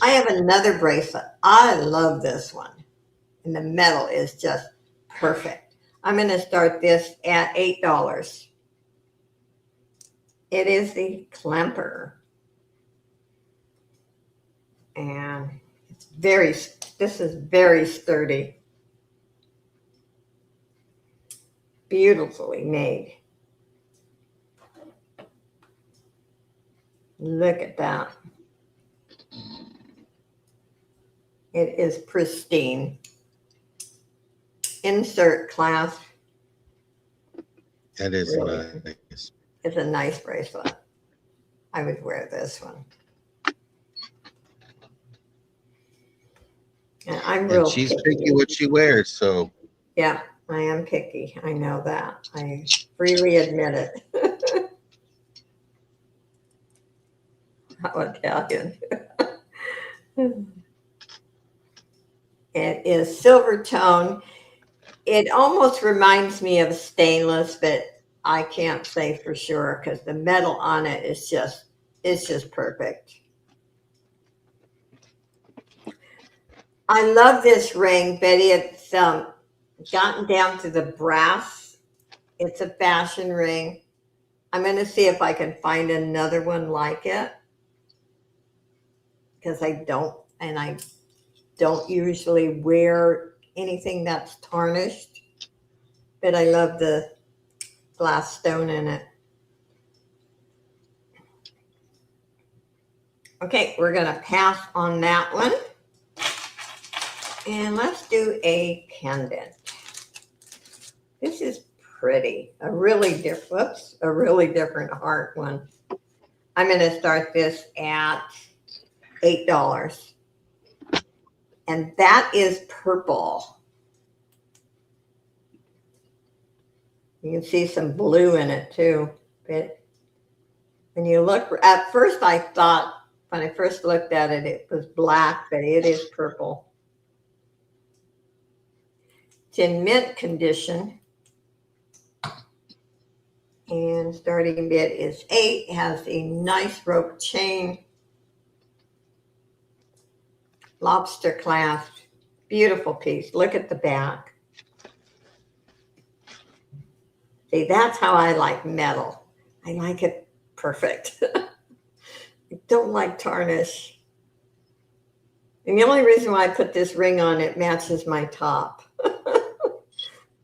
I have another bracelet. I love this one. And the metal is just perfect. I'm going to start this at $8. It is the Clemper. And this is very sturdy. Beautifully made. Look at that. It is pristine. Insert clasp. That is really nice. It's a nice bracelet. I would wear this one. And she's picky what she wears, so. Yeah, I am picky. I know that. I freely admit it. How Italian. It is silver tone. It almost reminds me of stainless, but I can't say for sure because the metal on it is just perfect. I love this ring, but it's gotten down to the brass. It's a fashion ring. I'm going to see if I can find another one like it because I don't usually wear anything that's tarnished, but I love the glass stone in it. Okay, we're going to pass on that one. And let's do a pendant. This is pretty. A really different heart one. I'm going to start this at $8. And that is purple. You can see some blue in it too. But when you look, at first I thought, when I first looked at it, it was black, but it is purple. It's in mint condition. And starting bid is 8. It has a nice rope chain. Lobster clasp. Beautiful piece. Look at the back. See, that's how I like metal. I like it perfect. I don't like tarnish. And the only reason why I put this ring on, it matches my top.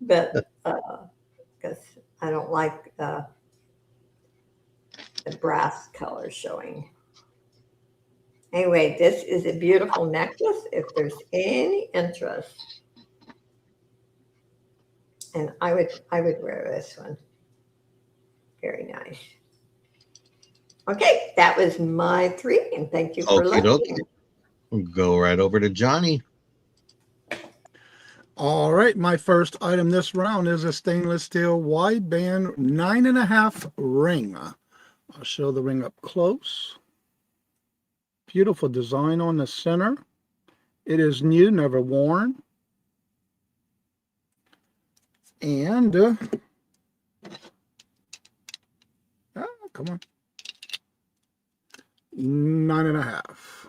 But because I don't like the brass color showing. Anyway, this is a beautiful necklace if there's any interest. And I would wear this one. Very nice. Okay, that was my 3, and thank you for listening. We'll go right over to Johnny. All right, my first item this round is a stainless steel wideband 9.5 ring. I'll show the ring up close. Beautiful design on the center. It is new, never worn. And come on, 9.5.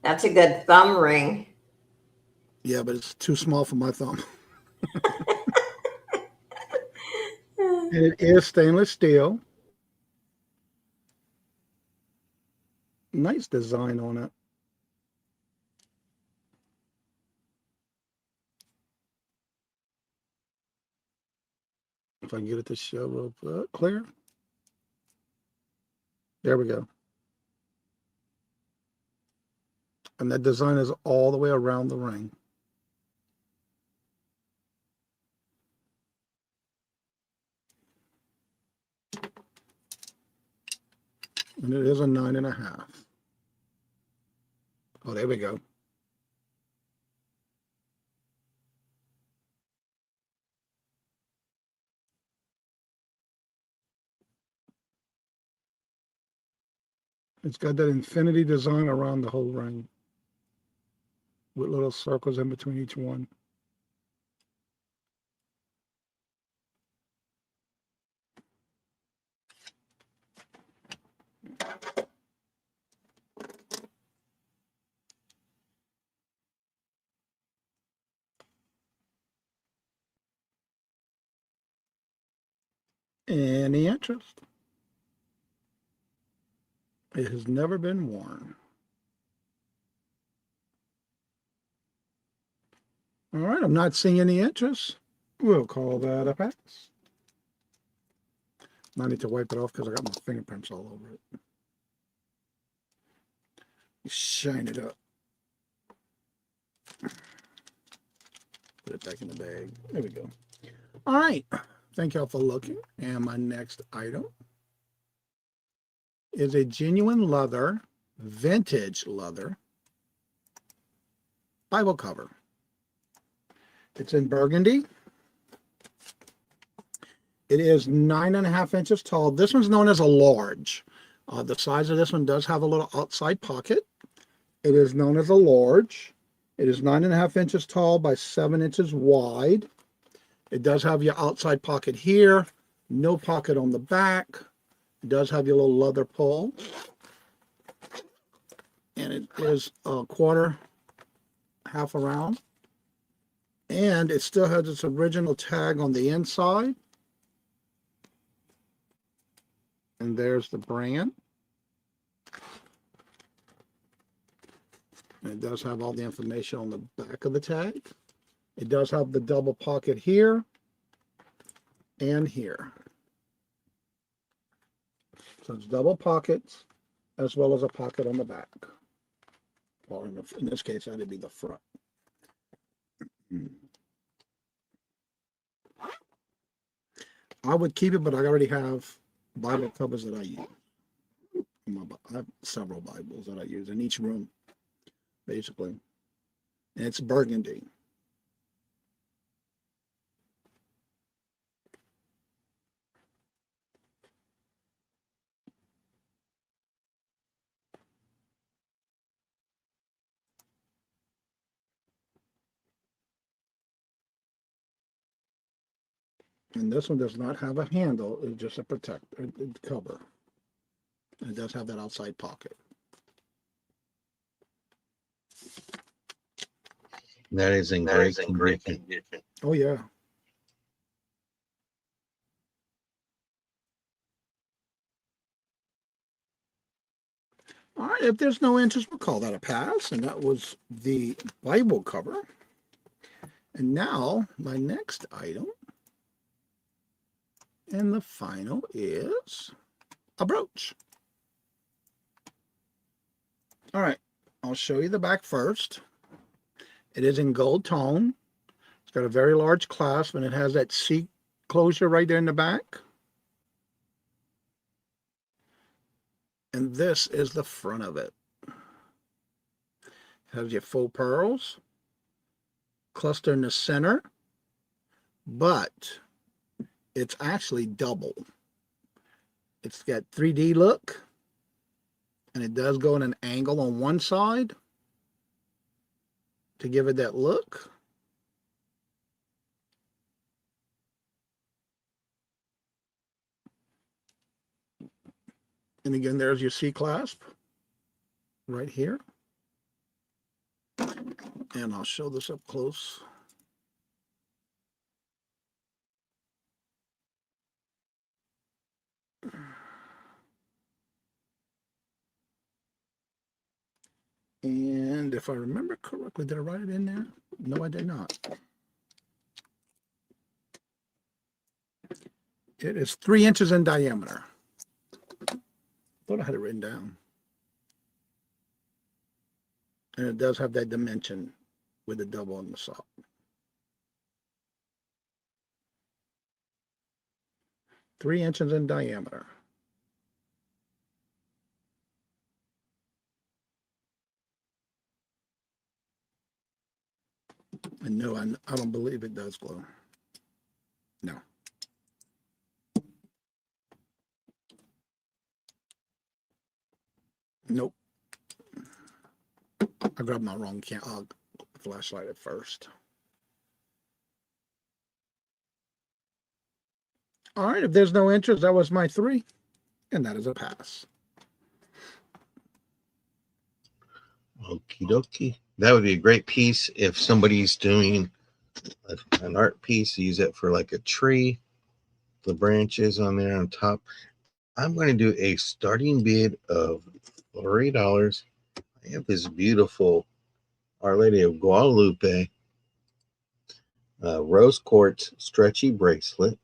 That's a good thumb ring. Yeah, but it's too small for my thumb. And it is stainless steel. Nice design on it. If I can get it to show up clear. There we go. And that design is all the way around the ring. And it is a 9.5. Oh, there we go. It's got that infinity design around the whole ring with little circles in between each one. Any interest? It has never been worn. All right, I'm not seeing any interest. We'll call that a pass. I need to wipe it off because I got my fingerprints all over it. Shine it up. Put it back in the bag. There we go. All right. Thank y'all for looking. And my next item is a genuine leather, vintage leather Bible cover. It's in burgundy. It is 9.5 inches tall. This one's known as a large. The size of this one does have a little outside pocket. It is known as a large. It is 9.5 inches tall by 7 inches wide. It does have your outside pocket here. No pocket on the back. It does have your little leather pull. And it is a quarter, half around. And it still has its original tag on the inside. And there's the brand. And it does have all the information on the back of the tag. It does have the double pocket here and here. So it's double pockets as well as a pocket on the back. Or in this case, that'd be the front. I would keep it, but I already have Bible covers that I use. I have several Bibles that I use in each room, basically. And it's burgundy. And this one does not have a handle, it's just a cover. It does have that outside pocket. That is in great condition. Oh, yeah. All right, if there's no interest, we'll call that a pass. And that was the Bible cover. And now, my next item, and the final, is a brooch. All right, I'll show you the back first. It is in gold tone. It's got a very large clasp, and it has that C closure right there in the back. And this is the front of it. It has your faux pearls, cluster in the center, but it's actually double. It's got 3D look, and it does go in an angle on one side to give it that look. And again, there's your C clasp right here. And I'll show this up close. And if I remember correctly, did I write it in there? No, I did not. It is 3 inches in diameter. Thought I had it written down. And it does have that dimension with the double on the side. Three inches in diameter. And no, I don't believe it does glow. No. Nope. I grabbed my wrong flashlight at first. All right, if there's no interest, that was my 3, and that is a pass. Okie dokie. That would be a great piece if somebody's doing an art piece. Use it for like a tree, the branches on there on top. I'm going to do a starting bid of $40. I have this beautiful Our Lady of Guadalupe rose quartz stretchy bracelet.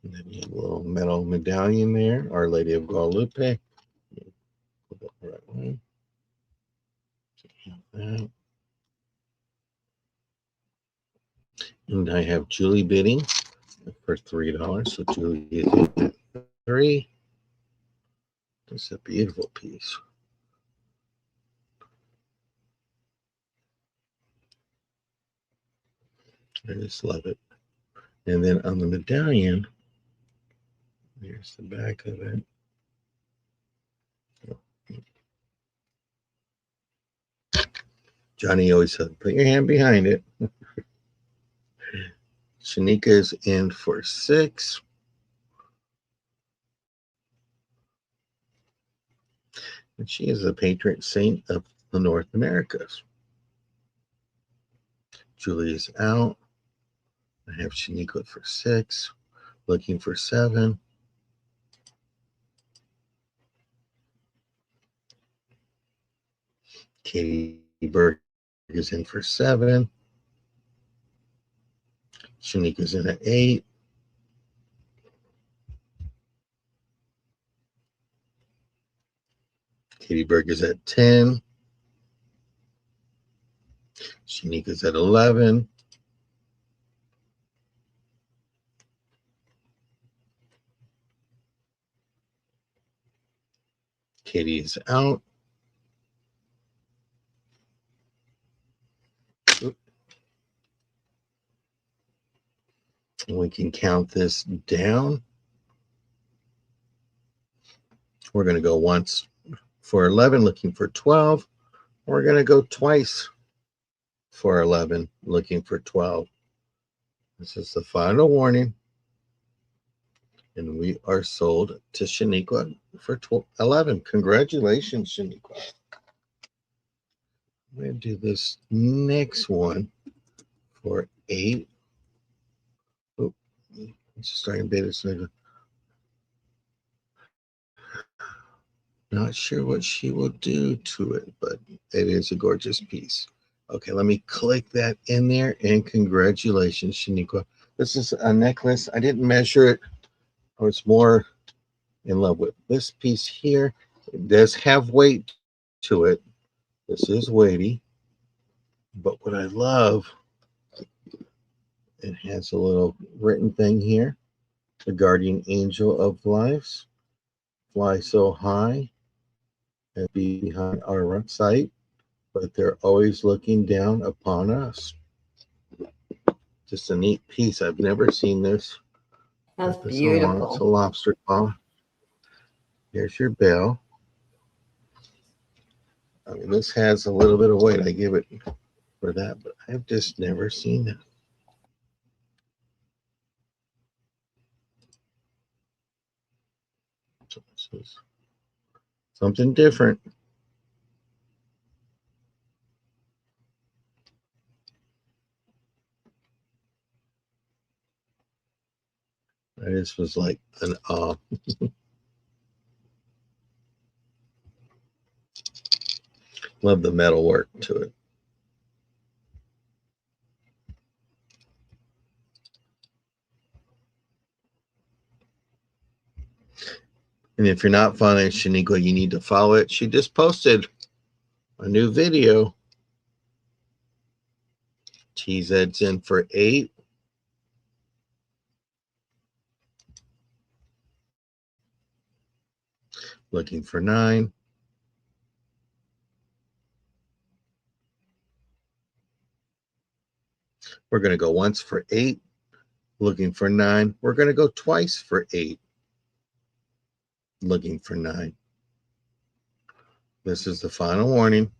And then you have a little metal medallion there, Our Lady of Guadalupe. Put that the right way. So you have that. And I have Julie bidding for $3. So Julie is at 3. It's a beautiful piece. I just love it. And then on the medallion, here's the back of it. Johnny always said, put your hand behind it. Shanika's in for 6. And she is the patron saint of the North Americas. Julie is out. I have Shanika for 6. Looking for 7. Katie Berg is in for 7. Shanika's in at 8. Katie Berger's at 10. Shanika's at 11. Katie is out. And we can count this down. We're going to go once for 11, looking for 12. We're going to go twice for 11, looking for 12. This is the final warning. And we are sold to Shaniqua for 11. Congratulations, Shaniqua. I'm going to do this next one for 8. Oh, it's starting beta. So not sure what she will do to it, but it is a gorgeous piece. Okay, let me click that in there, and congratulations, Shaniqua. This is a necklace. I didn't measure it. I was more in love with this piece here. It does have weight to it. This is weighty, but what I love, it has a little written thing here. The guardian angel of lives, fly so high and be behind our sight, but they're always looking down upon us. Just a neat piece. I've never seen this. That's It's a beautiful. lobster claw. Here's your bell. I mean, this has a little bit of weight. I give it for that, but I've just never seen that. So this is something different. This was like an love the metal work to it. And if you're not following Shaniqua, you need to follow it. She just posted a new video. TZ's in for 8. Looking for 9. We're going to go once for 8. Looking for 9. We're going to go twice for 8. Looking for 9. This is the final warning.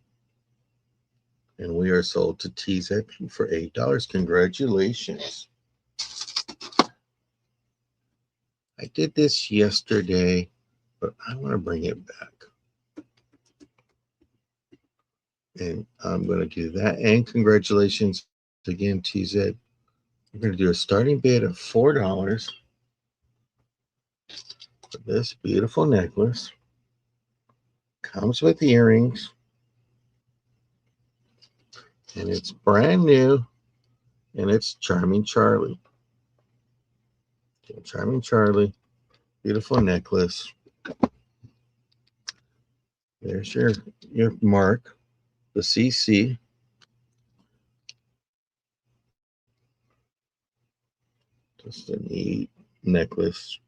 And we are sold to TZ for $8. Congratulations. I did this yesterday, but I want to bring it back. And I'm going to do that. And congratulations again, TZ. We're going to do a starting bid of $4 for this beautiful necklace. Comes with earrings. And it's brand new. And it's Charming Charlie. Charming Charlie. Beautiful necklace. There's your mark. The CC. Just a neat necklace.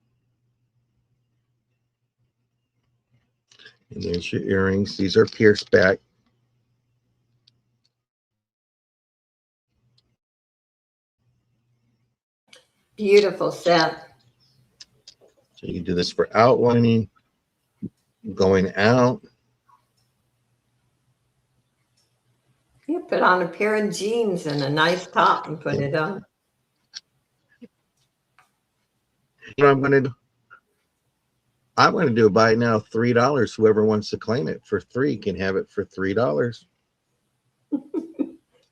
And there's your earrings. These are pierced back. Beautiful set. So you do this for outlining, going out. You put on a pair of jeans and a nice top and put it on. You know what I'm going to do? I'm going to do a buy it now, $3. Whoever wants to claim it for 3 can have it for $3.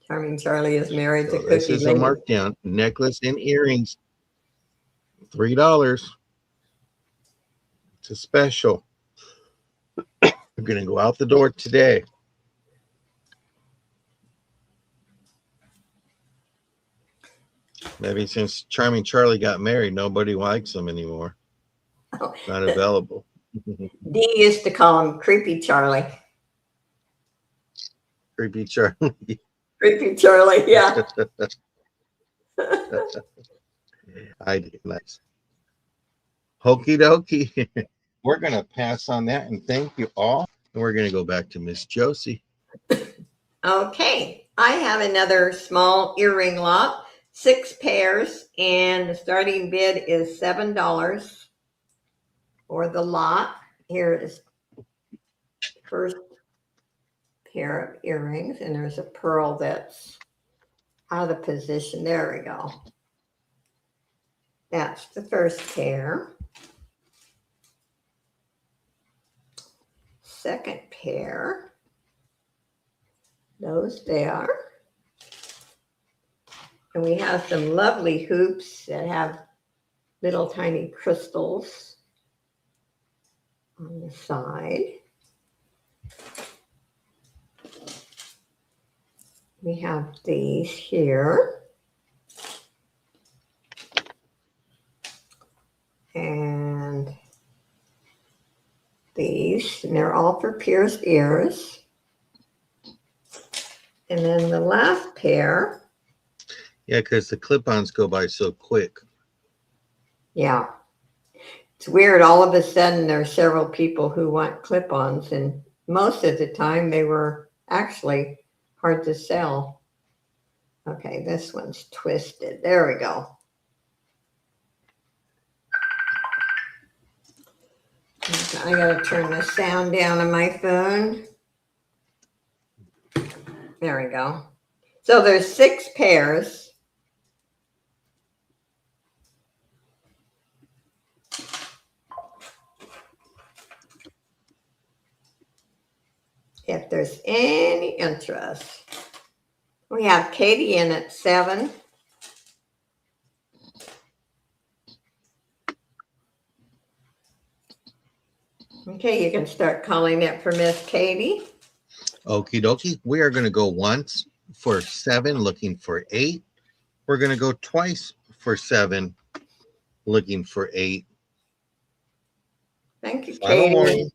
Charming Charlie is married to So this Cookie is a Lady. markdown. Necklace and earrings, $3. It's a special. We're going to go out the door today. Maybe since Charming Charlie got married, nobody likes him anymore. Oh, Not available. Dee used to call him Creepy Charlie. Creepy Charlie. Creepy Charlie, yeah. I did. Nice. Okie dokie. We're going to pass on that and thank you all. And we're going to go back to Miss Josie. Okay, I have another small earring lot, 6 pairs, and the starting bid is $7 for the lot. Here is the first pair of earrings, and there's a pearl that's out of position. There we go. That's the first pair. Second pair. Those there. And we have some lovely hoops that have little tiny crystals on the side. We have these here. And these, and they're all for pierced ears. And then the last pair. Yeah, because the clip-ons go by so quick. Yeah. It's weird. All of a sudden, there are several people who want clip-ons, and most of the time they were actually hard to sell. Okay, this one's twisted. There we go. Okay, I gotta turn the sound down on my phone. There we go. So there's 6 pairs. If there's any interest. We have Katie in at 7. Okay, you can start calling it for Miss Katie. Okie dokie. We are going to go once for 7, looking for 8. We're going to go twice for 7, looking for 8. Thank you, Final Katie. warning.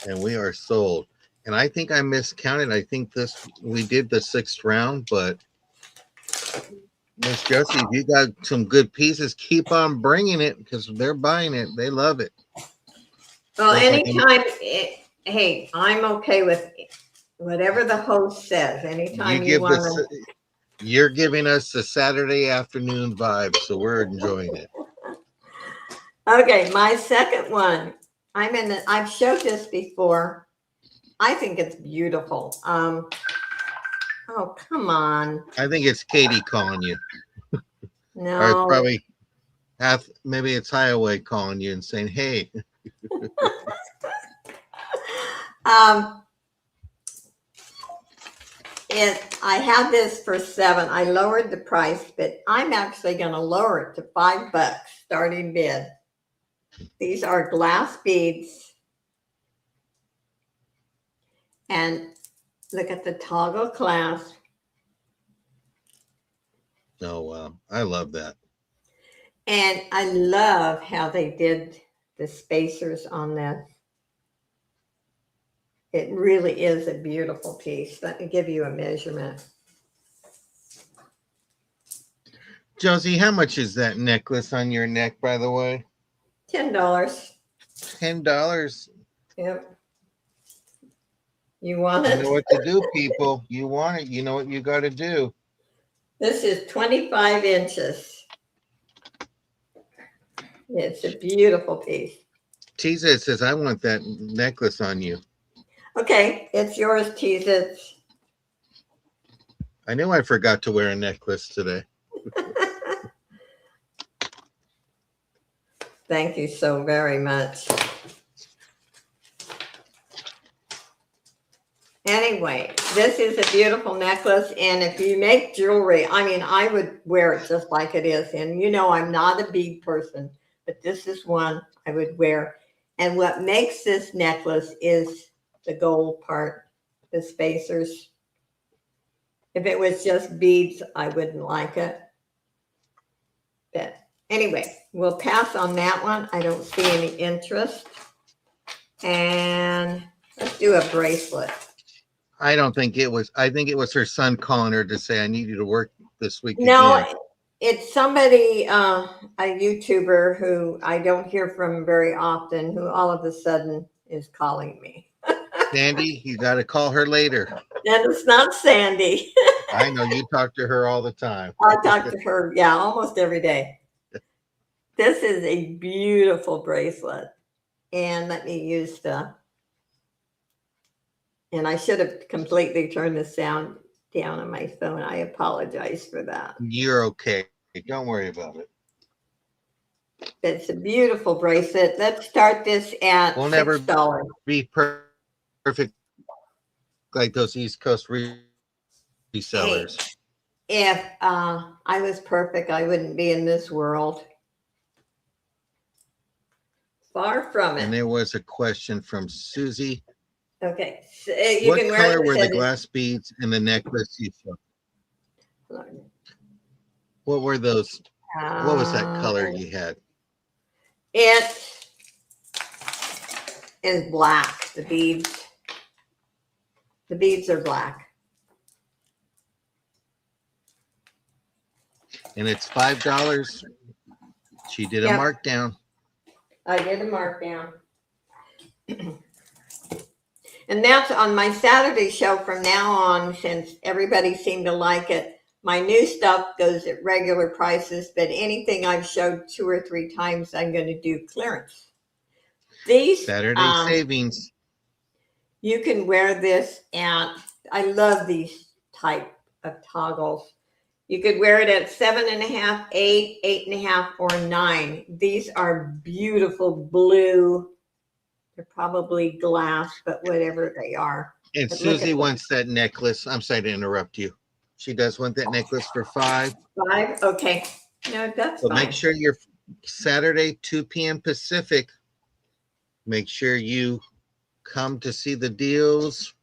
And we are sold. And I think I miscounted. I think we did the 6th round, but Miss Josie, if you got some good pieces, keep on bringing it because they're buying it. They love it. Well, anytime, hey, I'm okay with whatever the host says. Anytime you want to. You're giving us the Saturday afternoon vibe, so we're enjoying it. Okay, my second one. I've showed this before. I think it's beautiful. Oh, come on. I think it's Katie calling you. No. Or it's probably maybe it's Highway calling you and saying, hey. I have this for 7. I lowered the price, but I'm actually going to lower it to $5 starting bid. These are glass beads. And look at the toggle clasp. Oh, wow. I love that. And I love how they did the spacers on that. It really is a beautiful piece. Let me give you a measurement. Josie, how much is that necklace on your neck, by the way? $10. $10. Yep. You want it? You know what to do, people. You want it. You know what you got to do. This is 25 inches. It's a beautiful piece. Tisa says, I want that necklace on you. Okay, it's yours, Tisa. I knew I forgot to wear a necklace today. Thank you so very much. Anyway, this is a beautiful necklace, and if you make jewelry, I mean, I would wear it just like it is. And you know, I'm not a bead person, but this is one I would wear. And what makes this necklace is the gold part, the spacers. If it was just beads, I wouldn't like it. But anyway, we'll pass on that one. I don't see any interest. And let's do a bracelet. I don't think it was. I think it was her son calling her to say, I need you to work this week No, again. it's somebody, a YouTuber who I don't hear from very often, who all of a sudden is calling me. Sandy, you got to call her later. And it's not Sandy. I know you talk to her all the time. I talk to her, yeah, almost every day. This is a beautiful bracelet. And let me use and I should have completely turned the sound down on my phone. I apologize for that. You're okay. Don't worry about it. It's a beautiful bracelet. Let's start this at We'll never $6. be perfect like those East Coast resellers. Hey, if I was perfect, I wouldn't be in this world. Far from it. And there was a question from Susie. Okay. So, you what can wear color this were the as- glass beads in the necklace you showed? What were those? What was that color you had? It is black. The beads. The beads are black. And it's $5. She did a Yep. markdown. I did a markdown. And that's on my Saturday show from now on, since everybody seemed to like it. My new stuff goes at regular prices, but anything I've showed 2 or 3 times, I'm going to do clearance. These Saturday savings. You can wear this at, I love these type of toggles. You could wear it at 7.5, 8, 8.5, or 9. These are beautiful blue. They're probably glass, but whatever they are. And But look at Susie them. wants that necklace. I'm sorry to interrupt you. She does want that necklace for $5. 5? Okay. No, that's So fine. make sure you're Saturday, 2 p.m. Pacific. Make sure you come to see the deals.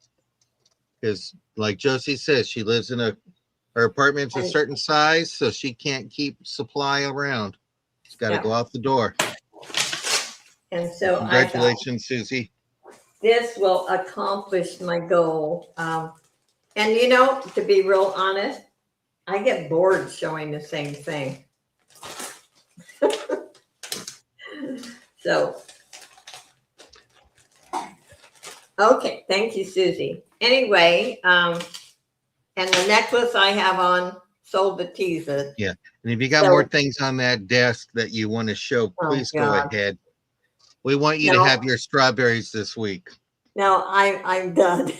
Because like Josie says, she lives in her apartment's a certain size, so she can't keep supply around. She's got to Yeah. go out the door. And so Congratulations, Susie. this will accomplish my goal. And you know, to be real honest, I get bored showing the same thing. So, okay, thank you, Susie. Anyway, and the necklace I have on sold to tease it. Yeah. And if you got more things on that desk that you want to show, please go ahead. We want you to have your strawberries this week. No, I'm done.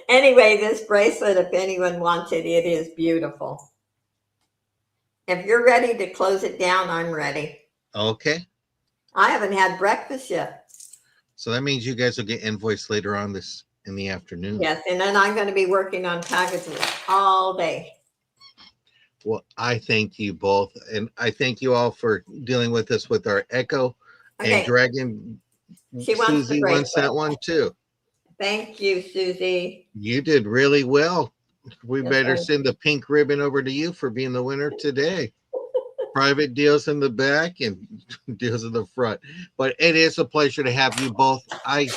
Anyway, this bracelet, if anyone wants it, it is beautiful. If you're ready to close it down, I'm ready. Okay. I haven't had breakfast yet. So that means you guys will get invoiced later on this in the afternoon. Yes, and then I'm going to be working on packages all day. Well, I thank you both. And I thank you all for dealing with us with our Echo and Dragon. She wants Susie the wants that bracelet. one too. Thank you, Susie. You did really well. We Yes, better I- send the pink ribbon over to you for being the winner today. Private deals in the back and deals in the front. But it is a pleasure to have you both. I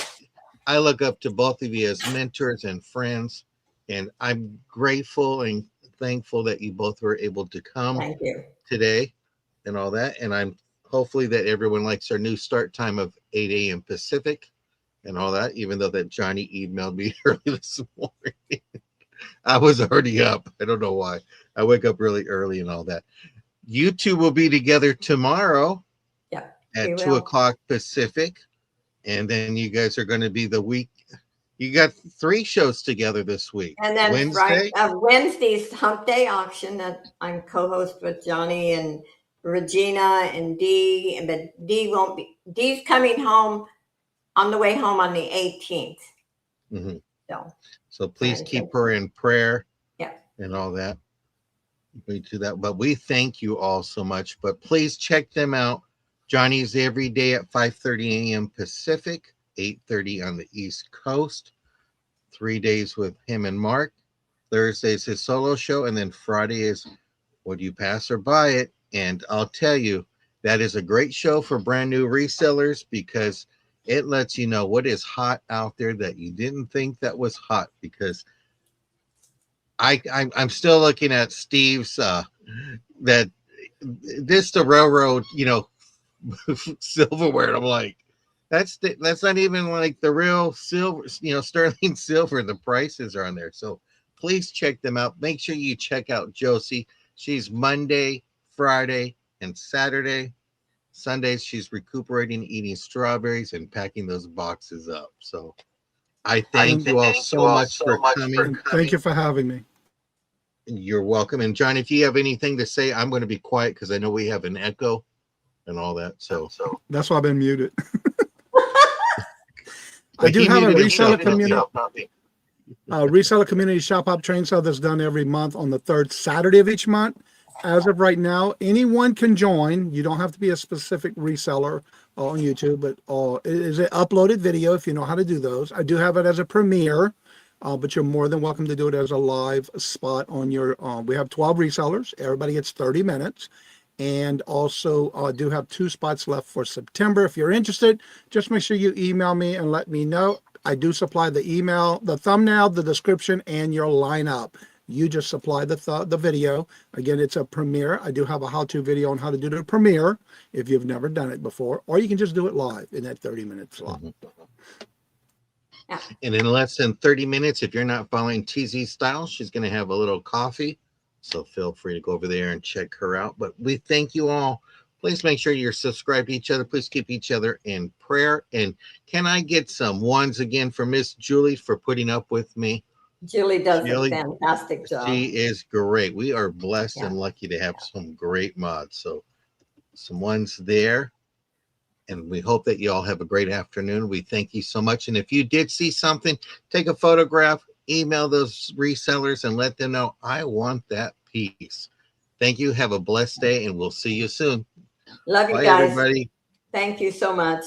look up to both of you as mentors and friends, and I'm grateful and thankful that you both were able to come Thank you. today and all that. And I'm hopefully that everyone likes our new start time of 8 a.m. Pacific and all that, even though that Johnny emailed me early this morning. I was already up. I don't know why. I wake up really early and all that. You two will be together tomorrow at 2 o'clock Pacific. And then you guys are going to be the week. You got 3 shows together this week. And then Wednesday. Wednesday's Hump Day auction that I'm co-host with Johnny and Regina and Dee. And but Dee won't be. Dee's coming home on the way home on the 18th. Mm-hmm. So please keep her in prayer. Yeah. And all that. We do that. But we thank you all so much. But please check them out. Johnny's every day at 5:30 a.m. Pacific, 8:30 on the East Coast. 3 days with him and Mark. Thursday's his solo show, and then Friday is Would You Pass or Buy It? And I'll tell you, that is a great show for brand new resellers because It lets you know what is hot out there that you didn't think that was hot, because I'm still looking at Steve's that this the railroad, silverware. And I'm like, that's not even like the real silver, sterling silver. The prices are on there. So please check them out. Make sure you check out Josie. She's Monday, Friday, and Saturday. Sundays, she's recuperating, eating strawberries, and packing those boxes up. So I thank you all so much for coming. And thank you for having me. You're welcome. And John, if you have anything to say, I'm going to be quiet because I know we have an echo and all that. So that's why I've been muted. I do have a reseller community. Reseller community shop hop train sale that's done every month on the third Saturday of each month. As of right now, anyone can join. You don't have to be a specific reseller on YouTube, but it is an uploaded video if you know how to do those. I do have it as a premiere, but you're more than welcome to do it as a live spot on your. We have 12 resellers. Everybody gets 30 minutes. And also do have 2 spots left for September. If you're interested, just make sure you email me and let me know. I do supply the email, the thumbnail, the description, and your lineup. You just supply the video. Again, it's a premiere. I do have a how-to video on how to do the premiere if you've never done it before, or you can just do it live in that 30-minute slot. Yeah. And in less than 30 minutes, if you're not following TZ Style, she's going to have a little coffee. So feel free to go over there and check her out. But we thank you all. Please make sure you're subscribed to each other. Please keep each other in prayer. And can I get some ones again for Miss Julie for putting up with me? Julie does a fantastic job. She is great. We are blessed and lucky to have some great mods. So some ones there. And we hope that you all have a great afternoon. We thank you so much. And if you did see something, take a photograph, email those resellers and let them know, I want that piece. Thank you. Have a blessed day, and we'll see you soon. Love you Bye, guys. everybody. Thank you so much.